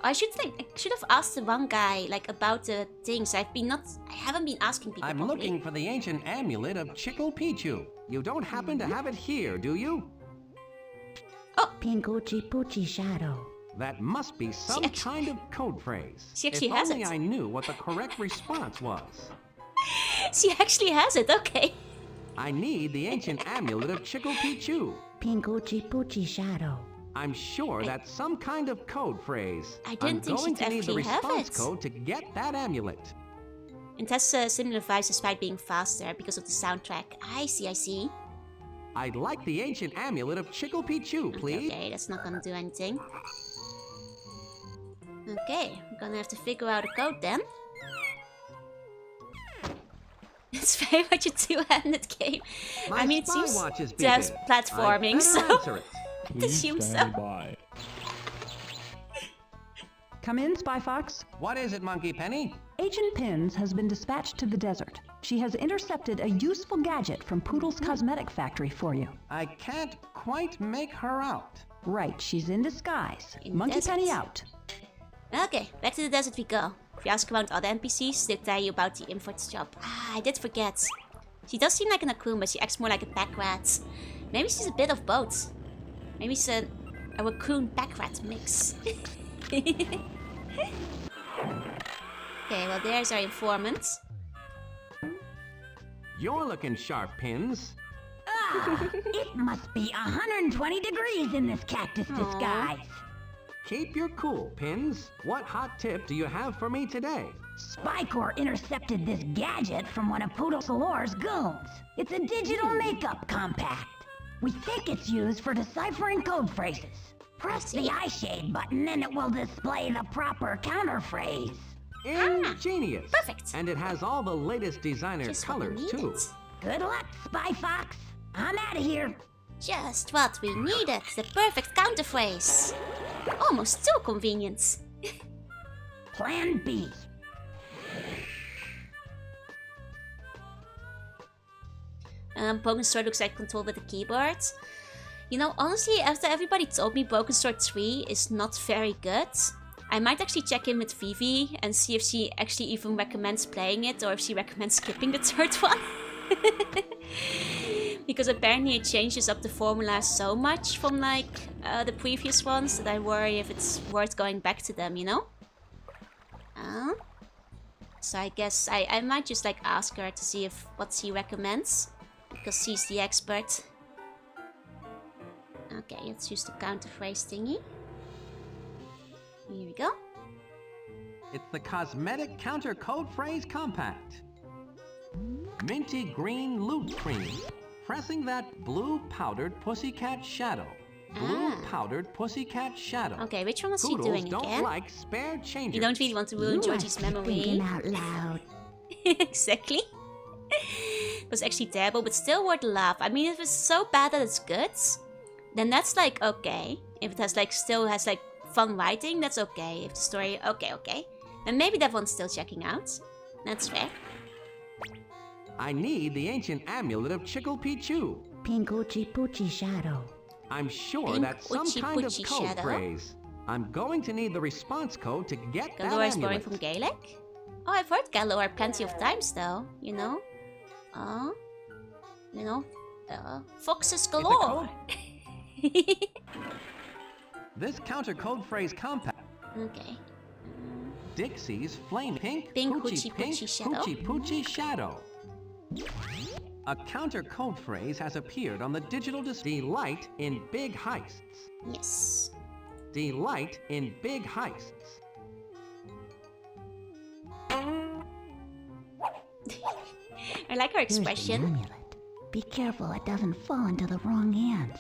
Speaker 1: I should have asked the one guy like about the things. I haven't been asking people.
Speaker 2: I'm
Speaker 1: properly.
Speaker 2: looking for the ancient amulet of Chickle Pichu. You don't happen to have it here, do you?
Speaker 10: Pingucci Poochie Shadow.
Speaker 2: That must be some kind of code phrase.
Speaker 1: She actually
Speaker 2: if
Speaker 1: has
Speaker 2: only
Speaker 1: it.
Speaker 2: I knew what the correct response was.
Speaker 1: She actually has it. Okay.
Speaker 2: I need the ancient amulet of Chickle Pichu.
Speaker 10: Pingucci Poochie Shadow.
Speaker 2: I'm sure that's some kind of code phrase.
Speaker 1: I didn't think
Speaker 2: I'm going
Speaker 1: she'd
Speaker 2: to need the
Speaker 1: actually have
Speaker 2: response
Speaker 1: it.
Speaker 2: code to get that amulet.
Speaker 1: It has similar vibes despite being faster because of the soundtrack. I see, I see.
Speaker 2: I'd like the ancient amulet of Chickle Pichu, please.
Speaker 1: Okay, that's not gonna do anything. Okay, I'm gonna have to figure out a code then. It's very much a two-handed game.
Speaker 2: My
Speaker 1: I mean, it
Speaker 2: spy
Speaker 1: seems
Speaker 2: watch is
Speaker 1: to have
Speaker 2: beeping.
Speaker 1: platforming,
Speaker 2: I'd better
Speaker 1: so
Speaker 2: answer it.
Speaker 1: I assume so.
Speaker 6: by.
Speaker 7: Come in, Spy Fox.
Speaker 2: What is it, Monkey Penny?
Speaker 7: Agent Pins has been dispatched to the desert. She has intercepted a useful gadget from Poodle's cosmetic factory for you.
Speaker 2: I can't quite make her out.
Speaker 7: Right, she's in disguise.
Speaker 1: In
Speaker 7: Monkey
Speaker 1: desert.
Speaker 7: Penny out.
Speaker 1: Okay, back to the desert we go. If you ask around other NPCs, they'll tell you about the import's job. Ah, I did forget. She does seem like an Akuma, but she acts more like a pack rat. Maybe she's a bit of both. Maybe she's a raccoon pack rat mix. Okay, well there's our informant.
Speaker 2: You're looking sharp, Pins.
Speaker 11: It must be 120 degrees in this cactus disguise.
Speaker 2: Keep your cool, Pins. What hot tip do you have for me today?
Speaker 11: Spycore intercepted this gadget from one of Poodle Salore's goons. It's a digital makeup compact. We think it's used for deciphering code phrases. Press the eyeshade button and it will display the proper counter phrase.
Speaker 2: Ingenious.
Speaker 1: Perfect.
Speaker 2: And it has all the latest designer
Speaker 1: Just what we
Speaker 2: colors, too.
Speaker 1: needed.
Speaker 11: Good luck, Spy Fox. I'm out of here.
Speaker 1: Just what we needed. The perfect counter phrase. Almost too convenient.
Speaker 11: Plan B.
Speaker 1: Broken Sword looks like controlled with a keyboard. You know, honestly, after everybody told me Broken Sword 3 is not very good, I might actually check in with Vivi and see if she actually even recommends playing it or if she recommends skipping the third one. Because apparently it changes up the formula so much from like the previous ones that I worry if it's worth going back to them, you know? So I guess I might just like ask her to see if what she recommends, because she's the expert. Okay, let's use the counter phrase thingy. Here we go.
Speaker 2: It's the Cosmetic Counter Code Phrase Compact. Minty green loot cream. Pressing that blue powdered pussycat shadow. Blue powdered pussycat shadow.
Speaker 1: Okay, which one was she
Speaker 2: Poodles
Speaker 1: doing
Speaker 2: don't
Speaker 1: again?
Speaker 2: like spare changers.
Speaker 1: You don't really want to ruin Georgie's memory.
Speaker 11: Thinking out loud.
Speaker 1: Exactly. It was actually terrible, but still worth a laugh. I mean, if it's so bad that it's good, then that's like okay. If it has like still has like fun writing, that's okay. If the story okay. Then maybe that one's still checking out. That's fair.
Speaker 2: I need the ancient amulet of Chickle Pichu.
Speaker 11: Pink Oochie Poochie Shadow.
Speaker 2: I'm sure
Speaker 1: Pink
Speaker 2: that's some
Speaker 1: Oochie
Speaker 2: kind of
Speaker 1: Poochie
Speaker 2: code
Speaker 1: shadow?
Speaker 2: phrase. I'm going to need the response code to get that
Speaker 1: Galore is borrowing
Speaker 2: amulet.
Speaker 1: from Gaelic? Oh, I've heard Galore plenty of times though, you know? Foxes galore!
Speaker 2: This counter code phrase compact.
Speaker 1: Okay.
Speaker 2: Dixie's Flame Pink,
Speaker 1: Pink
Speaker 2: Hoochie
Speaker 1: Hoochie
Speaker 2: Pink,
Speaker 1: Poochie Shadow?
Speaker 2: Hoochie Poochie Shadow. A counter code phrase has appeared on the digital display. Delight in big heists.
Speaker 1: Yes.
Speaker 2: Delight in big heists.
Speaker 1: I like her
Speaker 11: Here's the
Speaker 1: expression.
Speaker 11: amulet. Be careful it doesn't fall into the wrong hands.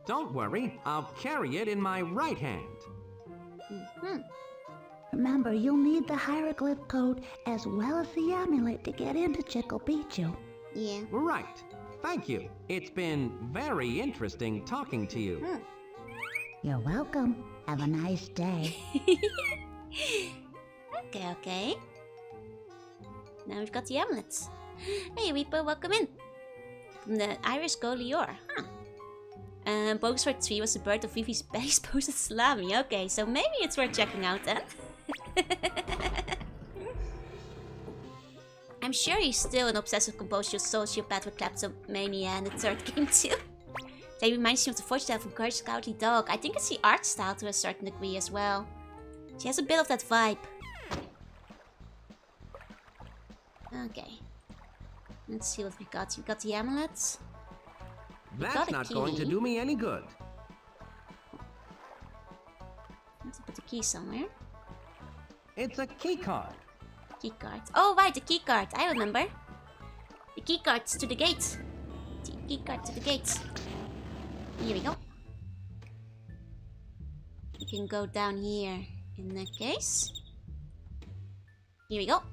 Speaker 2: Don't worry, I'll carry it in my right hand.
Speaker 11: Remember, you'll need the hieroglyph code as well as the amulet to get into Chickle Pichu.
Speaker 1: Yeah.
Speaker 2: Right. Thank you. It's been very interesting talking to you.
Speaker 11: You're welcome. Have a nice day.
Speaker 1: Okay. Now we've got the amulets. Hey, Reaper, welcome in. From the Irish Golior. Broken Sword 3 was the birth of Vivi's base posted salami. Okay, so maybe it's worth checking out then. I'm sure he's still an obsessive compulsive sociopath with kleptomania in the third game too. They reminds me of the voice style from Courage the Cowardly Dog. I think it's the art style to a certain degree as well. She has a bit of that vibe. Okay. Let's see what we got. We got the amulets.
Speaker 2: That's
Speaker 1: got a
Speaker 2: not going to
Speaker 1: key.
Speaker 2: do me any good.
Speaker 1: Let's put the key somewhere.
Speaker 2: It's a key card.
Speaker 1: Key card. Oh, right, the key card. I remember. The key cards to the gate. The key card to the gate. Here we go. We can go down here in that case. Here we go.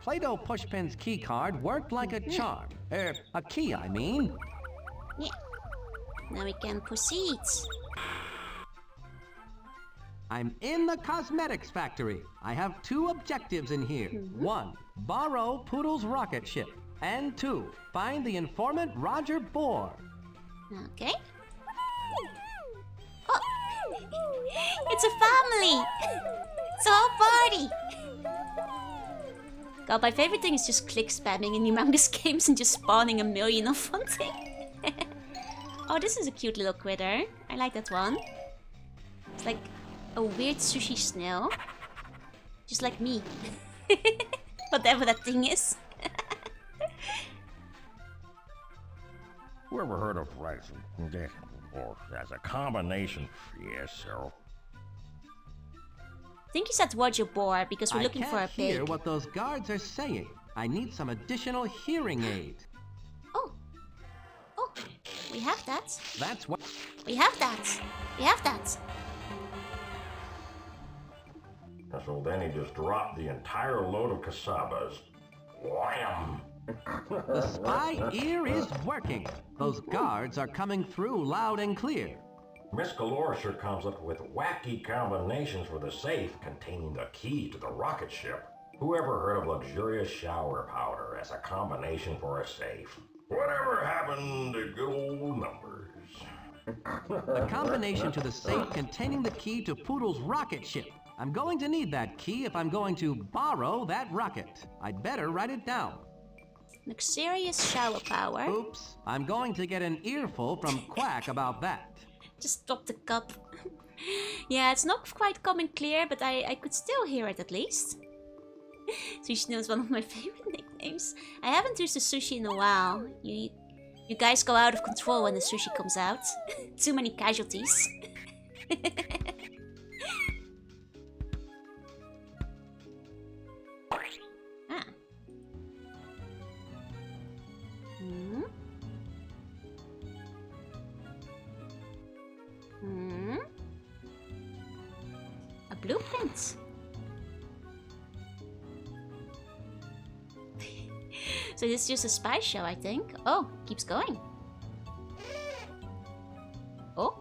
Speaker 2: Play-Doh Pushpin's key card worked like a charm. A key, I mean.
Speaker 1: Yeah. Now we can proceed.
Speaker 2: I'm in the cosmetics factory. I have 2 objectives in here. 1, borrow Poodle's rocket ship. And 2, find the informant Roger Bohr.
Speaker 1: Okay. Oh! It's a family! It's a whole party! God, my favorite thing is just click spamming in humongous games and just spawning a million of one thing. Oh, this is a cute little critter. I like that one. It's like a weird sushi snail. Just like me. Whatever that thing is.
Speaker 12: Whoever heard of writing or as a combination? Yes, sir.
Speaker 1: I think he said Roger Bohr because we're looking for a
Speaker 2: I can't hear
Speaker 1: pig.
Speaker 2: what those guards are saying. I need some additional hearing aid.
Speaker 1: Oh. Oh, we have that.
Speaker 2: That's what...
Speaker 1: We have that. We have that.
Speaker 12: So then he just dropped the entire load of casabas. Wham!
Speaker 2: The spy ear is working. Those guards are coming through loud and clear.
Speaker 12: Miss Galore sure comes up with wacky combinations for the safe containing the key to the rocket ship. Whoever heard of luxurious shower powder as a combination for a safe? Whatever happened to good old numbers?
Speaker 2: The combination to the safe containing the key to Poodle's rocket ship. I'm going to need that key if I'm going to borrow that rocket. I'd better write it down.
Speaker 1: Luxurious shower power.
Speaker 2: Oops, I'm going to get an earful from Quack about that.
Speaker 1: Just drop the cup. Yeah, it's not quite coming clear, but I could still hear it at least. Sushi is one of my favorite nicknames. I haven't used the sushi in a while. You guys go out of control when the sushi comes out. Too many casualties. Ah. Hmm. Hmm. A blueprint. So this is just a spy show, I think. Oh, keeps going. Oh.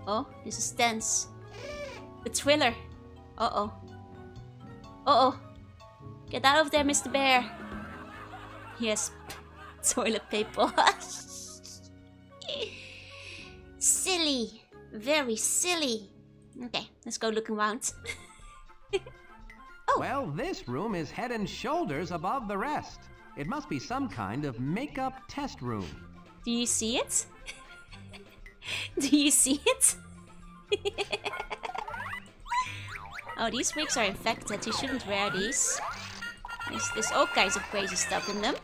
Speaker 1: Oh, this is tense. The thriller. Uh-oh. Uh-oh. Get out of there, Mr. Bear. Yes. Toilet paper. Silly. Very silly. Okay, let's go look around.
Speaker 2: Well, this room is head and shoulders above the rest. It must be some kind of makeup test room.
Speaker 1: Do you see it? Do you see it? Oh, these wigs are infected. You shouldn't wear these. There's all kinds of crazy stuff in them.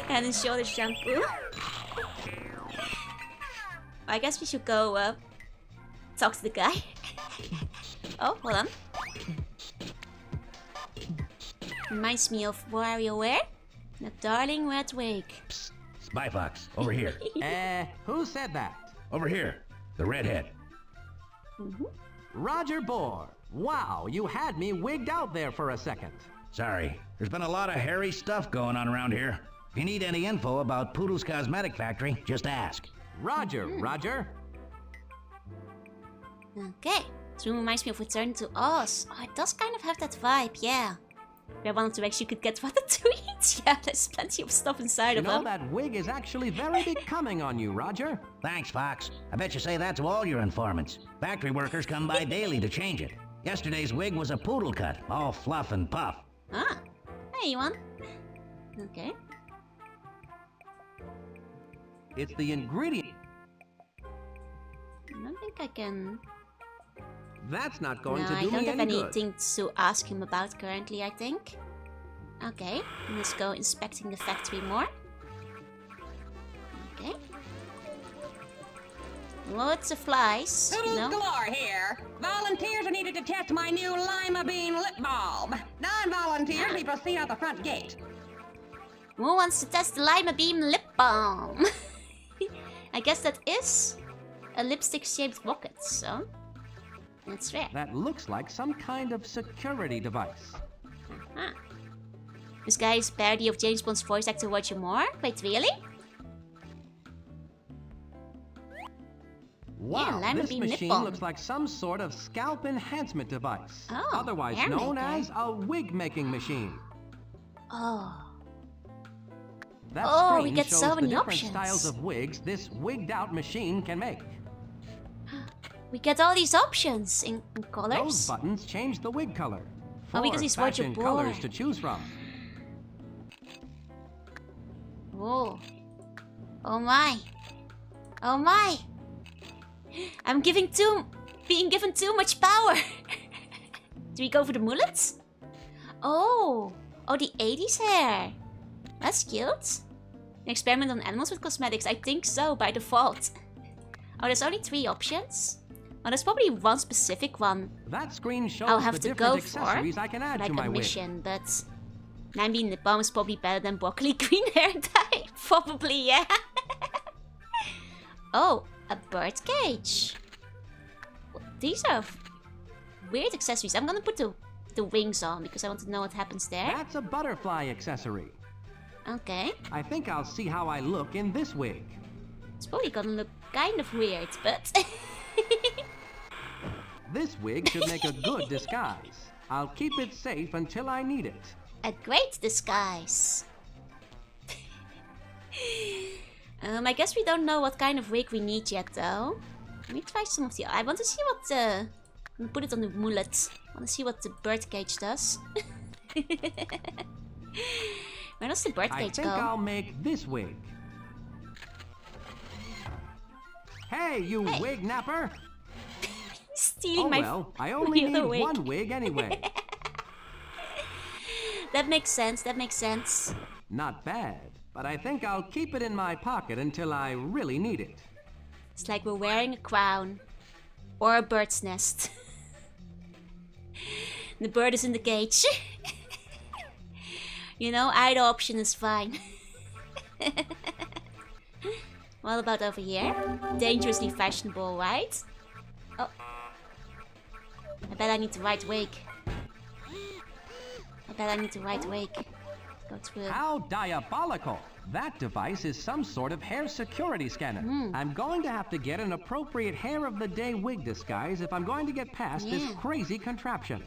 Speaker 1: Head and shoulders shampoo. I guess we should go talk to the guy. Oh, hold on. Reminds me of WarioWare. The darling red wig.
Speaker 4: Psst. Spy Fox, over here.
Speaker 2: Who said that?
Speaker 4: Over here. The redhead.
Speaker 2: Roger Bohr. Wow, you had me wigged out there for a second.
Speaker 4: Sorry, there's been a lot of hairy stuff going on around here. If you need any info about Poodle's Cosmetic Factory, just ask.
Speaker 2: Roger, Roger.
Speaker 1: Okay. This room reminds me of Return to Oz. Oh, it does kind of have that vibe, yeah. Where one of the eggs you could get ratatouille. Yeah, there's plenty of stuff inside of them.
Speaker 2: You know, that wig is actually very becoming on you, Roger.
Speaker 4: Thanks, Fox. I bet you say that to all your informants. Factory workers come by daily to change it. Yesterday's wig was a poodle cut, all fluff and puff.
Speaker 1: Ah, there you want. Okay.
Speaker 2: It's the ingredient.
Speaker 1: I don't think I can...
Speaker 2: That's not going
Speaker 1: No,
Speaker 2: to
Speaker 1: I
Speaker 2: do
Speaker 1: don't
Speaker 2: me
Speaker 1: have
Speaker 2: any good.
Speaker 1: anything to ask him about currently, I think. Okay, let's go inspecting the factory more. Okay. Lots of flies.
Speaker 9: Poodles
Speaker 1: No?
Speaker 9: galore here. Volunteers are needed to test my new lima bean lip balm. Non-volunteers may proceed out the front gate.
Speaker 1: Who wants to test the Lima Beam lip balm? I guess that is a lipstick-shaped rocket, so... That's rare.
Speaker 2: That looks like some kind of security device.
Speaker 1: Huh. This guy is parody of James Bond's voice actor Roger Moore? Wait, really?
Speaker 2: Wow,
Speaker 1: yeah,
Speaker 2: this machine looks like some sort of scalp enhancement device.
Speaker 1: Oh,
Speaker 2: otherwise known as a wig-making machine.
Speaker 1: Oh.
Speaker 2: That
Speaker 1: Oh, we
Speaker 2: screen
Speaker 1: get
Speaker 2: shows
Speaker 1: so
Speaker 2: the
Speaker 1: many
Speaker 2: different
Speaker 1: options.
Speaker 2: styles of wigs this wigged-out machine can make.
Speaker 1: We get all these options in colors.
Speaker 2: Those buttons change the wig color.
Speaker 1: Oh, because he's Roger
Speaker 2: fashion
Speaker 1: Moore.
Speaker 2: colors to choose from.
Speaker 1: Oh. Oh my. Oh my. I'm being given too much power. Do we go for the mullets? Oh. Oh, the 80s hair. That's cute. An experiment on animals with cosmetics. I think so, by default. Oh, there's only 3 options. Oh, there's probably one specific one
Speaker 2: That screen shows
Speaker 1: I'll have
Speaker 2: the
Speaker 1: to
Speaker 2: different
Speaker 1: go for.
Speaker 2: accessories I can add
Speaker 1: Like
Speaker 2: to my
Speaker 1: a
Speaker 2: wig.
Speaker 1: mission, but... I mean, the bomb is probably better than broccoli green hair dye. Probably, yeah. Oh, a bird cage. Well, these are weird accessories. I'm gonna put the wings on because I want to know what happens there.
Speaker 2: That's a butterfly accessory.
Speaker 1: Okay.
Speaker 2: I think I'll see how I look in this wig.
Speaker 1: It's probably gonna look kind of weird, but...
Speaker 2: This wig should make a good disguise. I'll keep it safe until I need it.
Speaker 1: A great disguise. I guess we don't know what kind of wig we need yet, though. Let me try some of the... I want to see what the... I'm gonna put it on the mullet. I want to see what the bird cage does. Where does the bird
Speaker 2: I
Speaker 1: cage
Speaker 2: think
Speaker 1: go?
Speaker 2: I'll make this wig. Hey, you wig napper!
Speaker 1: Stealing
Speaker 2: Oh
Speaker 1: my
Speaker 2: well, I only need
Speaker 1: other wig.
Speaker 2: one wig anyway.
Speaker 1: That makes sense, that makes sense.
Speaker 2: Not bad, but I think I'll keep it in my pocket until I really need it.
Speaker 1: It's like we're wearing a crown. Or a bird's nest. The bird is in the cage. You know, either option is fine. What about over here? Dangerously fashionable, right? Oh. I bet I need the right wig. Go to
Speaker 2: How diabolical! That device is some sort of hair security scanner. I'm going to have to get an appropriate hair of the day wig disguise if I'm going to get past this crazy contraption.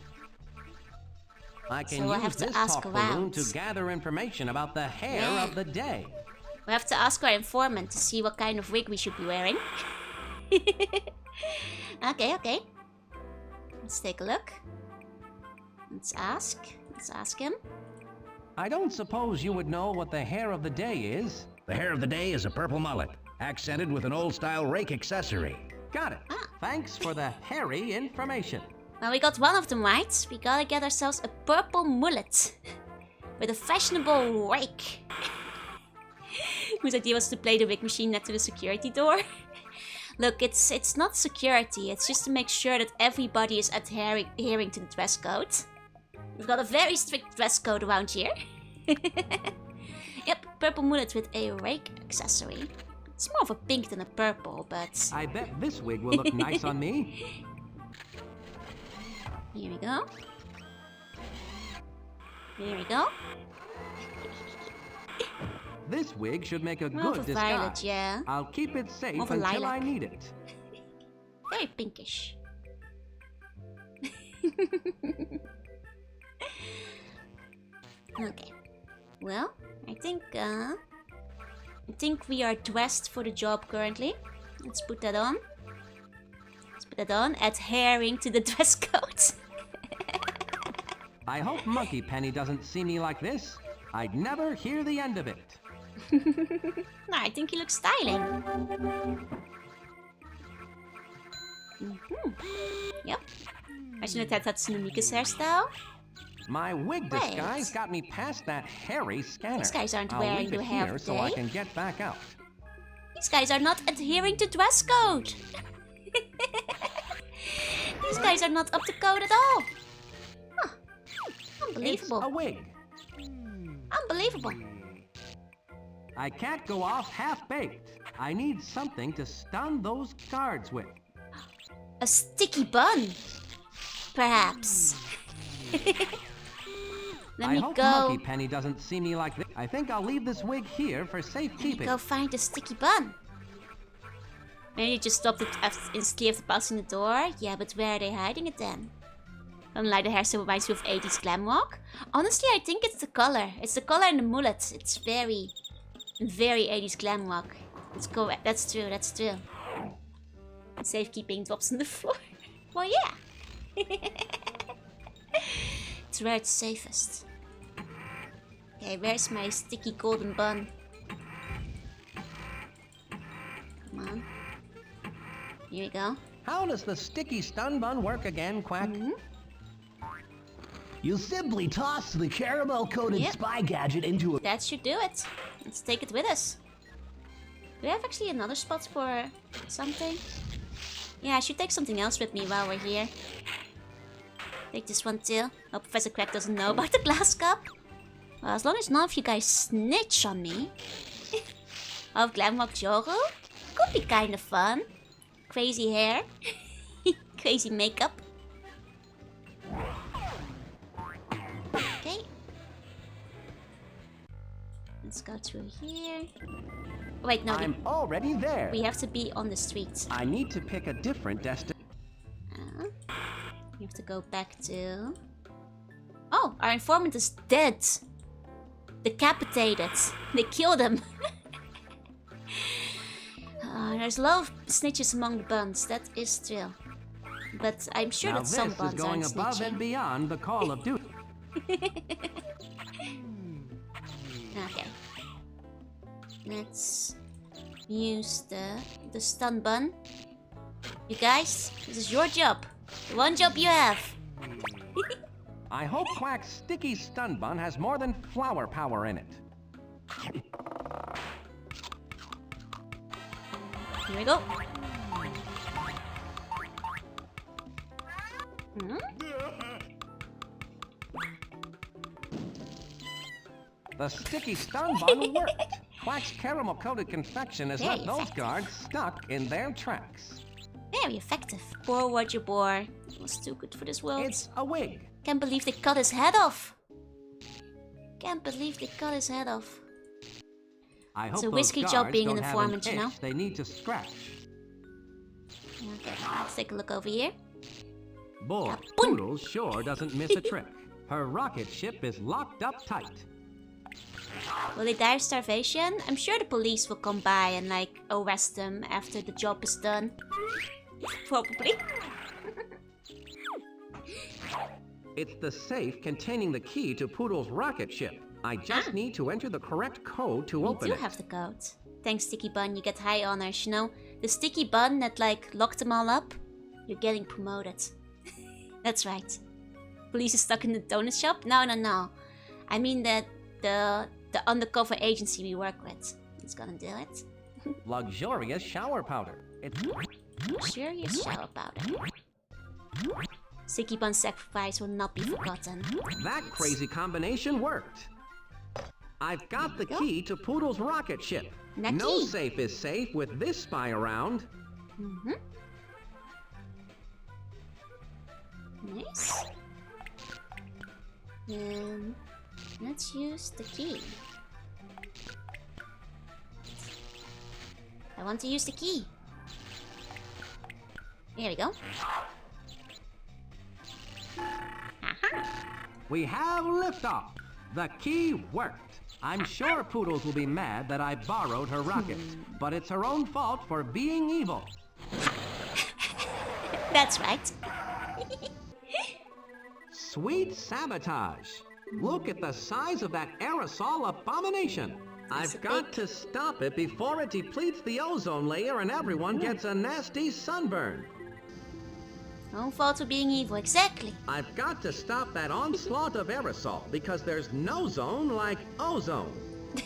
Speaker 2: I can
Speaker 1: So we'll
Speaker 2: use
Speaker 1: have to
Speaker 2: this
Speaker 1: ask
Speaker 2: talk balloon
Speaker 1: around.
Speaker 2: to gather information about the hair of the day.
Speaker 1: We have to ask our informant to see what kind of wig we should be wearing. Okay. Let's take a look. Let's ask him.
Speaker 2: I don't suppose you would know what the hair of the day is.
Speaker 4: The hair of the day is a purple mullet, accented with an old-style rake accessory.
Speaker 2: Got it. Thanks for the hairy information.
Speaker 1: Well, we got one of them right. We gotta get ourselves a purple mullet. With a fashionable rake. Whose idea was to play the wig machine next to the security door. Look, it's not security. It's just to make sure that everybody is adhering to the dress code. We've got a very strict dress code around here. Yep, purple mullet with a rake accessory. It's more of a pink than a purple, but...
Speaker 2: I bet this wig will look nice on me.
Speaker 1: Here we go. Here we go.
Speaker 2: This wig should make a
Speaker 1: More of
Speaker 2: good
Speaker 1: a
Speaker 2: disguise.
Speaker 1: violet, yeah.
Speaker 2: I'll keep it safe
Speaker 1: More of a
Speaker 2: until I
Speaker 1: lilac.
Speaker 2: need it.
Speaker 1: Very pinkish. Okay. Well, I think we are dressed for the job currently. Let's put that on. Adhering to the dress code.
Speaker 2: I hope Monkey Penny doesn't see me like this. I'd never hear the end of it.
Speaker 1: No, I think you look styling. Yep. Imagine that Hatsune Miiku's hairstyle.
Speaker 2: My wig
Speaker 1: Wait.
Speaker 2: disguise got me past that hairy scanner.
Speaker 1: These guys aren't
Speaker 2: I'll
Speaker 1: wearing
Speaker 2: leave
Speaker 1: the
Speaker 2: it
Speaker 1: hair
Speaker 2: here
Speaker 1: of
Speaker 2: so I
Speaker 1: day.
Speaker 2: can get back out.
Speaker 1: These guys are not adhering to dress code. These guys are not up to code at all. Huh. Unbelievable.
Speaker 2: It's a wig.
Speaker 1: Unbelievable.
Speaker 2: I can't go off half-baked. I need something to stun those guards with.
Speaker 1: A sticky bun. perhaps. Let
Speaker 2: I
Speaker 1: me
Speaker 2: hope
Speaker 1: go.
Speaker 2: Monkey Penny doesn't see me like this. I think I'll leave this wig here for safekeeping.
Speaker 1: Go find the sticky bun. Maybe you just stopped it instantly after passing the door. Yeah, but where are they hiding it then? Unlike the hairstyle reminds me of 80s glam rock. Honestly, I think it's the color. It's the color and the mullet. It's very, very 80s glam rock. Let's go. That's true. That's true. Safekeeping drops on the floor. Well, yeah. It's where it's safest. Okay, where's my sticky golden bun? Come on. Here we go.
Speaker 2: How does the sticky stun bun work again, Quack?
Speaker 8: You simply toss the caramel-coated spy gadget into a...
Speaker 1: That should do it. Let's take it with us. Do we have actually another spot for something? Yeah, I should take something else with me while we're here. Take this one too. Oh, Professor Quack doesn't know about the glass cup. Well, as long as none of you guys snitch on me. Oh, Glamrock Joro? Could be kind of fun. Crazy hair. Crazy makeup. Okay. Let's go through here. Wait, no.
Speaker 2: I'm already there.
Speaker 1: We have to be on the street.
Speaker 2: I need to pick a different destination.
Speaker 1: We have to go back to... Oh, our informant is dead. Decapitated. They killed him. There's a lot of snitches among the buns, that is true. But I'm sure
Speaker 2: now
Speaker 1: that some
Speaker 2: this
Speaker 1: buns
Speaker 2: is going
Speaker 1: aren't
Speaker 2: above
Speaker 1: snitching.
Speaker 2: and beyond the call of duty.
Speaker 1: Okay. Let's use the stun bun. You guys, this is your job. The one job you have.
Speaker 2: I hope Quack's sticky stun bun has more than flower power in it.
Speaker 1: Here we go.
Speaker 2: The sticky stun bun worked. Quack's caramel-coated confection has
Speaker 1: Very
Speaker 2: left those
Speaker 1: effective.
Speaker 2: guards stuck in their tracks.
Speaker 1: Very effective. Poor Roger Boar. It was too good for this world.
Speaker 2: It's a wig.
Speaker 1: Can't believe they cut his head off. Can't believe they cut his head off.
Speaker 2: I
Speaker 1: It's
Speaker 2: hope
Speaker 1: a risky
Speaker 2: those
Speaker 1: job
Speaker 2: guards
Speaker 1: being an
Speaker 2: don't have
Speaker 1: informant, you know?
Speaker 2: itch they need to scratch.
Speaker 1: Okay, let's take a look over here.
Speaker 2: Boy, Poodle sure doesn't miss a trick. Her rocket ship is locked up tight.
Speaker 1: Will they die of starvation? I'm sure the police will come by and like arrest them after the job is done. Probably.
Speaker 2: It's the safe containing the key to Poodle's rocket ship. I just need to enter the correct code to open
Speaker 1: You
Speaker 2: it.
Speaker 1: do have the code. Thanks, Sticky Bun. You get high honors, you know? The Sticky Bun that like locked them all up, you're getting promoted. That's right. Police is stuck in the donut shop? No, no, no. I mean that the undercover agency we work with is gonna do it.
Speaker 2: Luxurious shower powder. It's
Speaker 1: Luxurious shower powder. Sticky Bun's sacrifice will not be forgotten.
Speaker 2: that crazy combination worked. I've got the key to Poodle's rocket ship.
Speaker 1: That
Speaker 2: No
Speaker 1: key.
Speaker 2: safe is safe with this spy around.
Speaker 1: Nice. Let's use the key. I want to use the key. There we go.
Speaker 2: We have liftoff. The key worked. I'm sure Poodles will be mad that I borrowed her rocket, but it's her own fault for being evil.
Speaker 1: That's right.
Speaker 2: Sweet sabotage. Look at the size of that aerosol abomination. I've got to stop it before it depletes the ozone layer and everyone gets a nasty sunburn.
Speaker 1: Own fault for being evil, exactly.
Speaker 2: I've got to stop that onslaught of aerosol because there's no zone like ozone.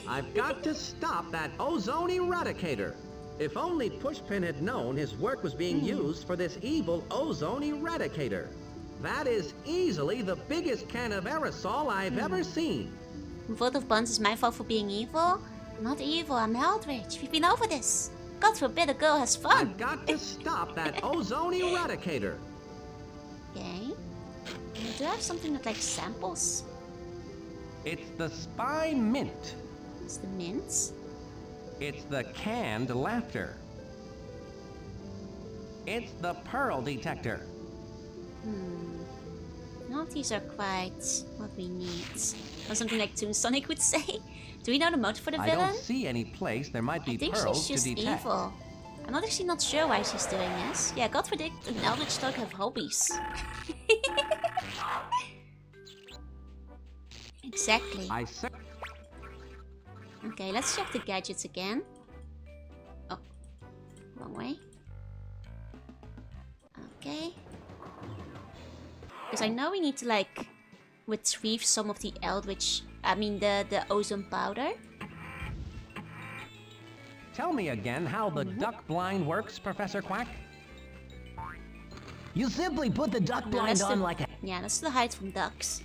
Speaker 2: I've got to stop that ozone eradicator. If only Pushpin had known his work was being used for this evil ozone eradicator. That is easily the biggest can of aerosol I've ever seen.
Speaker 1: Vote of Buns is my fault for being evil? I'm not evil, I'm Eldridge. We've been over this. God forbid a girl has fun.
Speaker 2: I've got to stop that ozone eradicator.
Speaker 1: Okay. Do I have something that like samples?
Speaker 2: It's the spy mint.
Speaker 1: It's the mints.
Speaker 2: It's the canned laughter. It's the pearl detector.
Speaker 1: None of these are quite what we need. Or something like Toon Sonic would say. Do we know the motive for the
Speaker 2: I
Speaker 1: villain?
Speaker 2: don't see any place there might be
Speaker 1: I think
Speaker 2: pearls
Speaker 1: she's
Speaker 2: to
Speaker 1: just
Speaker 2: detect.
Speaker 1: evil. I'm actually not sure why she's doing this. Yeah, God forbid an eldritch dog have hobbies. Exactly. Okay, let's check the gadgets again. Oh, wrong way. Okay. Because I know we need to like retrieve some of the eldritch, the ozone powder.
Speaker 2: Tell me again how the duck blind works, Professor Quack.
Speaker 8: You simply put the duck blind on like a...
Speaker 1: Yeah, that's to hide from ducks.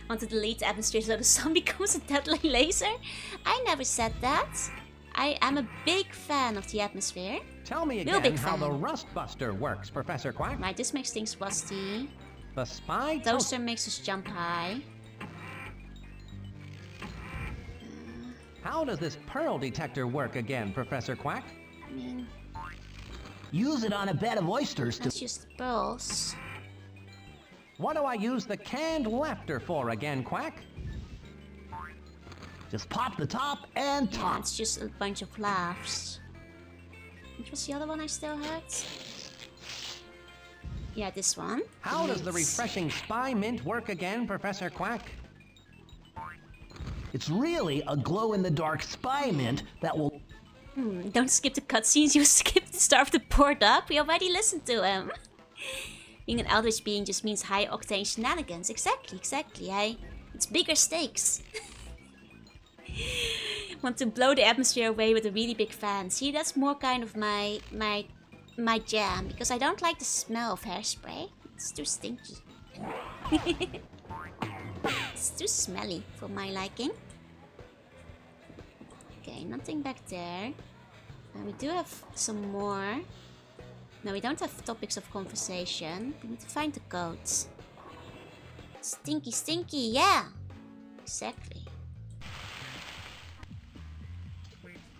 Speaker 1: Want to delete the atmosphere so the sun becomes a deadly laser? I never said that. I am a big fan of the atmosphere.
Speaker 2: Tell me again how the rust buster works, Professor Quack.
Speaker 1: Right, this makes things rusty.
Speaker 2: The spy
Speaker 1: toaster makes us jump high.
Speaker 2: How does this pearl detector work again, Professor Quack?
Speaker 1: I mean...
Speaker 8: Use it on a bed of oysters to...
Speaker 1: That's just pearls.
Speaker 2: What do I use the canned laughter for again, Quack?
Speaker 8: Just pop the top and top.
Speaker 1: Yeah, it's just a bunch of laughs. Which was the other one I still heard? Yeah, this one.
Speaker 2: How does the refreshing spy mint work again, Professor Quack?
Speaker 8: It's really a glow-in-the-dark spy mint that will...
Speaker 1: Don't skip the cutscenes, you skip the start of the port up. We already listened to him. Being an eldritch being just means high-octane shenanigans. Exactly. It's bigger stakes. Want to blow the atmosphere away with a really big fan. See, that's more kind of my jam. Because I don't like the smell of hairspray. It's too stinky. It's too smelly for my liking. Okay, nothing back there. We do have some more. No, we don't have topics of conversation. We need to find the codes. Stinky, yeah! Exactly.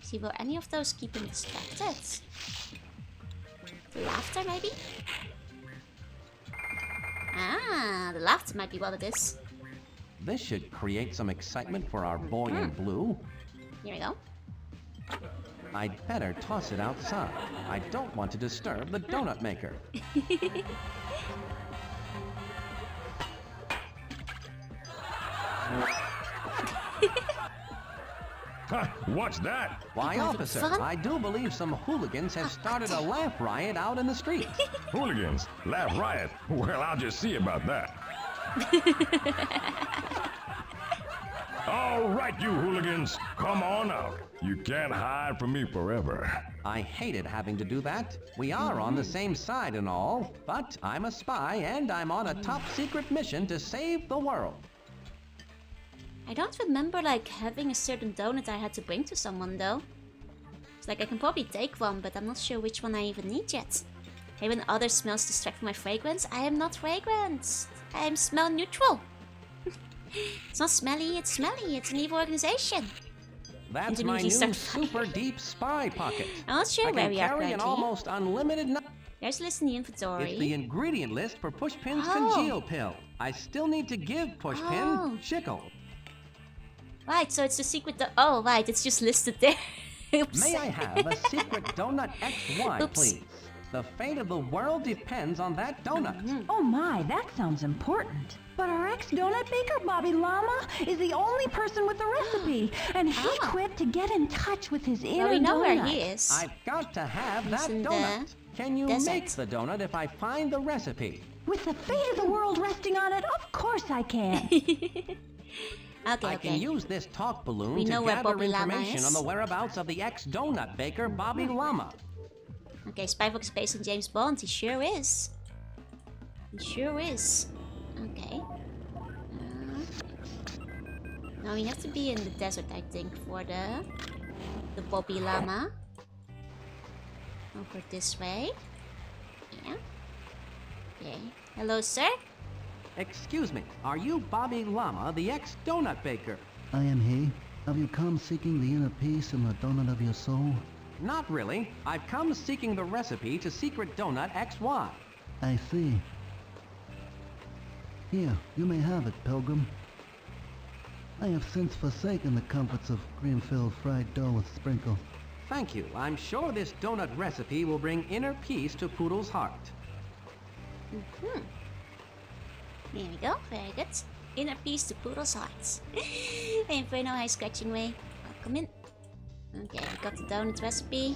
Speaker 1: See, will any of those keep him distracted? The laughter, maybe? Ah, the laughter might be what it is.
Speaker 2: This should create some excitement for our boy in blue.
Speaker 1: Here we go.
Speaker 2: I'd better toss it outside. I don't want to disturb the donut maker.
Speaker 6: What's that?
Speaker 2: Why, officer, I do believe some hooligans have started a laugh riot out in the street.
Speaker 6: Hooligans? Laugh riot? Well, I'll just see about that. All right, you hooligans, come on out. You can't hide from me forever.
Speaker 2: I hated having to do that. We are on the same side and all, but I'm a spy and I'm on a top secret mission to save the world.
Speaker 1: I don't remember like having a certain donut I had to bring to someone though. It's like I can probably take one, but I'm not sure which one I even need yet. Hey, when other smells distract from my fragrance, I am not fragranced. I am smell neutral. It's not smelly, it's smelly. It's an evil organization.
Speaker 2: That's my new super deep spy pocket.
Speaker 1: I'm not sure where we are
Speaker 2: currently an almost unlimited...
Speaker 1: There's a list in the inventory.
Speaker 2: It's the ingredient list for Pushpin's congeal pill. I still need to give Pushpin Chickle.
Speaker 1: Right, so it's the secret... Oh, right, it's just listed there. Oops.
Speaker 2: May I have a secret donut XY, please? The fate of the world depends on that donut.
Speaker 7: Oh my, that sounds important. But our ex-donut baker, Bobby Llama, is the only person with the recipe. And he quit to get in touch with his inner donut.
Speaker 1: We know where he is.
Speaker 2: I've got to have that donut. Can you make the donut if I find the recipe?
Speaker 7: With the fate of the world resting on it, of course I can.
Speaker 2: I can use this talk balloon to gather information on the whereabouts of the ex-donut baker, Bobby Llama.
Speaker 1: Okay, Spyfox is based on James Bond. He sure is. He sure is. Okay. Now we have to be in the desert, I think, for the Bobby Llama. Over this way. Yeah. Okay. Hello, sir.
Speaker 2: Excuse me, are you Bobby Llama, the ex-donut baker?
Speaker 13: I am he. Have you come seeking the inner peace in the donut of your soul?
Speaker 2: Not really. I've come seeking the recipe to Secret Donut XY.
Speaker 13: I see. Here, you may have it, Pilgrim. I have since forsaken the comforts of cream-filled fried dough with sprinkles.
Speaker 2: Thank you. I'm sure this donut recipe will bring inner peace to Poodle's heart.
Speaker 1: There we go. Very good. Inner peace to Poodle's heart. Hey, Inferno, hi, Scratching Way. Welcome in. Okay, we got the donut recipe.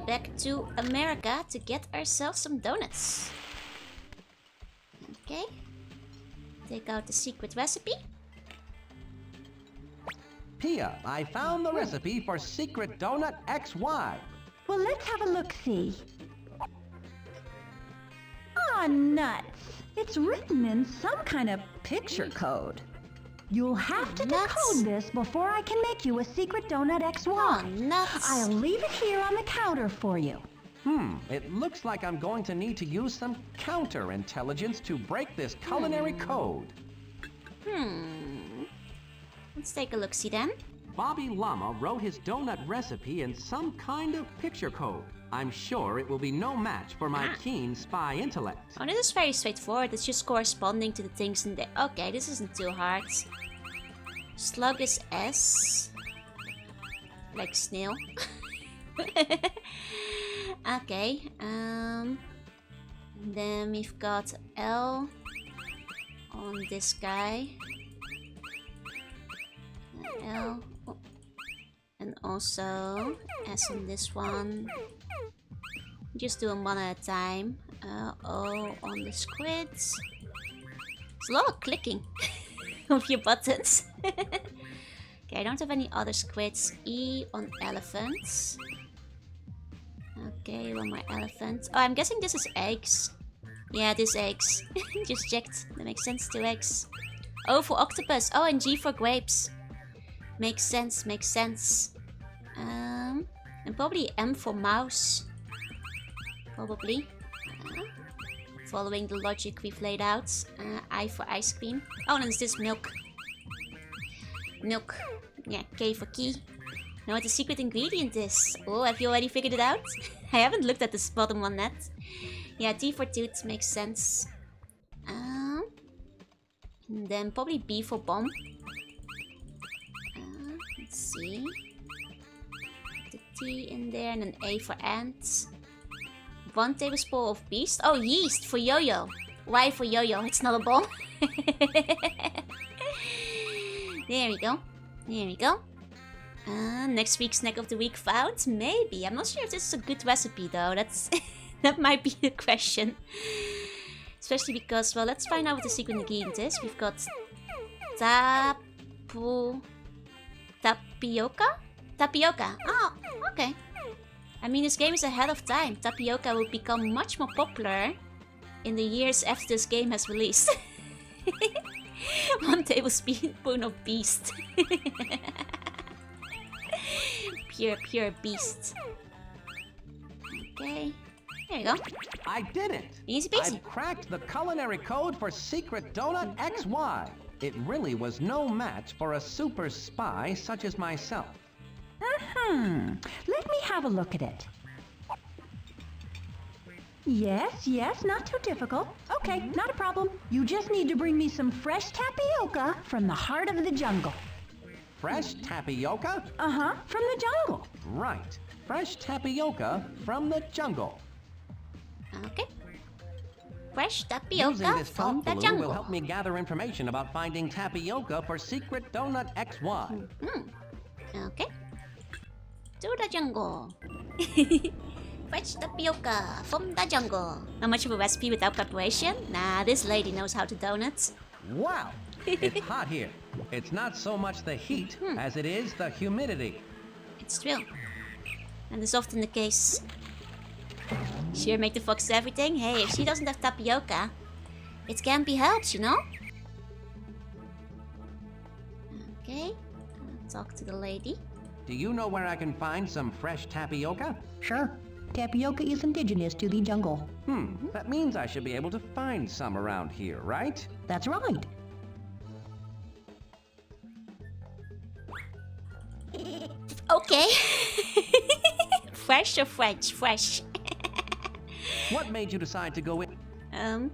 Speaker 1: Back to America to get ourselves some donuts. Okay. Take out the secret recipe.
Speaker 2: Pia, I found the recipe for Secret Donut XY.
Speaker 11: Well, let's have a look-see. Aw, nuts. It's written in some kind of picture code. You'll have to decode this before I can make you a Secret Donut XY.
Speaker 1: Oh, nuts.
Speaker 11: I'll leave it here on the counter for you.
Speaker 2: It looks like I'm going to need to use some counterintelligence to break this culinary code.
Speaker 1: Let's take a look-see then.
Speaker 2: Bobby Llama wrote his donut recipe in some kind of picture code. I'm sure it will be no match for my keen spy intellect.
Speaker 1: Oh, this is very straightforward. It's just corresponding to the things in there. Okay, this isn't too hard. Slug is S. Like snail. Okay, then we've got L on this guy. L. Oh. And also S on this one. Just do them one at a time. O on the squids. It's a lot of clicking of your buttons. Okay, I don't have any other squids. E on elephants. Okay, one more elephant. Oh, I'm guessing this is eggs. Yeah, this is eggs. Just checked. That makes sense. 2 eggs. O for octopus. Oh, and G for grapes. Makes sense, makes sense. And probably M for mouse. Probably. Following the logic we've laid out. I for ice cream. Oh, and it's this milk. Milk. Yeah, K for key. Know what the secret ingredient is. Oh, have you already figured it out? I haven't looked at this bottom one yet. Yeah, T for tooth makes sense. And then probably B for bomb. Let's see. The T in there and an A for ants. 1 tablespoon of beast. Oh, yeast for yo-yo. Y for yo-yo. It's not a bomb. There we go. There we go. Next week's snack of the week found? Maybe. I'm not sure if this is a good recipe though. That's that might be the question. Especially because, well, let's find out what the secret ingredient is. We've got tapioca? Tapioca. Oh, okay. I mean, this game is ahead of time. Tapioca will become much more popular in the years after this game has released. 1 tablespoon of beast. Pure beast. Okay. There you go.
Speaker 2: I did it!
Speaker 1: Easy peasy.
Speaker 2: I cracked the culinary code for Secret Donut XY. It really was no match for a super spy such as myself.
Speaker 11: Let me have a look at it. Yes, not too difficult. Okay, not a problem. You just need to bring me some fresh tapioca from the heart of the jungle.
Speaker 2: Fresh tapioca?
Speaker 11: From the jungle.
Speaker 2: Right. Fresh tapioca from the jungle.
Speaker 1: Okay. Fresh tapioca
Speaker 2: Using this
Speaker 1: from the
Speaker 2: glue
Speaker 1: jungle.
Speaker 2: will help me gather information about finding tapioca for Secret Donut XY.
Speaker 1: Okay. To the jungle. Fresh tapioca from the jungle. Not much of a recipe without preparation. Nah, this lady knows how to donuts.
Speaker 2: Wow! It's hot here. It's not so much the heat as it is the humidity.
Speaker 1: It's true. And it's often the case. Sure, make the fox everything. Hey, if she doesn't have tapioca, it can't be helped, you know? Okay. I'll talk to the lady.
Speaker 2: Do you know where I can find some fresh tapioca?
Speaker 10: Sure. Tapioca is indigenous to the jungle.
Speaker 2: That means I should be able to find some around here, right?
Speaker 10: That's right.
Speaker 1: Okay. Fresh or French? Fresh.
Speaker 2: What made you decide to go in?
Speaker 1: I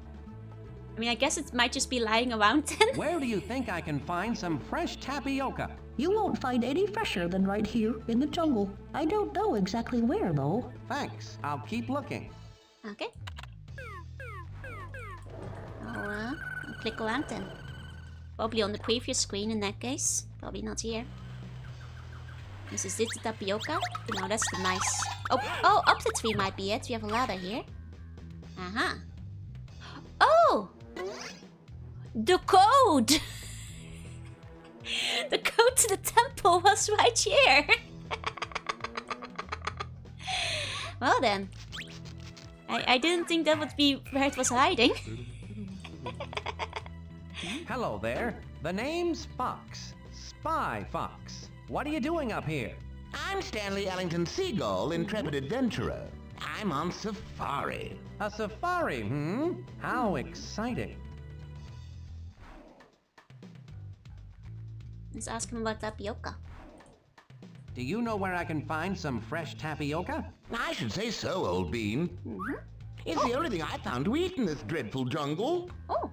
Speaker 1: mean, I guess it might just be lying around then.
Speaker 2: Where do you think I can find some fresh tapioca?
Speaker 10: You won't find any fresher than right here in the jungle. I don't know exactly where, though.
Speaker 2: Thanks. I'll keep looking.
Speaker 1: Okay. I'll click around then. Probably on the previous screen in that case. Probably not here. Is this the tapioca? No, that's the mice. Oh, up the tree might be it. We have a ladder here. Aha. Oh! The code! The code to the temple was right here. Well then. I didn't think that would be where it was hiding.
Speaker 2: Hello there. The name's Fox. Spy Fox. What are you doing up here?
Speaker 14: I'm Stanley Ellington Seagull, intrepid adventurer. I'm on safari.
Speaker 2: A safari, How exciting.
Speaker 1: Let's ask him about tapioca.
Speaker 2: Do you know where I can find some fresh tapioca?
Speaker 14: I should say so, old bean. It's the only thing I found to eat in this dreadful jungle.
Speaker 1: Oh.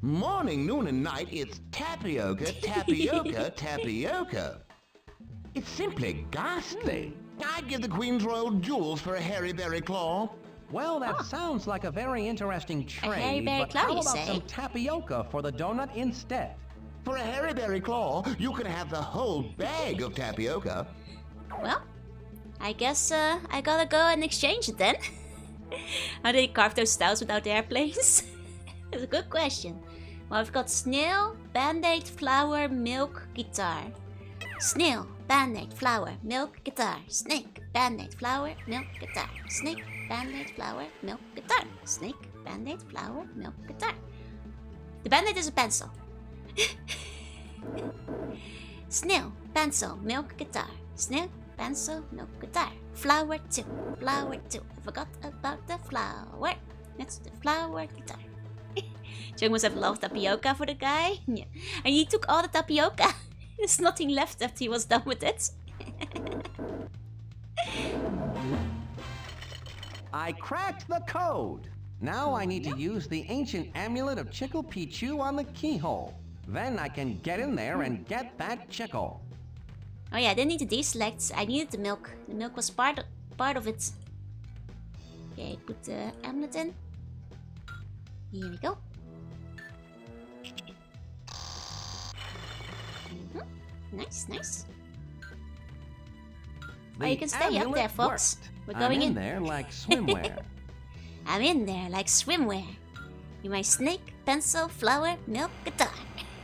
Speaker 14: Morning, noon, and night, it's tapioca, tapioca, tapioca. It's simply ghastly. I'd give the Queen's Royal Jewels for a hairy berry claw.
Speaker 2: Well, that sounds like a very interesting trade,
Speaker 1: berry
Speaker 2: but
Speaker 1: claw,
Speaker 2: how
Speaker 1: you
Speaker 2: about
Speaker 1: say?
Speaker 2: some tapioca for the donut instead?
Speaker 14: For a hairy berry claw, you can have the whole bag of tapioca.
Speaker 1: Well, I guess I gotta go and exchange it then. How do they carve those styles without airplanes? That's a good question. Well, I've got snail, band-aid, flower, milk, guitar. Snail, band-aid, flower, milk, guitar. Snake, band-aid, flower, milk, guitar. Snake, band-aid, flower, milk, guitar. Snake, band-aid, flower, milk, guitar. The band-aid is a pencil. Snail, pencil, milk, guitar. Snail, pencil, milk, guitar. Flower 2, flower 2. I forgot about the flower. That's the flower guitar. Jung must have loved tapioca for the guy. Yeah. And he took all the tapioca. There's nothing left after he was done with it.
Speaker 2: I cracked the code. Now I need to use the ancient amulet of Chickle Pichu on the keyhole. Then I can get in there and get that chickle.
Speaker 1: Oh yeah, I didn't need to deselect. I needed the milk. The milk was part of it. Okay, put the amulet in. Here we go. Nice, nice. Oh, you can stay up there, Fox. We're going
Speaker 2: I'm in there like swimwear.
Speaker 1: I'm in there like swimwear. You're my snake, pencil, flower, milk, guitar.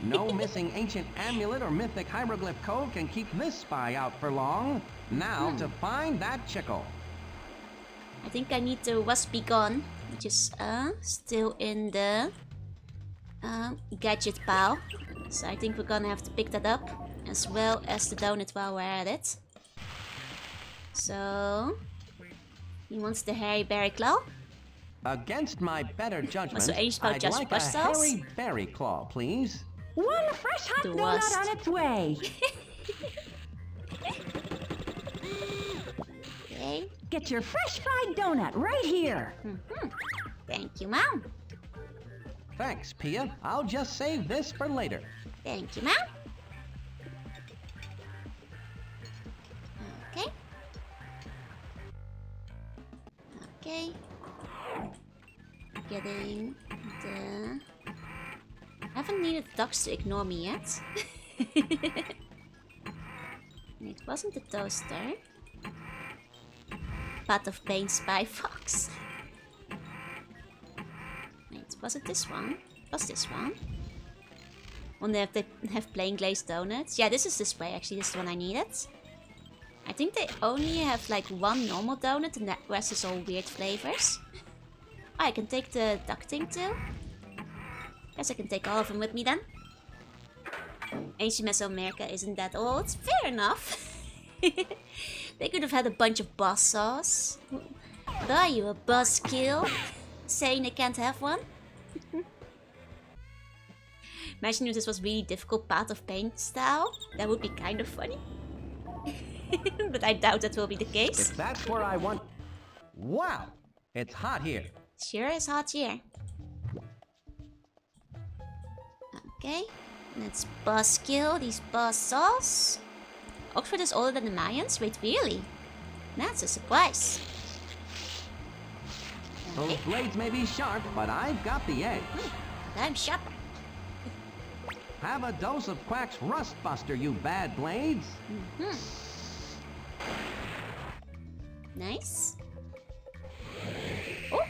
Speaker 2: No missing ancient amulet or mythic hieroglyph code can keep this spy out for long. Now to find that chickle.
Speaker 1: I think I need the Was Be Gone, which is still in the gadget pile. So I think we're gonna have to pick that up, as well as the donut while we're at it. So he wants the hairy berry claw.
Speaker 2: Against my better judgment,
Speaker 1: So Ace Pal
Speaker 2: I'd
Speaker 1: just
Speaker 2: like a
Speaker 1: brush cells?
Speaker 2: hairy berry claw, please.
Speaker 7: One fresh hot
Speaker 1: The
Speaker 7: donut
Speaker 1: worst.
Speaker 7: on its way.
Speaker 1: Okay.
Speaker 7: Get your fresh fried donut right here.
Speaker 1: Thank you, Mom.
Speaker 2: Thanks, Pia. I'll just save this for later.
Speaker 1: Thank you, Mom. Okay. Okay. Getting the... I haven't needed ducks to ignore me yet. And it wasn't the toaster. Pot of Pain Spy Fox. Wait, was it this one? Was this one? Wonder if they have plain glazed donuts. Yeah, this is the spray actually. This is the one I needed. I think they only have like one normal donut and the rest is all weird flavors. Oh, I can take the duck thing too. Guess I can take all of them with me then. Ancient Mesoamerica isn't that old. Fair enough. They could have had a bunch of buzz saws. But are you a buzzkill? Saying they can't have one? Imagine if this was really difficult Path of Pain style. That would be kind of funny. But I doubt that will be the case.
Speaker 2: If that's where I want... Wow! It's hot here.
Speaker 1: Sure is hot here. Okay. Let's buzzkill these buzz saws. Oxford is older than the Mayans? Wait, really? That's a surprise.
Speaker 2: Those blades may be sharp, but I've got the edge.
Speaker 1: I'm sharp.
Speaker 2: Have a dose of Quack's Rust Buster, you bad blades.
Speaker 1: Nice. Oh,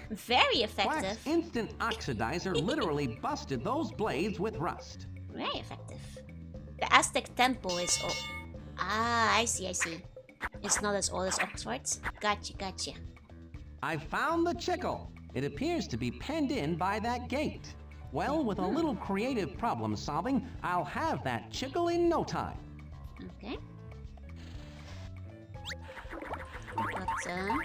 Speaker 1: very effective.
Speaker 2: Quack's Instant Oxidizer literally busted those blades with rust.
Speaker 1: Very effective. The Aztec Temple is old. Ah, I see. It's not as old as Oxford's. Gotcha.
Speaker 2: I found the chickle. It appears to be penned in by that gate. Well, with a little creative problem solving, I'll have that chickle in no time.
Speaker 1: Okay. Got a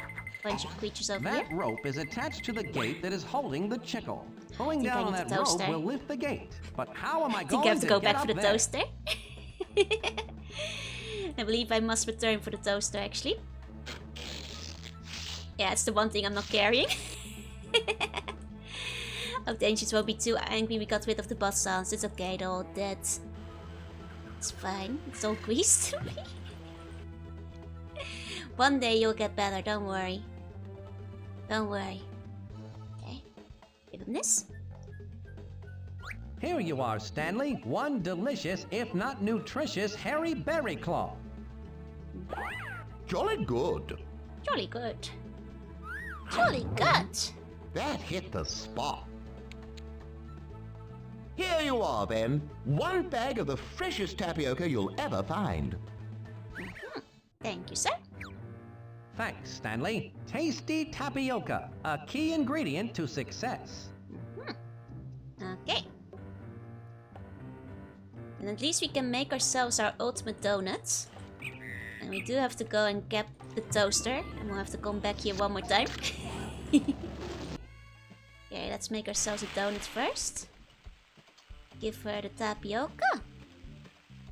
Speaker 1: bunch of creatures over here.
Speaker 2: That rope is attached to the gate that is holding the chickle. Pulling down on that rope will lift the gate. But how am I going to
Speaker 1: have to go back for the
Speaker 2: there?
Speaker 1: toaster. I believe I must return for the toaster, actually. Yeah, it's the one thing I'm not carrying. Hope the ancients won't be too angry we got rid of the buzz sounds. It's okay, they're all dead. It's fine. It's all greased to me. One day you'll get better, don't worry. Don't worry. Okay. Give him this.
Speaker 2: Here you are, Stanley. One delicious, if not nutritious, hairy berry claw.
Speaker 14: Jolly good.
Speaker 1: Jolly good. Jolly good.
Speaker 14: That hit the spot. Here you are, then. One bag of the freshest tapioca you'll ever find.
Speaker 1: Thank you, sir.
Speaker 2: Thanks, Stanley. Tasty tapioca, a key ingredient to success.
Speaker 1: Okay. And at least we can make ourselves our ultimate donuts. And we do have to go and get the toaster. And we'll have to come back here one more time. Okay, let's make ourselves a donut first. Give her the tapioca.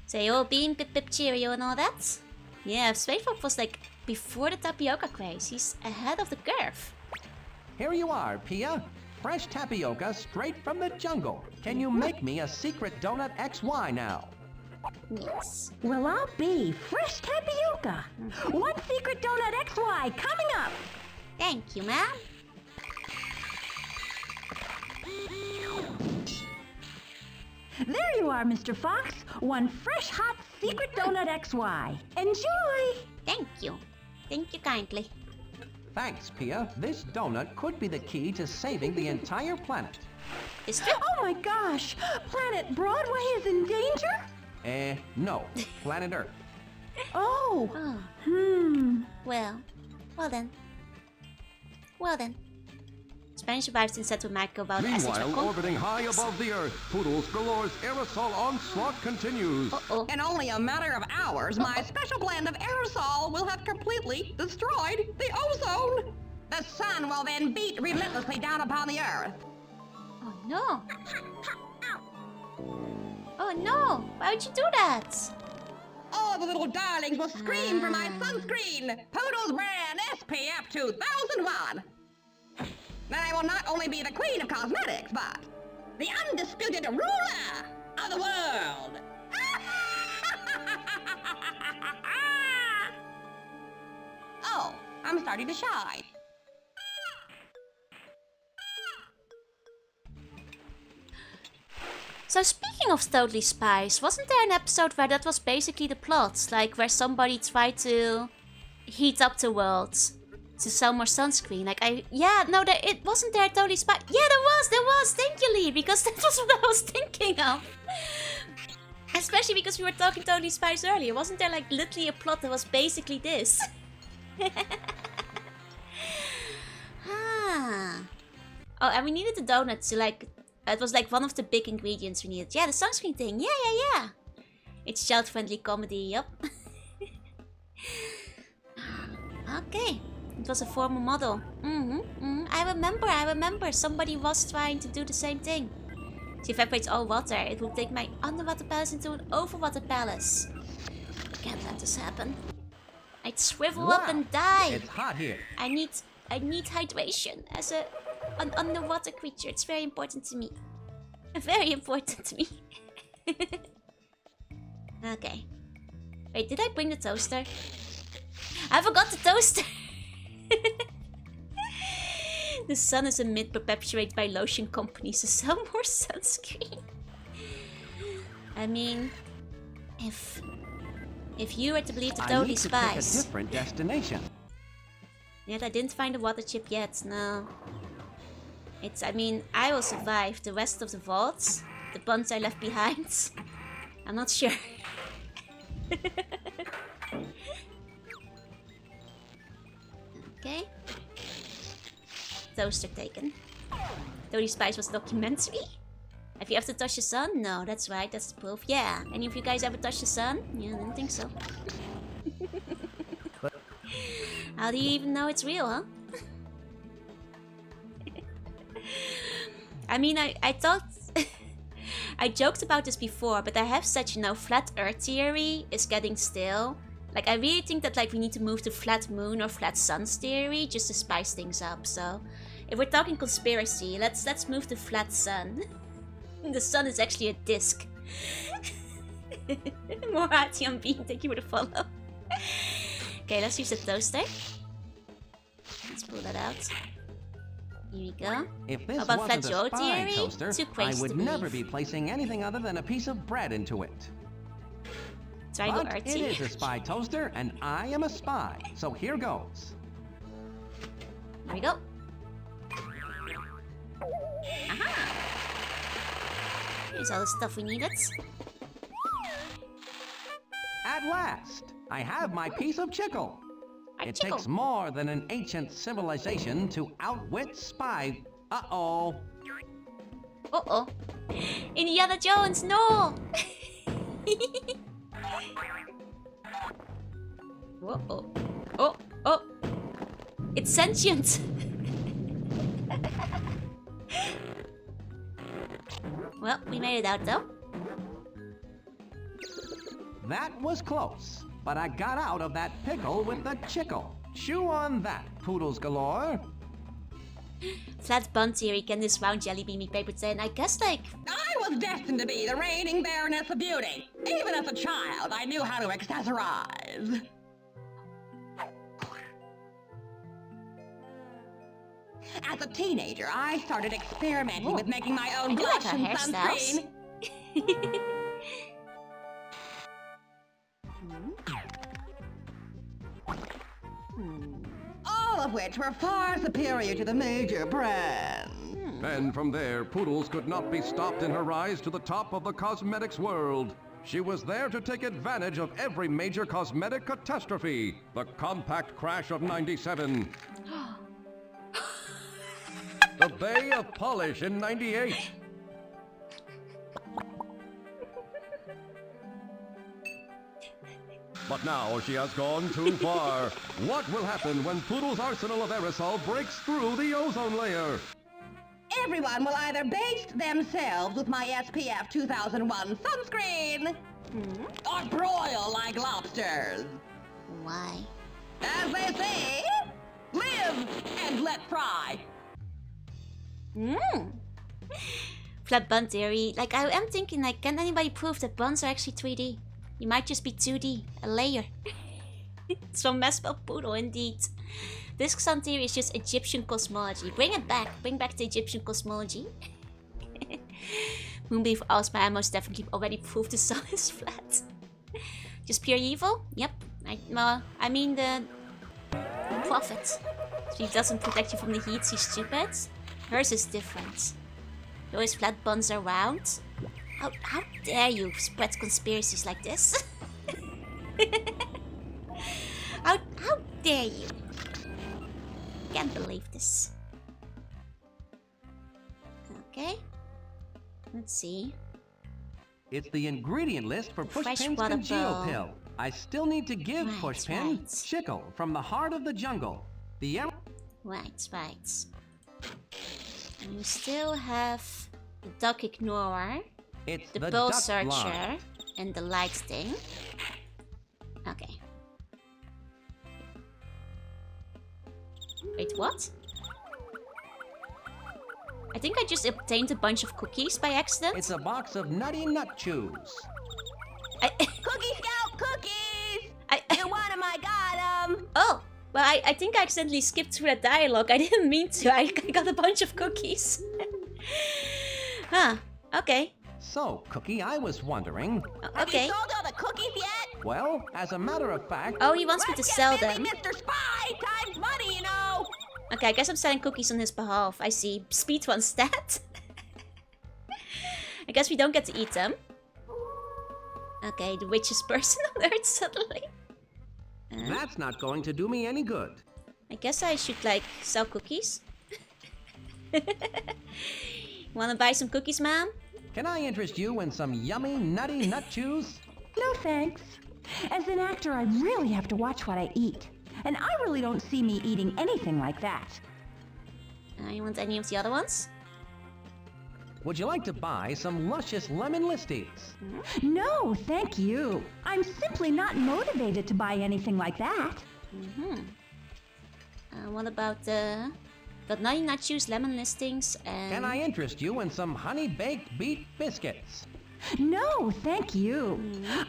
Speaker 1: Say, oh, bean, pip, pip, cheerio and all that. Yeah, Spacefop was like before the tapioca craze. He's ahead of the curve.
Speaker 2: Here you are, Pia. Fresh tapioca straight from the jungle. Can you make me a secret donut XY now?
Speaker 1: Yes.
Speaker 11: Well, I'll be fresh tapioca. One secret donut XY coming up.
Speaker 1: Thank you, ma'am.
Speaker 11: There you are, Mr. Fox. One fresh, hot secret donut XY. Enjoy!
Speaker 1: Thank you. Thank you kindly.
Speaker 2: Thanks, Pia. This donut could be the key to saving the entire planet.
Speaker 1: Is true.
Speaker 11: Oh my gosh! Planet Broadway is in danger?
Speaker 2: No. Planet Earth.
Speaker 11: Oh.
Speaker 1: Well then. Spanish survives and set with Marco about
Speaker 5: Meanwhile, orbiting high above the Earth, Poodles Galore's aerosol onslaught continues.
Speaker 9: In only a matter of hours, my special blend of aerosol will have completely destroyed the ozone. The sun will then beat relentlessly down upon the Earth.
Speaker 1: Oh no. Oh no. Why would you do that?
Speaker 9: All the little darlings will scream for my sunscreen, Poodles brand SPF 2001. Then I will not only be the queen of cosmetics, but the undisputed ruler of the world. Oh, I'm starting to shine.
Speaker 1: So speaking of Totally Spies, wasn't there an episode where that was basically the plot? Like where somebody tried to heat up the world to sell more sunscreen? It wasn't there Totally Spies. Yeah, there was. Thank you, Lee, because that was what I was thinking of. Especially because we were talking Totally Spies earlier. Wasn't there like literally a plot that was basically this? Oh, and we needed the donut to like... It was like one of the big ingredients we needed. Yeah, the sunscreen thing. Yeah. It's child-friendly comedy, yup. Okay. It was a former model. I remember. Somebody was trying to do the same thing. She evaporates all water. It will take my underwater palace into an overwater palace. Can't let this happen. I'd shrivel up and die.
Speaker 2: It's hot here.
Speaker 1: I need hydration as an underwater creature. It's very important to me. Very important to me. Okay. Wait, did I bring the toaster? I forgot the toaster. The sun is a myth perpetuated by lotion companies to sell more sunscreen. I mean, if you were to believe the Totally Spies.
Speaker 2: I need to pick a different destination.
Speaker 1: Yet I didn't find the water chip yet. No. I mean, I will survive the rest of the vaults, the buns I left behind. I'm not sure. Okay. Toaster taken. Totally Spies was a documentary? Have you ever touched the sun? No, that's right, that's the proof. Yeah, any of you guys ever touched the sun? Yeah, I don't think so. How do you even know it's real, huh? I mean, I thought... I joked about this before, but I have said, you know, flat earth theory is getting stale. Like, I really think that, like, we need to move to flat moon or flat suns theory just to spice things up. So, if we're talking conspiracy, let's move to flat sun. The sun is actually a disc. More Atium Bean, thank you for the follow. Okay, let's use the toaster. Let's pull that out. Here we go.
Speaker 2: If this
Speaker 1: about
Speaker 2: wasn't
Speaker 1: flat
Speaker 2: a
Speaker 1: Joe
Speaker 2: spy
Speaker 1: theory?
Speaker 2: toaster,
Speaker 1: Too
Speaker 2: I
Speaker 1: crazy
Speaker 2: would
Speaker 1: to
Speaker 2: never
Speaker 1: believe.
Speaker 2: be placing anything other than a piece of bread into it.
Speaker 1: Try to
Speaker 2: But
Speaker 1: artsy.
Speaker 2: it is a spy toaster, and I am a spy. So here goes.
Speaker 1: Here we go. Aha! Here's all the stuff we needed.
Speaker 2: At last, I have my piece of chicle. It takes more than an ancient civilization to outwit spy. Uh-oh.
Speaker 1: Uh-oh. Indiana Jones, no! Uh-oh. Oh, oh. It's sentient. Well, we made it out though.
Speaker 2: That was close, but I got out of that pickle with the chicle. Chew on that, poodles galore.
Speaker 1: Flat bun theory, can this round jelly beamy paper tin? I guess, like...
Speaker 9: I was destined to be the reigning Baroness of Beauty. Even as a child, I knew how to accessorize. As a teenager, I started experimenting with making my own blush and sunscreen. All of which were far superior to the major brands.
Speaker 6: And from there, Poodles could not be stopped in her rise to the top of the cosmetics world. She was there to take advantage of every major cosmetic catastrophe. The compact crash of '97. The Bay of Polish in '98. But now she has gone too far. What will happen when Poodle's arsenal of aerosol breaks through the ozone layer?
Speaker 9: Everyone will either baste themselves with my SPF 2001 sunscreen, or broil like lobsters.
Speaker 1: Why?
Speaker 9: As they say, live and let fry.
Speaker 1: Flat bun theory. Like, I am thinking, like, can anybody prove that buns are actually 3D? You might just be 2D, a layer. It's from Mespel Poodle, indeed. This sun theory is just Egyptian cosmology. Bring it back. Bring back the Egyptian cosmology. Moonbeam Osma most definitely already proved the sun is flat. Just pure evil? Yep. I mean the prophet. She doesn't protect you from the heat, she's stupid. Hers is different. Those flat buns are round. How dare you spread conspiracies like this? How dare you? Can't believe this. Okay. Let's see.
Speaker 2: It's the ingredient list for
Speaker 1: Fresh
Speaker 2: Pushpin's
Speaker 1: water
Speaker 2: congeal
Speaker 1: pill.
Speaker 2: pill. I still need to give Pushpin Chickle from the heart of the jungle. The
Speaker 1: Right. And we still have the duck ignorer,
Speaker 2: It's
Speaker 1: the
Speaker 2: the
Speaker 1: bull
Speaker 2: duck
Speaker 1: searcher,
Speaker 2: line.
Speaker 1: and the light thing. Okay. Wait, what? I think I just obtained a bunch of cookies by accident.
Speaker 2: It's a box of nutty nut chews.
Speaker 9: Cookie Scout cookies! You want 'em, I got 'em!
Speaker 1: Oh! Well, I think I accidentally skipped through that dialogue. I didn't mean to. I got a bunch of cookies. Huh. Okay.
Speaker 2: So, Cookie, I was wondering...
Speaker 9: Have you sold all the cookies yet?
Speaker 2: Well, as a matter of fact...
Speaker 1: Oh, he wants me to sell them.
Speaker 9: Mr. Spy! Time's money, you know!
Speaker 1: Okay, I guess I'm selling cookies on his behalf. I see. Speed wants that. I guess we don't get to eat them. Okay, the witch's person alert suddenly.
Speaker 2: That's not going to do me any good.
Speaker 1: I guess I should, like, sell cookies. Wanna buy some cookies, ma'am?
Speaker 2: Can I interest you in some yummy, nutty nut chews?
Speaker 7: No thanks. As an actor, I really have to watch what I eat. And I really don't see me eating anything like that.
Speaker 1: You want any of the other ones?
Speaker 2: Would you like to buy some luscious lemon listies?
Speaker 7: No, thank you. I'm simply not motivated to buy anything like that.
Speaker 1: What about the nutty nachos, lemon listings, and...
Speaker 2: Can I interest you in some honey-baked beet biscuits?
Speaker 7: No, thank you.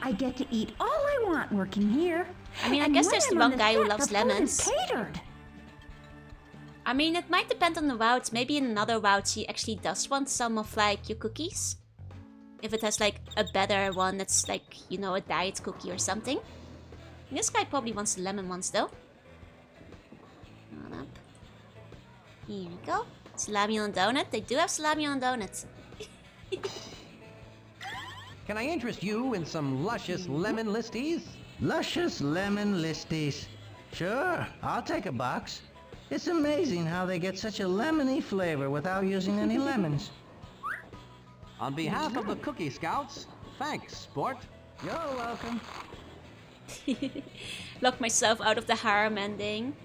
Speaker 7: I get to eat all I want working here.
Speaker 1: I mean, I
Speaker 7: And
Speaker 1: guess
Speaker 7: when
Speaker 1: there's the
Speaker 7: I'm on
Speaker 1: one guy who
Speaker 7: set,
Speaker 1: loves
Speaker 7: the food is
Speaker 1: lemons.
Speaker 7: catered.
Speaker 1: I mean, it might depend on the route. Maybe in another route he actually does want some of, like, your cookies. If it has, like, a better one that's, like, you know, a diet cookie or something. This guy probably wants the lemon ones, though. Hold up. Here we go. Salami on a donut. They do have salami on a donut.
Speaker 2: Can I interest you in some luscious lemon listies?
Speaker 4: Luscious lemon listies. Sure, I'll take a box. It's amazing how they get such a lemony flavor without using any lemons.
Speaker 2: On behalf of the Cookie Scouts, thanks, sport.
Speaker 4: You're welcome.
Speaker 1: Locked myself out of the harem ending.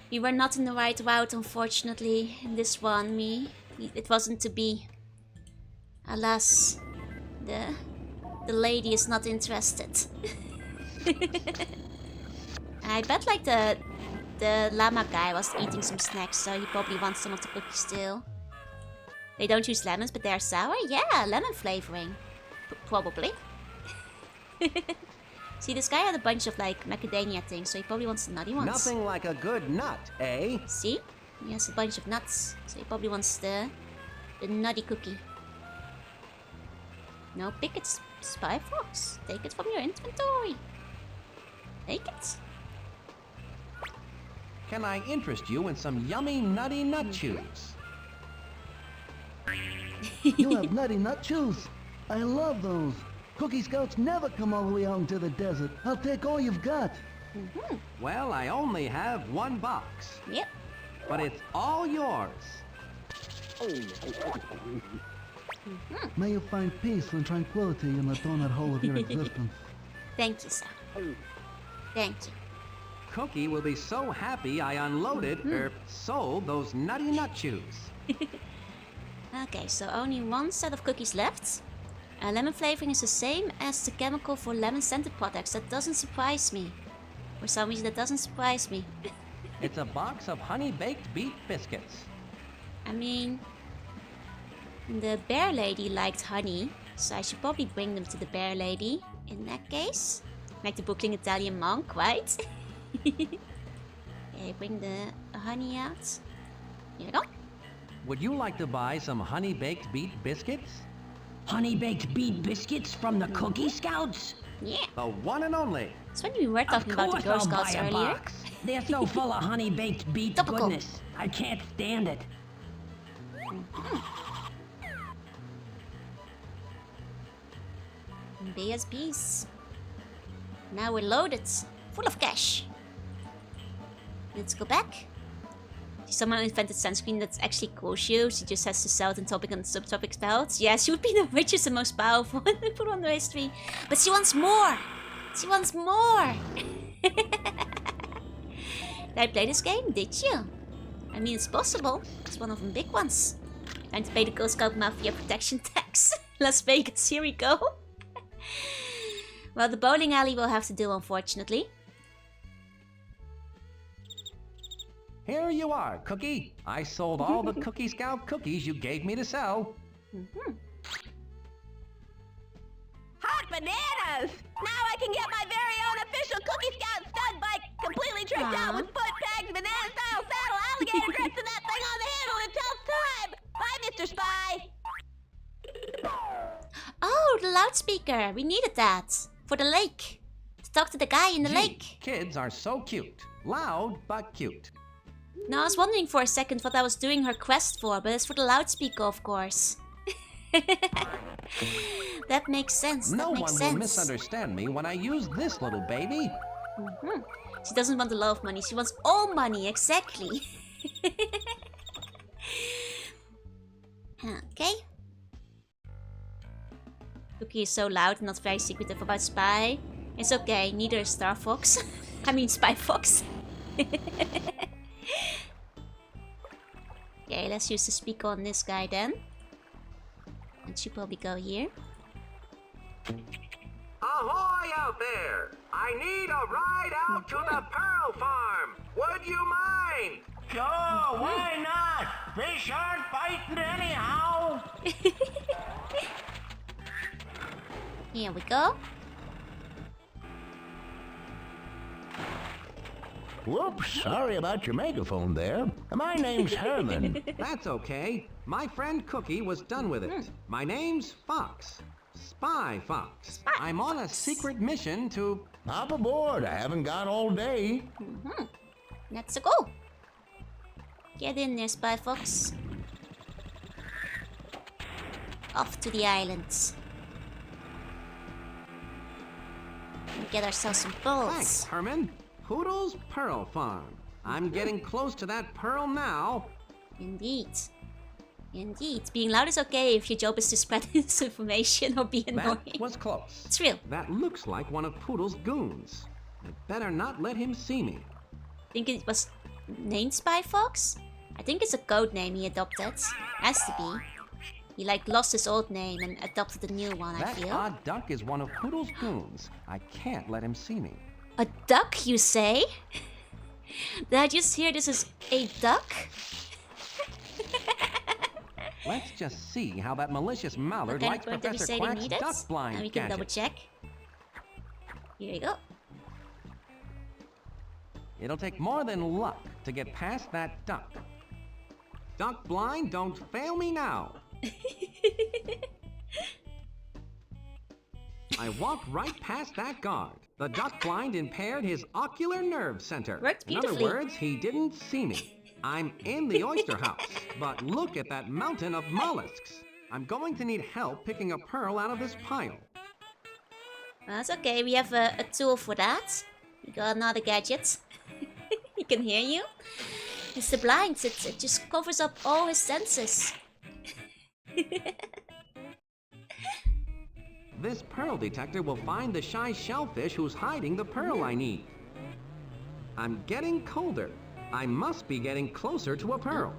Speaker 1: We were not in the right route, unfortunately. In this one, it wasn't to be. Alas, the lady is not interested. I bet like the llama guy was eating some snacks, so he probably wants some of the cookies still. They don't use lemons, but they're sour? Yeah, lemon flavoring. Probably. See, this guy had a bunch of like macadamia things, so he probably wants the nutty ones.
Speaker 2: Nothing like a good nut, eh?
Speaker 1: See? He has a bunch of nuts, so he probably wants the nutty cookie. No pickets, Spy Fox. Take it from your inventory. Take it.
Speaker 2: Can I interest you in some yummy nutty nut chews?
Speaker 13: You have nutty nut chews. I love those. Cookie Scouts never come all the way out into the desert. I'll take all you've got.
Speaker 2: Well, I only have one box.
Speaker 1: Yep.
Speaker 2: But it's all yours.
Speaker 13: May you find peace and tranquility in the donut hole of your existence.
Speaker 1: Thank you, sir. Thank you.
Speaker 2: Cookie will be so happy I unloaded, sold those nutty nut chews.
Speaker 1: Okay, so only one set of cookies left. Lemon flavoring is the same as the chemical for lemon scented products. That doesn't surprise me. For some reason, that doesn't surprise me.
Speaker 2: It's a box of honey-baked beet biscuits.
Speaker 1: I mean, the bear lady liked honey, so I should probably bring them to the bear lady. In that case, like the Brooklyn Italian monk, right? Okay, bring the honey out. Here we go.
Speaker 2: Would you like to buy some honey-baked beet biscuits?
Speaker 11: Honey-baked beet biscuits from the Cookie Scouts?
Speaker 1: Yeah.
Speaker 2: The one and only.
Speaker 1: It's when we were talking about the Girl Scouts earlier.
Speaker 11: Box. They're so full of honey-baked beet
Speaker 1: Topical.
Speaker 11: goodness. I can't stand it.
Speaker 1: BSBs. Now we're loaded. Full of cash. Let's go back. Someone invented sunscreen that's actually cautious. She just has to sell it in topic and subtopic spells. Yeah, she would be the richest and most powerful in the Put on the history. But she wants more. She wants more! Did I play this game? Did you? I mean, it's possible. It's one of the big ones. Time to pay the Ghost Scout Mafia protection tax. Las Vegas, here we go. Well, the bowling alley will have to do, unfortunately.
Speaker 2: Here you are, Cookie. I sold all the Cookie Scout cookies you gave me to sell.
Speaker 9: Hot bananas! Now I can get my very own official Cookie Scout stud bike, completely tricked out with foot pegs, banana-style saddle, alligator grips, and that thing on the handle that tells time! Bye, Mr. Spy!
Speaker 1: Oh, the loudspeaker. We needed that. For the lake. To talk to the guy in the lake.
Speaker 2: Kids are so cute. Loud, but cute.
Speaker 1: No, I was wondering for a second what I was doing her quest for, but it's for the loudspeaker, of course. That makes sense.
Speaker 2: No one will misunderstand me when I use this little baby.
Speaker 1: She doesn't want a lot of money. She wants all money, exactly. Okay. Cookie is so loud and not very secretive about Spy. It's okay, neither is Star Fox. I mean Spy Fox. Okay, let's use the speaker on this guy then. And should probably go here.
Speaker 2: Ahoy out there! I need a ride out to the Pearl Farm! Would you mind?
Speaker 8: Sure, why not? Fish aren't biting anyhow.
Speaker 1: Here we go.
Speaker 14: Whoops, sorry about your megaphone there. My name's Herman.
Speaker 2: That's okay. My friend Cookie was done with it. My name's Fox. Spy Fox. I'm on a secret mission to...
Speaker 14: Hop aboard, I haven't got all day.
Speaker 1: Let's go. Get in there, Spy Fox. Off to the islands. Get ourselves some pearls.
Speaker 2: Thanks, Herman. Poodle's Pearl Farm. I'm getting close to that pearl now.
Speaker 1: Indeed. Indeed. Being loud is okay if your job is to spread misinformation or be annoying.
Speaker 2: That was close.
Speaker 1: It's real.
Speaker 2: That looks like one of Poodle's goons. I'd better not let him see me.
Speaker 1: Think it was named Spy Fox? I think it's a code name he adopted. Has to be. He lost his old name and adopted a new one, I feel.
Speaker 2: That odd duck is one of Poodle's goons. I can't let him see me.
Speaker 1: A duck, you say? Did I just hear this is a duck?
Speaker 2: Let's just see how that malicious mallard likes Professor Quack's duck blind
Speaker 1: and we can
Speaker 2: gadget.
Speaker 1: double check. Here you go.
Speaker 2: It'll take more than luck to get past that duck. Duck blind, don't fail me now. I walked right past that guard. The duck blind impaired his ocular nerve center.
Speaker 1: Worked
Speaker 2: In other
Speaker 1: beautifully.
Speaker 2: words, he didn't see me. I'm in the oyster house, but look at that mountain of mollusks. I'm going to need help picking a pearl out of this pile.
Speaker 1: That's okay, we have a tool for that. We got another gadget. He can hear you. It's the blinds, it just covers up all his senses.
Speaker 2: This pearl detector will find the shy shellfish who's hiding the pearl I need. I'm getting colder. I must be getting closer to a pearl.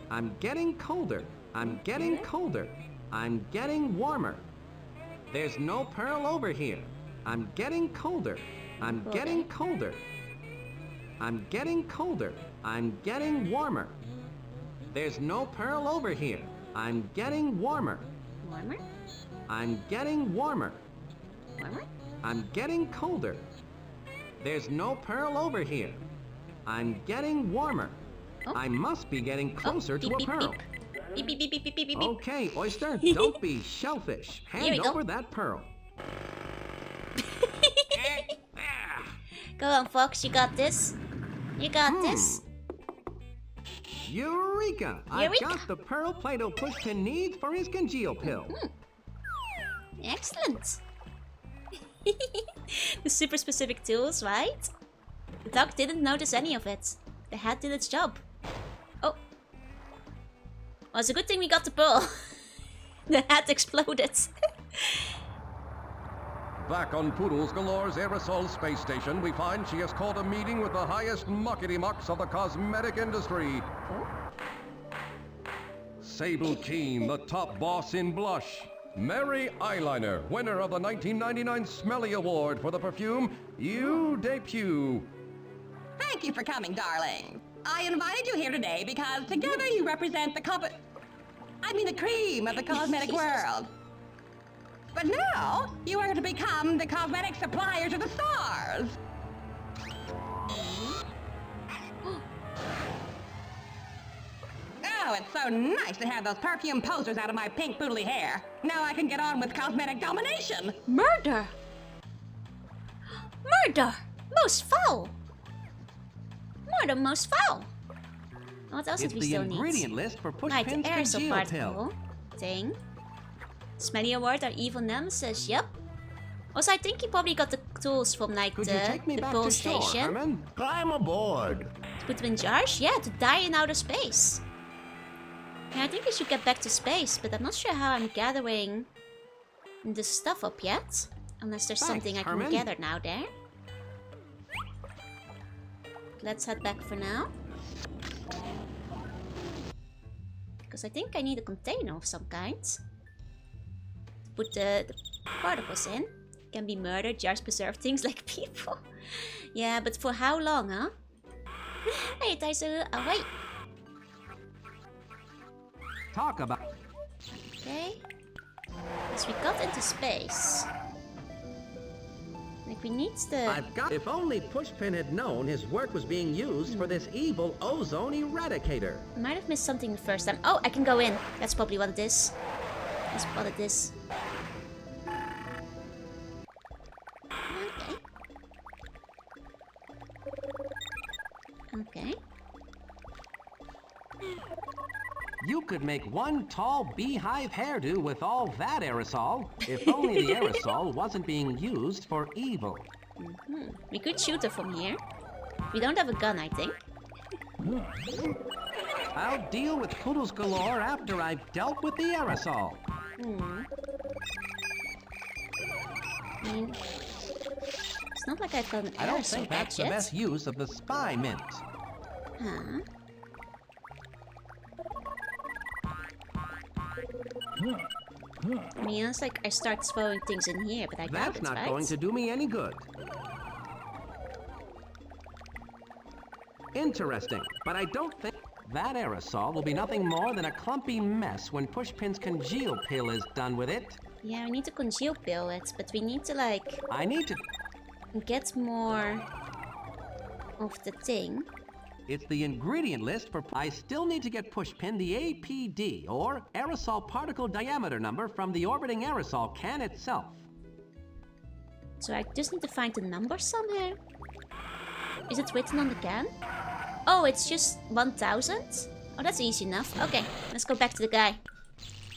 Speaker 2: I'm getting colder. I'm getting colder. I'm getting warmer. There's no pearl over here. I'm getting colder. I'm getting colder. I'm getting colder. I'm getting warmer. There's no pearl over here. I'm getting warmer.
Speaker 1: Warmer?
Speaker 2: I'm getting warmer.
Speaker 1: Warmer?
Speaker 2: I'm getting colder. There's no pearl over here. I'm getting warmer.
Speaker 1: Oh.
Speaker 2: I must be getting closer to a pearl.
Speaker 1: Beep, beep, beep, beep, beep, beep, beep.
Speaker 2: Okay, oyster, don't be shellfish.
Speaker 1: Here
Speaker 2: Hand
Speaker 1: we go.
Speaker 2: over that pearl.
Speaker 1: Go on, Fox, you got this. You got this.
Speaker 2: Eureka! I've got the pearl Play-Doh Pushpin needs for his congeal pill.
Speaker 1: Excellent. The super specific tools, right? The duck didn't notice any of it. The hat did its job. Oh. Well, it's a good thing we got the pearl. The hat exploded.
Speaker 2: Back on Poodles Galore's aerosol space station, we find she has called a meeting with the highest muckety-mucks of the cosmetic industry. Sable Keen, the top boss in blush. Mary Eyeliner, winner of the 1999 Smelly Award for the perfume Eau de Pew.
Speaker 9: Thank you for coming, darling. I invited you here today because together you represent the the cream of the cosmetic world. But now, you are to become the cosmetic supplier to the stars. Oh, it's so nice to have those perfume posters out of my pink poodly hair. Now I can get on with cosmetic domination.
Speaker 1: Murder! Murder! Most foul! Murder most foul! What else
Speaker 2: It's
Speaker 1: did we
Speaker 2: the
Speaker 1: still need?
Speaker 2: ingredient list for
Speaker 1: Right, the
Speaker 2: Pushpin's
Speaker 1: aerosol
Speaker 2: congeal
Speaker 1: particle
Speaker 2: pill.
Speaker 1: thing. Smelly Award, our evil nemesis, yep. Also, I think he probably got the tools from like
Speaker 2: Could you take me
Speaker 1: the
Speaker 2: back
Speaker 1: Pole
Speaker 2: to shore,
Speaker 1: Station.
Speaker 2: Herman?
Speaker 14: Climb aboard.
Speaker 1: To put them in jars? Yeah, to die in outer space. Yeah, I think we should get back to space, but I'm not sure how I'm gathering the stuff up yet. Unless there's something I can
Speaker 2: Herman.
Speaker 1: gather now there. Let's head back for now. Because I think I need a container of some kind. To put the particles in. Can be murdered, jars preserve things like people. Yeah, but for how long, huh? Hey, Taisu, wait.
Speaker 2: Talk about...
Speaker 1: Okay. As we got into space. Like we need the...
Speaker 2: I've got... If only Pushpin had known his work was being used for this evil ozone eradicator.
Speaker 1: I might have missed something the first time. Oh, I can go in. That's probably what it is. That's what it is. Okay.
Speaker 2: You could make one tall beehive hairdo with all that aerosol, if only the aerosol wasn't being used for evil.
Speaker 1: We could shoot her from here. We don't have a gun, I think.
Speaker 2: I'll deal with Poodles Galore after I've dealt with the aerosol.
Speaker 1: I mean, it's not like I've got an
Speaker 2: I don't
Speaker 1: aerosol
Speaker 2: think that's the
Speaker 1: gadget.
Speaker 2: best use of the spy mint.
Speaker 1: Huh? I mean, it's like I start throwing things in here, but I doubt
Speaker 2: That's
Speaker 1: it,
Speaker 2: not
Speaker 1: right?
Speaker 2: going to do me any good. Interesting, but I don't think that aerosol will be nothing more than a clumpy mess when Pushpin's congeal pill is done with it.
Speaker 1: Yeah, we need to congeal pill it, but we need to like
Speaker 2: I need to...
Speaker 1: get more of the thing.
Speaker 2: It's the ingredient list for... I still need to get Pushpin the APD, or aerosol particle diameter number, from the orbiting aerosol can itself.
Speaker 1: So I just need to find the number somehow. Is it written on the can? Oh, it's just 1000? Oh, that's easy enough. Okay, let's go back to the guy.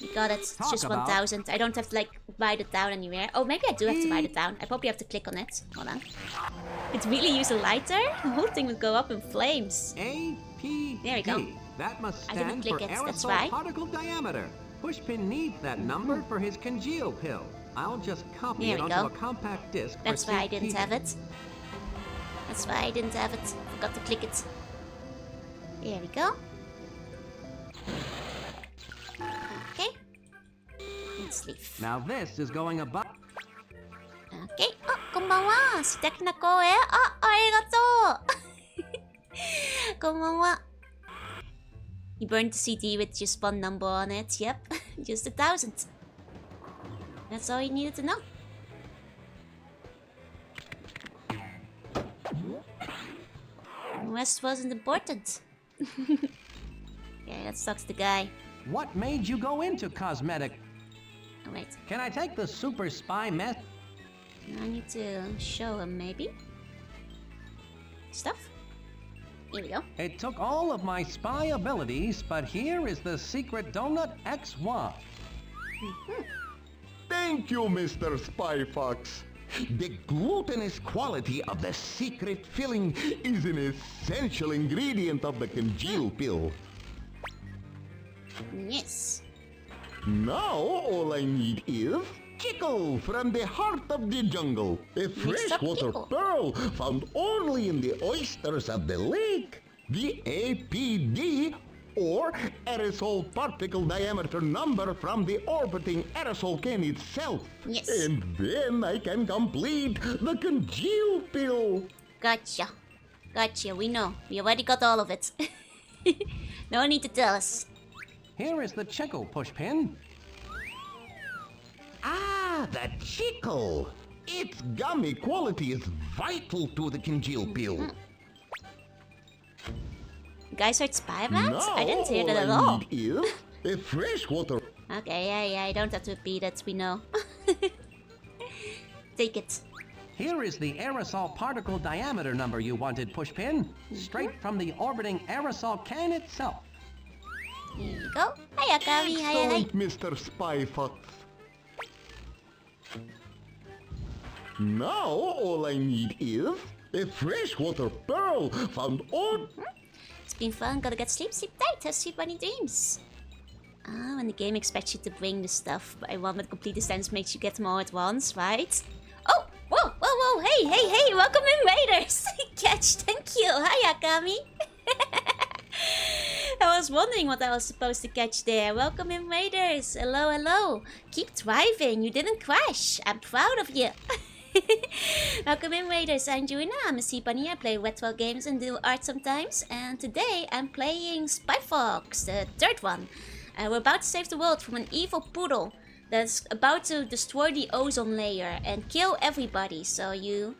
Speaker 1: We got it. It's just 1000. I don't have to like write it down anywhere. Oh, maybe I do have to write it down. I probably have to click on it. Hold on. It really use a lighter? The whole thing would go up in flames.
Speaker 2: APD.
Speaker 1: There we go.
Speaker 2: That must
Speaker 1: I didn't
Speaker 2: stand for
Speaker 1: click it, that's
Speaker 2: aerosol
Speaker 1: why.
Speaker 2: particle diameter. Pushpin needs that number for his congeal pill. I'll just copy
Speaker 1: There
Speaker 2: it
Speaker 1: we
Speaker 2: onto
Speaker 1: go.
Speaker 2: a compact disc.
Speaker 1: That's
Speaker 2: for
Speaker 1: why I didn't
Speaker 2: safekeeping.
Speaker 1: have it. That's why I didn't have it. Forgot to click it. There we go. Okay. Let's leave.
Speaker 2: Now this is going above.
Speaker 1: Okay. Oh, こんばんは。素敵な声。あ、ありがとう。こんばんは。You burned the CD with just one number on it. Yep. Just 1000. That's all you needed to know. The rest wasn't important. Okay, let's talk to the guy.
Speaker 2: What made you go into cosmetic?
Speaker 1: Oh, wait.
Speaker 2: Can I take the super spy mess?
Speaker 1: I need to show him, maybe. Stuff. Here we go.
Speaker 2: It took all of my spy abilities, but here is the secret donut XY.
Speaker 14: Thank you, Mr. Spy Fox. The glutinous quality of the secret filling is an essential ingredient of the congeal pill.
Speaker 1: Yes.
Speaker 14: Now all I need is Chico from the heart of the jungle. A freshwater pearl found only in the oysters of the lake. The APD, or aerosol particle diameter number from the orbiting aerosol can itself.
Speaker 1: Yes.
Speaker 14: And then I can complete the congeal pill.
Speaker 1: Gotcha. Gotcha, we know. We already got all of it. No need to tell us.
Speaker 2: Here is the Chico pushpin.
Speaker 14: Ah, the Chico. Its gummy quality is vital to the congeal pill.
Speaker 1: You guys heard spy rats?
Speaker 14: Now,
Speaker 1: I didn't hear that at
Speaker 14: I
Speaker 1: all.
Speaker 14: need is a freshwater.
Speaker 1: Okay, yeah, I don't have to repeat it, we know. Take it.
Speaker 2: Here is the aerosol particle diameter number you wanted, pushpin. Straight from the orbiting aerosol can itself.
Speaker 1: Here you go. Hiya, Kami. Hiya, hi.
Speaker 14: Excellent, Mr. Spy Fox. Now all I need is a freshwater pearl found on.
Speaker 1: It's been fun. Gotta get sleep, sleep tight. Have sweet bunny dreams. Ah, when the game expects you to bring the stuff, but I want with complete distance makes you get them all at once, right? Oh, whoa, whoa, whoa, hey, welcome in, Raiders. Catch, thank you. Hiya, Kami. I was wondering what I was supposed to catch there. Welcome in, Raiders. Hello, hello. Keep driving. You didn't crash. I'm proud of you. Welcome in, Raiders. I'm Juina. I'm a sea bunny. I play retro games and do art sometimes. And today I'm playing Spy Fox, the third one. We're about to save the world from an evil poodle that's about to destroy the ozone layer and kill everybody. So you,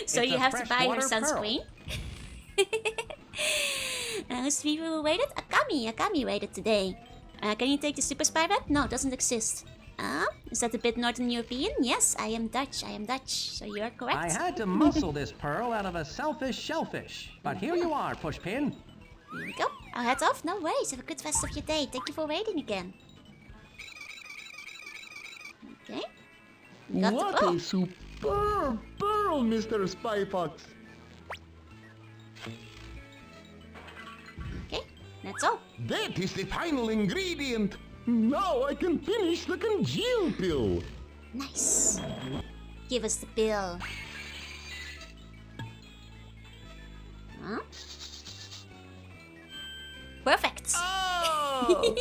Speaker 1: so you have to buy her sunscreen. Who's the people who raided? Akami raided today. Can you take the super spy rat? No, doesn't exist. Is that a bit Northern European? Yes, I am Dutch. So you're correct.
Speaker 2: I had to muscle this pearl out of a selfish shellfish. But here you are, pushpin.
Speaker 1: Here we go. Our hats off. No worries. Have a good rest of your day. Thank you for raiding again. Okay.
Speaker 14: What a superb pearl, Mr. Spy Fox.
Speaker 1: Okay, that's all.
Speaker 14: That is the final ingredient. Now I can finish the congeal pill.
Speaker 1: Nice. Give us the bill. Huh? Perfect.
Speaker 14: Oh.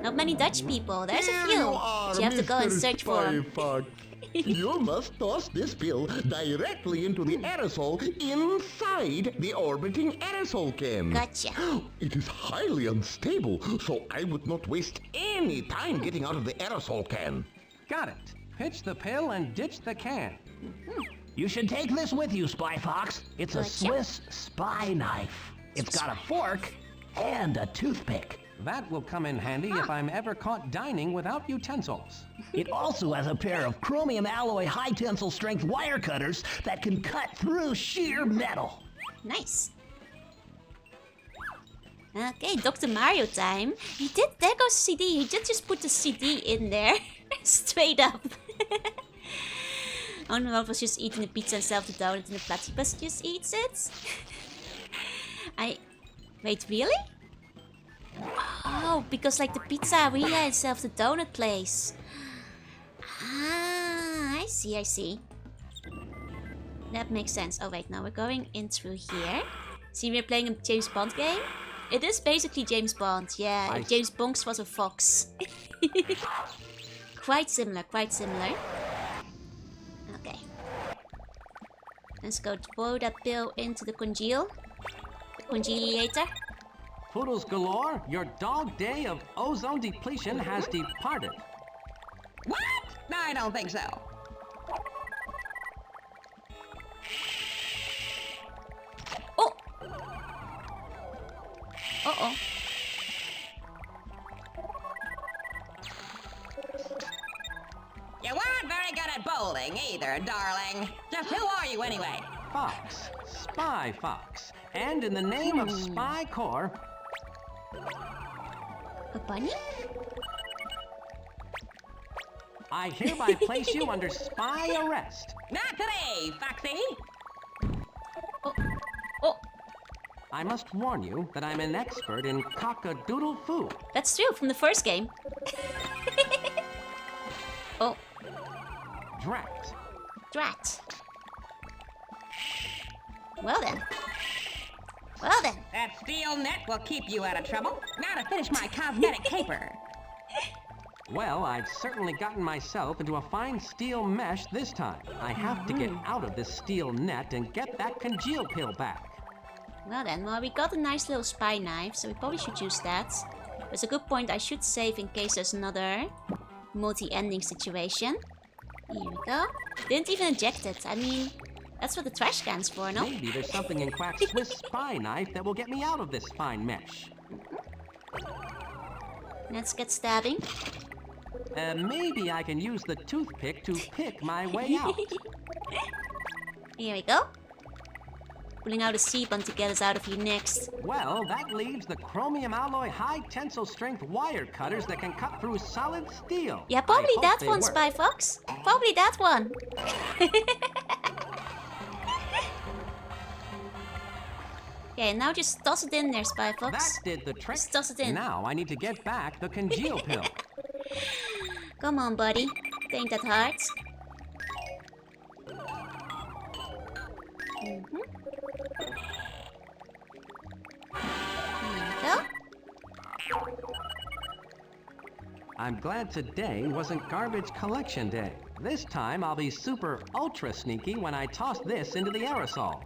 Speaker 1: Not many Dutch people. There's a
Speaker 14: Here
Speaker 1: few.
Speaker 14: you are,
Speaker 1: So you have to go and
Speaker 14: Mr.
Speaker 1: search for
Speaker 14: Spy
Speaker 1: them.
Speaker 14: Fox. You must toss this pill directly into the aerosol inside the orbiting aerosol can.
Speaker 1: Gotcha.
Speaker 14: It is highly unstable, so I would not waste any time getting out of the aerosol can.
Speaker 2: Got it. Pitch the pill and ditch the can.
Speaker 8: You should take this with you, Spy Fox. It's a
Speaker 1: Gotcha.
Speaker 8: Swiss spy knife. It's got a fork and a toothpick.
Speaker 2: That will come in handy if I'm ever caught dining without utensils.
Speaker 8: It also has a pair of chromium alloy high tensile strength wire cutters that can cut through sheer metal.
Speaker 1: Nice. Okay, Dr. Mario time. There goes CD. He did just put the CD in there. Straight up. Oh no, I was just eating the pizza and self the donut and the platypus just eats it. Wait, really? Oh, because like the pizzeria itself, the donut place. Ah, I see. That makes sense. Oh wait, now we're going in through here. See, we're playing a James Bond game. It is basically James Bond, yeah. If James Bond was a fox. Quite similar. Okay. Let's go throw that pill into the congelator.
Speaker 2: Poodles galore, your dog day of ozone depletion has departed.
Speaker 9: What? No, I don't think so.
Speaker 1: Oh! Uh-oh.
Speaker 9: You weren't very good at bowling either, darling. Just who are you anyway?
Speaker 2: Fox. Spy Fox. And in the name of Spy Corps...
Speaker 1: A bunny?
Speaker 2: I hereby place you under spy arrest.
Speaker 9: Not today, Foxy.
Speaker 1: Oh.
Speaker 2: I must warn you that I'm an expert in cock-a-doodle food.
Speaker 1: That's true, from the first game. Oh.
Speaker 2: Drat.
Speaker 1: Drat. Well then. Well then.
Speaker 9: That steel net will keep you out of trouble. Now to finish my cosmetic caper.
Speaker 2: Well, I've certainly gotten myself into a fine steel mesh this time. I have to get out of this steel net and get that congeal pill back.
Speaker 1: Well then, we got a nice little spy knife, so we probably should use that. There's a good point I should save in case there's another multi-ending situation. Here we go. Didn't even eject it. I mean, that's what the trash can's for, no?
Speaker 2: Maybe there's something in Quack's Swiss spy knife that will get me out of this fine mesh.
Speaker 1: Let's get stabbing.
Speaker 2: Maybe I can use the toothpick to pick my way out.
Speaker 1: Here we go. Pulling out a C-bun to get us out of here next.
Speaker 2: Well, that leaves the chromium alloy high tensile strength wire cutters that can cut through solid steel.
Speaker 1: Yeah, probably that one, Spy Fox. Probably that one. Okay, now just toss it in there, Spy Fox.
Speaker 2: That did the trick.
Speaker 1: Just toss it in.
Speaker 2: Now I need to get back the congeal pill.
Speaker 1: Come on, buddy. It ain't that hard. Here we go.
Speaker 2: I'm glad today wasn't garbage collection day. This time I'll be super ultra sneaky when I toss this into the aerosol.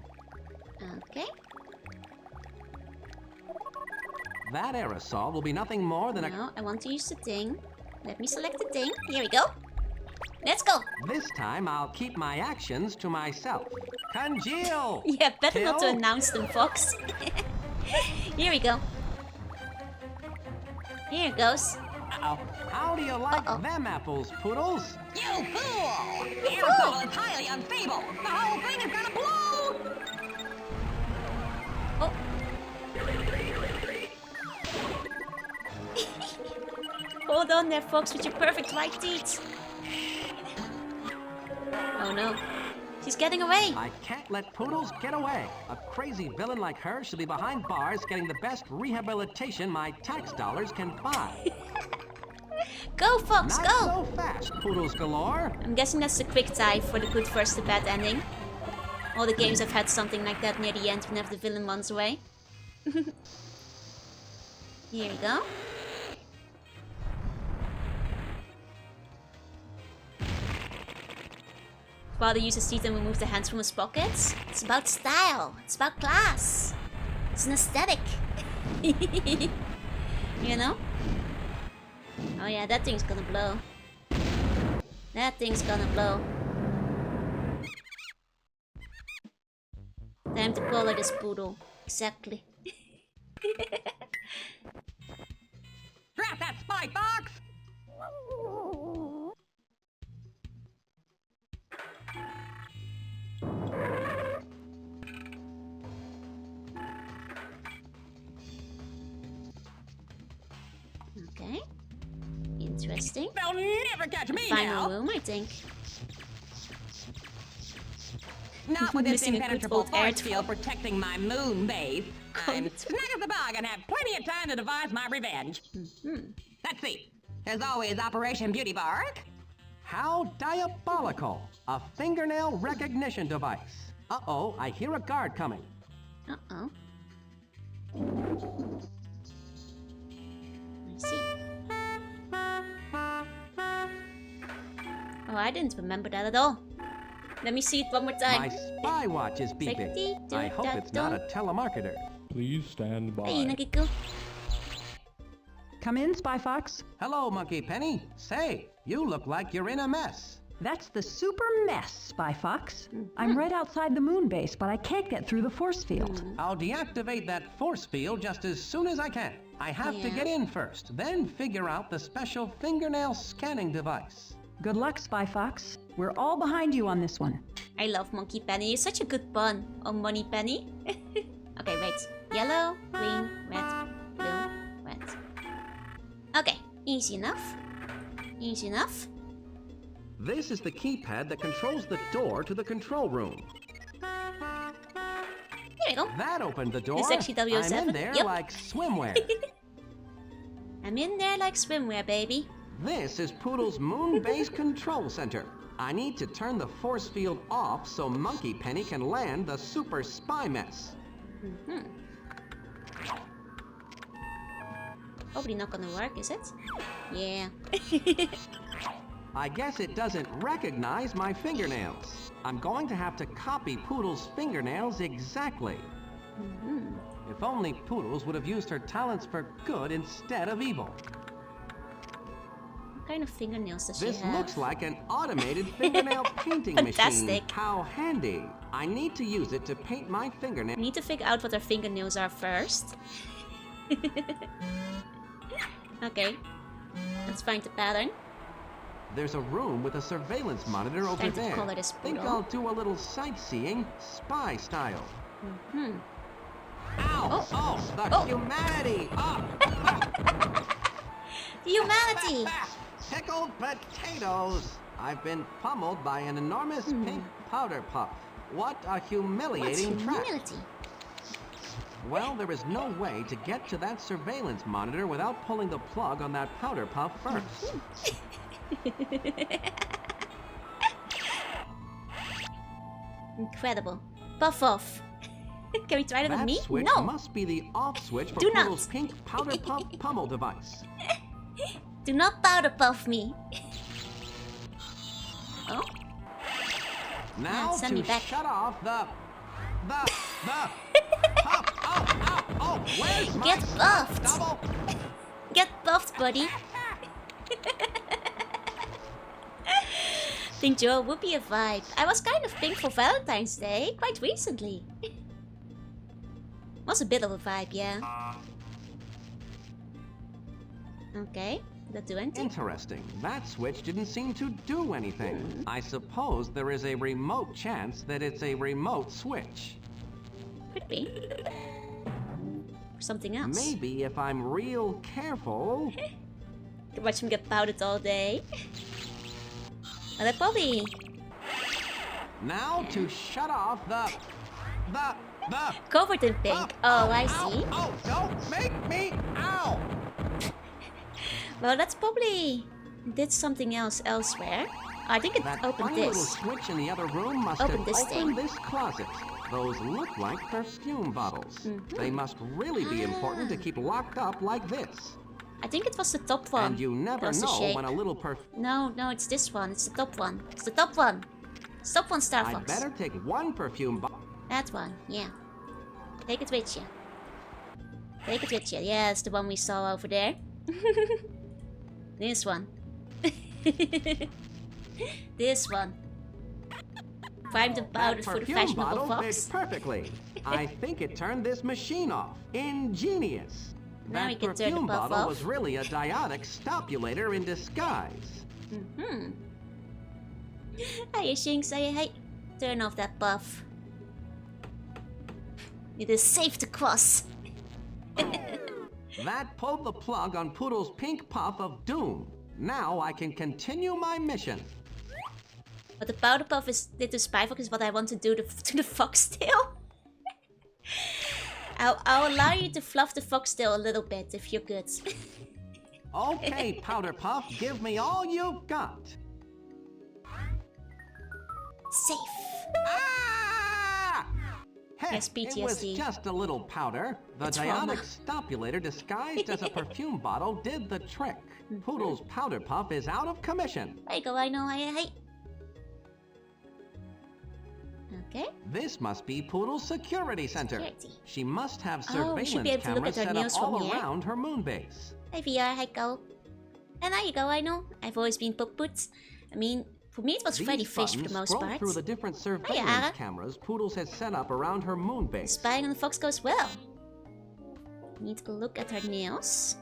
Speaker 1: Okay.
Speaker 2: That aerosol will be nothing more than
Speaker 1: No, I want to use the thing. Let me select the thing. Here we go. Let's go.
Speaker 2: This time I'll keep my actions to myself. Congeal!
Speaker 1: Yeah, better not to
Speaker 2: Pill?
Speaker 1: announce them, Fox. Here we go. Here it goes.
Speaker 2: Uh-oh. How do you like them apples, Poodles?
Speaker 9: You fool! The aerosol is highly unstable. The whole thing is gonna blow!
Speaker 1: Oh. Hold on there, Fox, with your perfect white teeth. Oh no. She's getting away.
Speaker 2: I can't let Poodles get away. A crazy villain like her should be behind bars getting the best rehabilitation my tax dollars can buy.
Speaker 1: Go, Fox,
Speaker 2: Not
Speaker 1: go!
Speaker 2: so fast, Poodles galore.
Speaker 1: I'm guessing that's the quick tie for the good first to bad ending. All the games have had something like that near the end whenever the villain runs away. Here we go. Father uses teeth and removes the hands from his pockets. It's about style. It's about class. It's an aesthetic. You know? Oh yeah, that thing's gonna blow. That thing's gonna blow. Time to collar this poodle. Exactly.
Speaker 9: Drat that spy fox!
Speaker 1: Okay. Interesting.
Speaker 9: They'll never catch me
Speaker 1: Final
Speaker 9: now!
Speaker 1: room, I think.
Speaker 9: Not with this
Speaker 1: Missing a good
Speaker 9: impenetrable
Speaker 1: old air
Speaker 9: force field protecting my moon base. I'm snug as a bug and have plenty of time to devise my revenge. Let's see. There's always Operation Beauty Bark.
Speaker 2: How diabolical! A fingernail recognition device. Uh-oh, I hear a guard coming.
Speaker 1: Uh-oh. I see. Oh, I didn't remember that at all. Let me see it one more time.
Speaker 2: My spy watch is beeping. I hope it's not a telemarketer.
Speaker 6: Please stand by.
Speaker 1: Hey, Nagiko.
Speaker 7: Come in, Spy Fox.
Speaker 2: Hello, Monkey Penny. Say, you look like you're in a mess.
Speaker 7: That's the super mess, Spy Fox. I'm right outside the moon base, but I can't get through the force field.
Speaker 2: I'll deactivate that force field just as soon as I can. I have to get in first, then figure out the special fingernail scanning device.
Speaker 7: Good luck, Spy Fox. We're all behind you on this one.
Speaker 1: I love Monkey Penny. It's such a good pun on Money Penny. Okay, wait. Yellow, green, red, blue, red. Okay, easy enough. Easy enough.
Speaker 2: This is the keypad that controls the door to the control room.
Speaker 1: Here we go.
Speaker 2: That opened the door.
Speaker 1: It's actually W07.
Speaker 2: I'm in there
Speaker 1: Yep.
Speaker 2: like swimwear.
Speaker 1: I'm in there like swimwear, baby.
Speaker 2: This is Poodle's moon-based control center. I need to turn the force field off so Monkey Penny can land the super spy mess.
Speaker 1: Probably not gonna work, is it? Yeah.
Speaker 2: I guess it doesn't recognize my fingernails. I'm going to have to copy Poodle's fingernails exactly. If only Poodles would have used her talents for good instead of evil.
Speaker 1: What kind of fingernails does she
Speaker 2: This
Speaker 1: have?
Speaker 2: looks like an automated fingernail painting machine.
Speaker 1: Fantastic.
Speaker 2: How handy. I need to use it to paint my fingernails.
Speaker 1: I need to figure out what her fingernails are first. Okay. Let's find the pattern.
Speaker 2: There's a room with a surveillance monitor over
Speaker 1: Time to
Speaker 2: there.
Speaker 1: color this
Speaker 2: Think
Speaker 1: poodle.
Speaker 2: I'll do a little sightseeing, spy style.
Speaker 1: Hmm.
Speaker 2: Ow! Oh, the humanity!
Speaker 1: Humanity!
Speaker 2: Pickled potatoes! I've been pummeled by an enormous pink powder puff. What a
Speaker 1: What's
Speaker 2: humiliating trap.
Speaker 1: humility?
Speaker 2: Well, there is no way to get to that surveillance monitor without pulling the plug on that powder puff first.
Speaker 1: Incredible. Puff off. Can we try that with
Speaker 2: That
Speaker 1: me?
Speaker 2: switch
Speaker 1: No.
Speaker 2: must be the off switch for
Speaker 1: Do not.
Speaker 2: Poodle's pink powder puff pummel device.
Speaker 1: Do not powder puff me. Oh?
Speaker 2: Now
Speaker 1: send me
Speaker 2: to
Speaker 1: back.
Speaker 2: shut off the puff. Oh, where's my
Speaker 1: Get
Speaker 2: stunt
Speaker 1: buffed.
Speaker 2: double?
Speaker 1: Get buffed, buddy. Pink Joe would be a vibe. I was kind of pink for Valentine's Day quite recently. Was a bit of a vibe, yeah. Okay, did that do anything?
Speaker 2: Interesting. That switch didn't seem to do anything. I suppose there is a remote chance that it's a remote switch.
Speaker 1: Could be. Or something else.
Speaker 2: Maybe if I'm real careful.
Speaker 1: Could watch him get powdered all day. Well, that probably...
Speaker 2: Now to shut off the
Speaker 1: covered in pink. Oh, I see.
Speaker 2: Oh, don't make me ow!
Speaker 1: Well, that's probably did something else elsewhere. I think it
Speaker 2: That
Speaker 1: opened
Speaker 2: funny little
Speaker 1: this.
Speaker 2: switch in the other room must
Speaker 1: Open
Speaker 2: have
Speaker 1: this
Speaker 2: opened
Speaker 1: thing.
Speaker 2: this closet. Those look like perfume bottles. They must really be important to keep locked up like this.
Speaker 1: I think it was the top one.
Speaker 2: And you never
Speaker 1: That was the
Speaker 2: know
Speaker 1: shape.
Speaker 2: when a little
Speaker 1: No, it's this one. It's the top one. It's the top one. It's the top one, Star
Speaker 2: I'd
Speaker 1: Fox.
Speaker 2: better take one perfume bottle.
Speaker 1: That one, yeah. Take it with you. Take it with you. Yeah, it's the one we saw over there. This one. This one. Primed and powdered for the
Speaker 2: perfume
Speaker 1: fashionable
Speaker 2: bottle
Speaker 1: fox.
Speaker 2: fits perfectly. I think it turned this machine off. Ingenious.
Speaker 1: Now we
Speaker 2: That
Speaker 1: can turn the
Speaker 2: perfume
Speaker 1: puff
Speaker 2: bottle
Speaker 1: off.
Speaker 2: was really a diotic stopulator in disguise.
Speaker 1: Hey, Shing, say hey. Turn off that buff. It is safe to cross.
Speaker 2: That pulled the plug on Poodle's pink puff of doom. Now I can continue my mission.
Speaker 1: What the powder puff did to Spy Fox is what I want to do to the foxtail. I'll allow you to fluff the foxtail a little bit if you're good.
Speaker 2: Okay, Powder Puff, give me all you've got.
Speaker 1: Safe.
Speaker 2: Ah! Heck,
Speaker 1: Yes,
Speaker 2: it was
Speaker 1: PTSD.
Speaker 2: just a little powder. The
Speaker 1: It's trauma.
Speaker 2: diotic stopulator disguised as a perfume bottle did the trick. Poodle's Powder Puff is out of commission.
Speaker 1: There you go, I know, hey. Okay.
Speaker 2: This must be Poodle's security center.
Speaker 1: Security.
Speaker 2: She must have
Speaker 1: Oh, we
Speaker 2: surveillance
Speaker 1: should be able to look
Speaker 2: cameras
Speaker 1: at her
Speaker 2: set
Speaker 1: nails
Speaker 2: up
Speaker 1: from
Speaker 2: all
Speaker 1: here.
Speaker 2: around her moon base.
Speaker 1: Hey VR, hi go. And there you go, I know. I've always been put. I mean, for me it was Freddy
Speaker 2: These
Speaker 1: Fish for the
Speaker 2: buttons
Speaker 1: most
Speaker 2: scroll
Speaker 1: part.
Speaker 2: through the different surveillance
Speaker 1: Ara.
Speaker 2: cameras Poodles has set up around her moon base.
Speaker 1: Spying on the fox goes well. Need to look at her nails.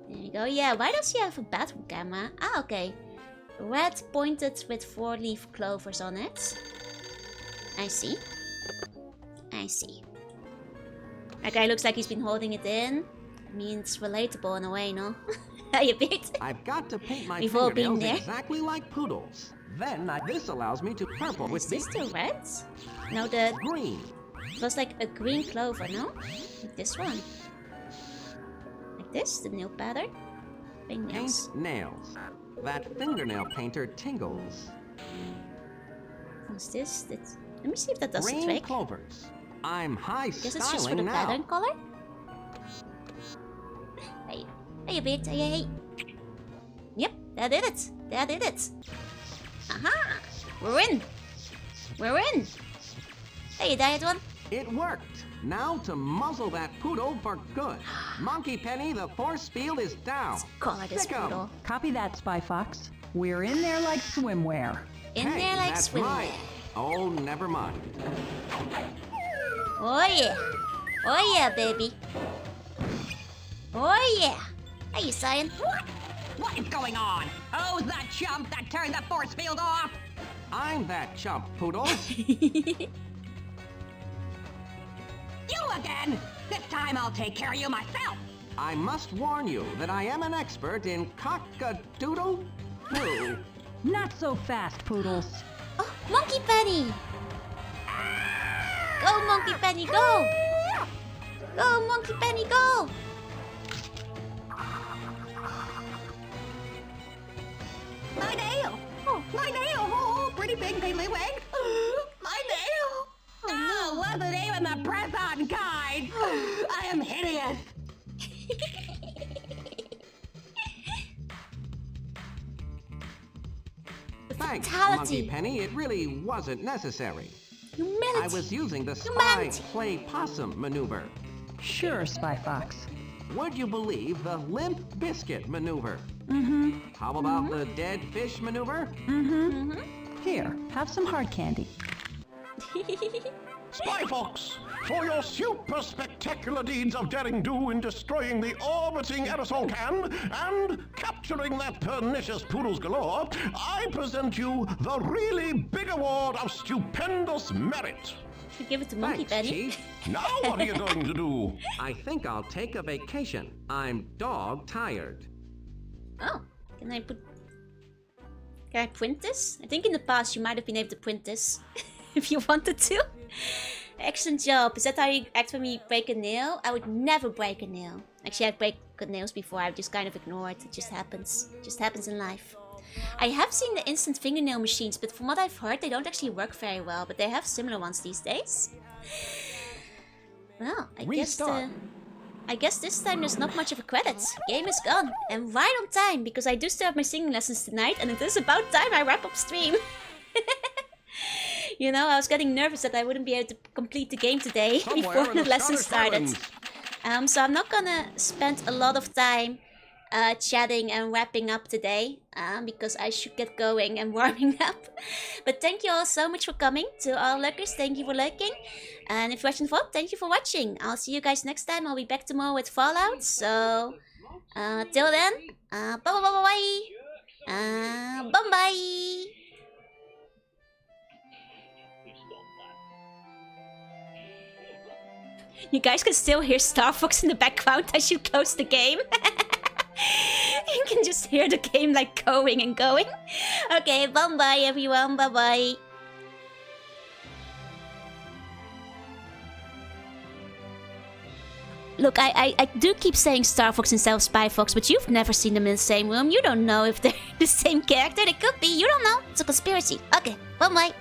Speaker 1: There you go. Yeah, why does she have a bathroom camera? Ah, okay. Red pointed with 4-leaf clovers on it. I see. I see. That guy looks like he's been holding it in. I mean, it's relatable in a way, no? A bit.
Speaker 2: I've got to paint my
Speaker 1: We've all been
Speaker 2: fingernails
Speaker 1: there.
Speaker 2: exactly like Poodle's. Then this allows me to purple with
Speaker 1: Is this
Speaker 2: the
Speaker 1: the red? No, the
Speaker 2: green.
Speaker 1: It was like a green clover, no? Like this one. Like this, the nail pattern. Fingernails.
Speaker 2: Paint nails. That fingernail painter tingles.
Speaker 1: What's this? Let me see if that does the
Speaker 2: Green
Speaker 1: trick.
Speaker 2: clovers. I'm high
Speaker 1: Guess
Speaker 2: styling
Speaker 1: it's just for the
Speaker 2: now.
Speaker 1: pattern color. Hey, a bit. Hey. Yep, that did it. That did it. Aha! We're in. We're in. Hey, diet one.
Speaker 2: It worked. Now to muzzle that poodle for good. Monkey Penny, the force field is down.
Speaker 1: Collar this
Speaker 2: Stick 'em.
Speaker 1: poodle.
Speaker 7: Copy that, Spy Fox. We're in there like swimwear.
Speaker 1: In
Speaker 2: Hey,
Speaker 1: there like
Speaker 2: that's
Speaker 1: swimwear.
Speaker 2: mine. Oh, never mind.
Speaker 1: Oh yeah. Oh yeah, baby. Oh yeah. Hey, Cyan.
Speaker 9: What is going on? Who's that chump that turned the force field off?
Speaker 2: I'm that chump, poodle.
Speaker 9: You again! This time I'll take care of you myself!
Speaker 2: I must warn you that I am an expert in cock-a-doodle poo.
Speaker 7: Not so fast, Poodles.
Speaker 1: Oh, Monkey Penny. Go, Monkey Penny, go. Go, Monkey Penny, go.
Speaker 10: My nail! Oh, my nail! Oh, pretty big piddly wig! My nail!
Speaker 9: Oh, wasn't even the press-on kind! I am hideous!
Speaker 2: Thanks,
Speaker 1: Fatality.
Speaker 2: Monkey Penny. It really wasn't necessary.
Speaker 1: Humility.
Speaker 2: I was using the spy
Speaker 1: Humanity.
Speaker 2: play possum maneuver.
Speaker 7: Sure, Spy Fox.
Speaker 2: Would you believe the limp biscuit maneuver?
Speaker 7: Mm-hmm.
Speaker 2: How about the dead fish maneuver?
Speaker 7: Mm-hmm. Here, have some hard candy.
Speaker 5: Spy Fox, for your super spectacular deeds of daring do in destroying the orbiting aerosol can and capturing that pernicious Poodles galore, I present you the really big award of stupendous merit.
Speaker 1: Should give it to Monkey
Speaker 2: Thanks,
Speaker 1: Penny.
Speaker 2: Chief.
Speaker 5: Now what are you going to do?
Speaker 2: I think I'll take a vacation. I'm dog tired.
Speaker 1: Oh, can I print this? I think in the past you might have been able to print this if you wanted to. Excellent job. Is that how you act when you break a nail? I would never break a nail. Actually, I've broken nails before. I've just kind of ignored. It just happens. It just happens in life. I have seen the instant fingernail machines, but from what I've heard, they don't actually work very well. But they have similar ones these days. Well, I guess this time there's not much of a credit. Game is gone, and right on time, because I do still have my singing lessons tonight, and it is about time I wrap up stream. You know, I was getting nervous that I wouldn't be able to complete the game today before the lesson started. So I'm not gonna spend a lot of time chatting and wrapping up today, because I should get going and warming up. But thank you all so much for coming. To all lurkers, thank you for lurking. And if you're watching VOD, thank you for watching. I'll see you guys next time. I'll be back tomorrow with Fallout. So, till then, bye-bye-bye-bye. Bye-bye. You guys can still hear Star Fox in the background. I should close the game. You can just hear the game like going and going. Okay, bye-bye everyone. Bye-bye. Look, I do keep saying Star Fox instead of Spy Fox, but you've never seen them in the same room. You don't know if they're the same character. They could be. You don't know. It's a conspiracy. Okay, bye-bye.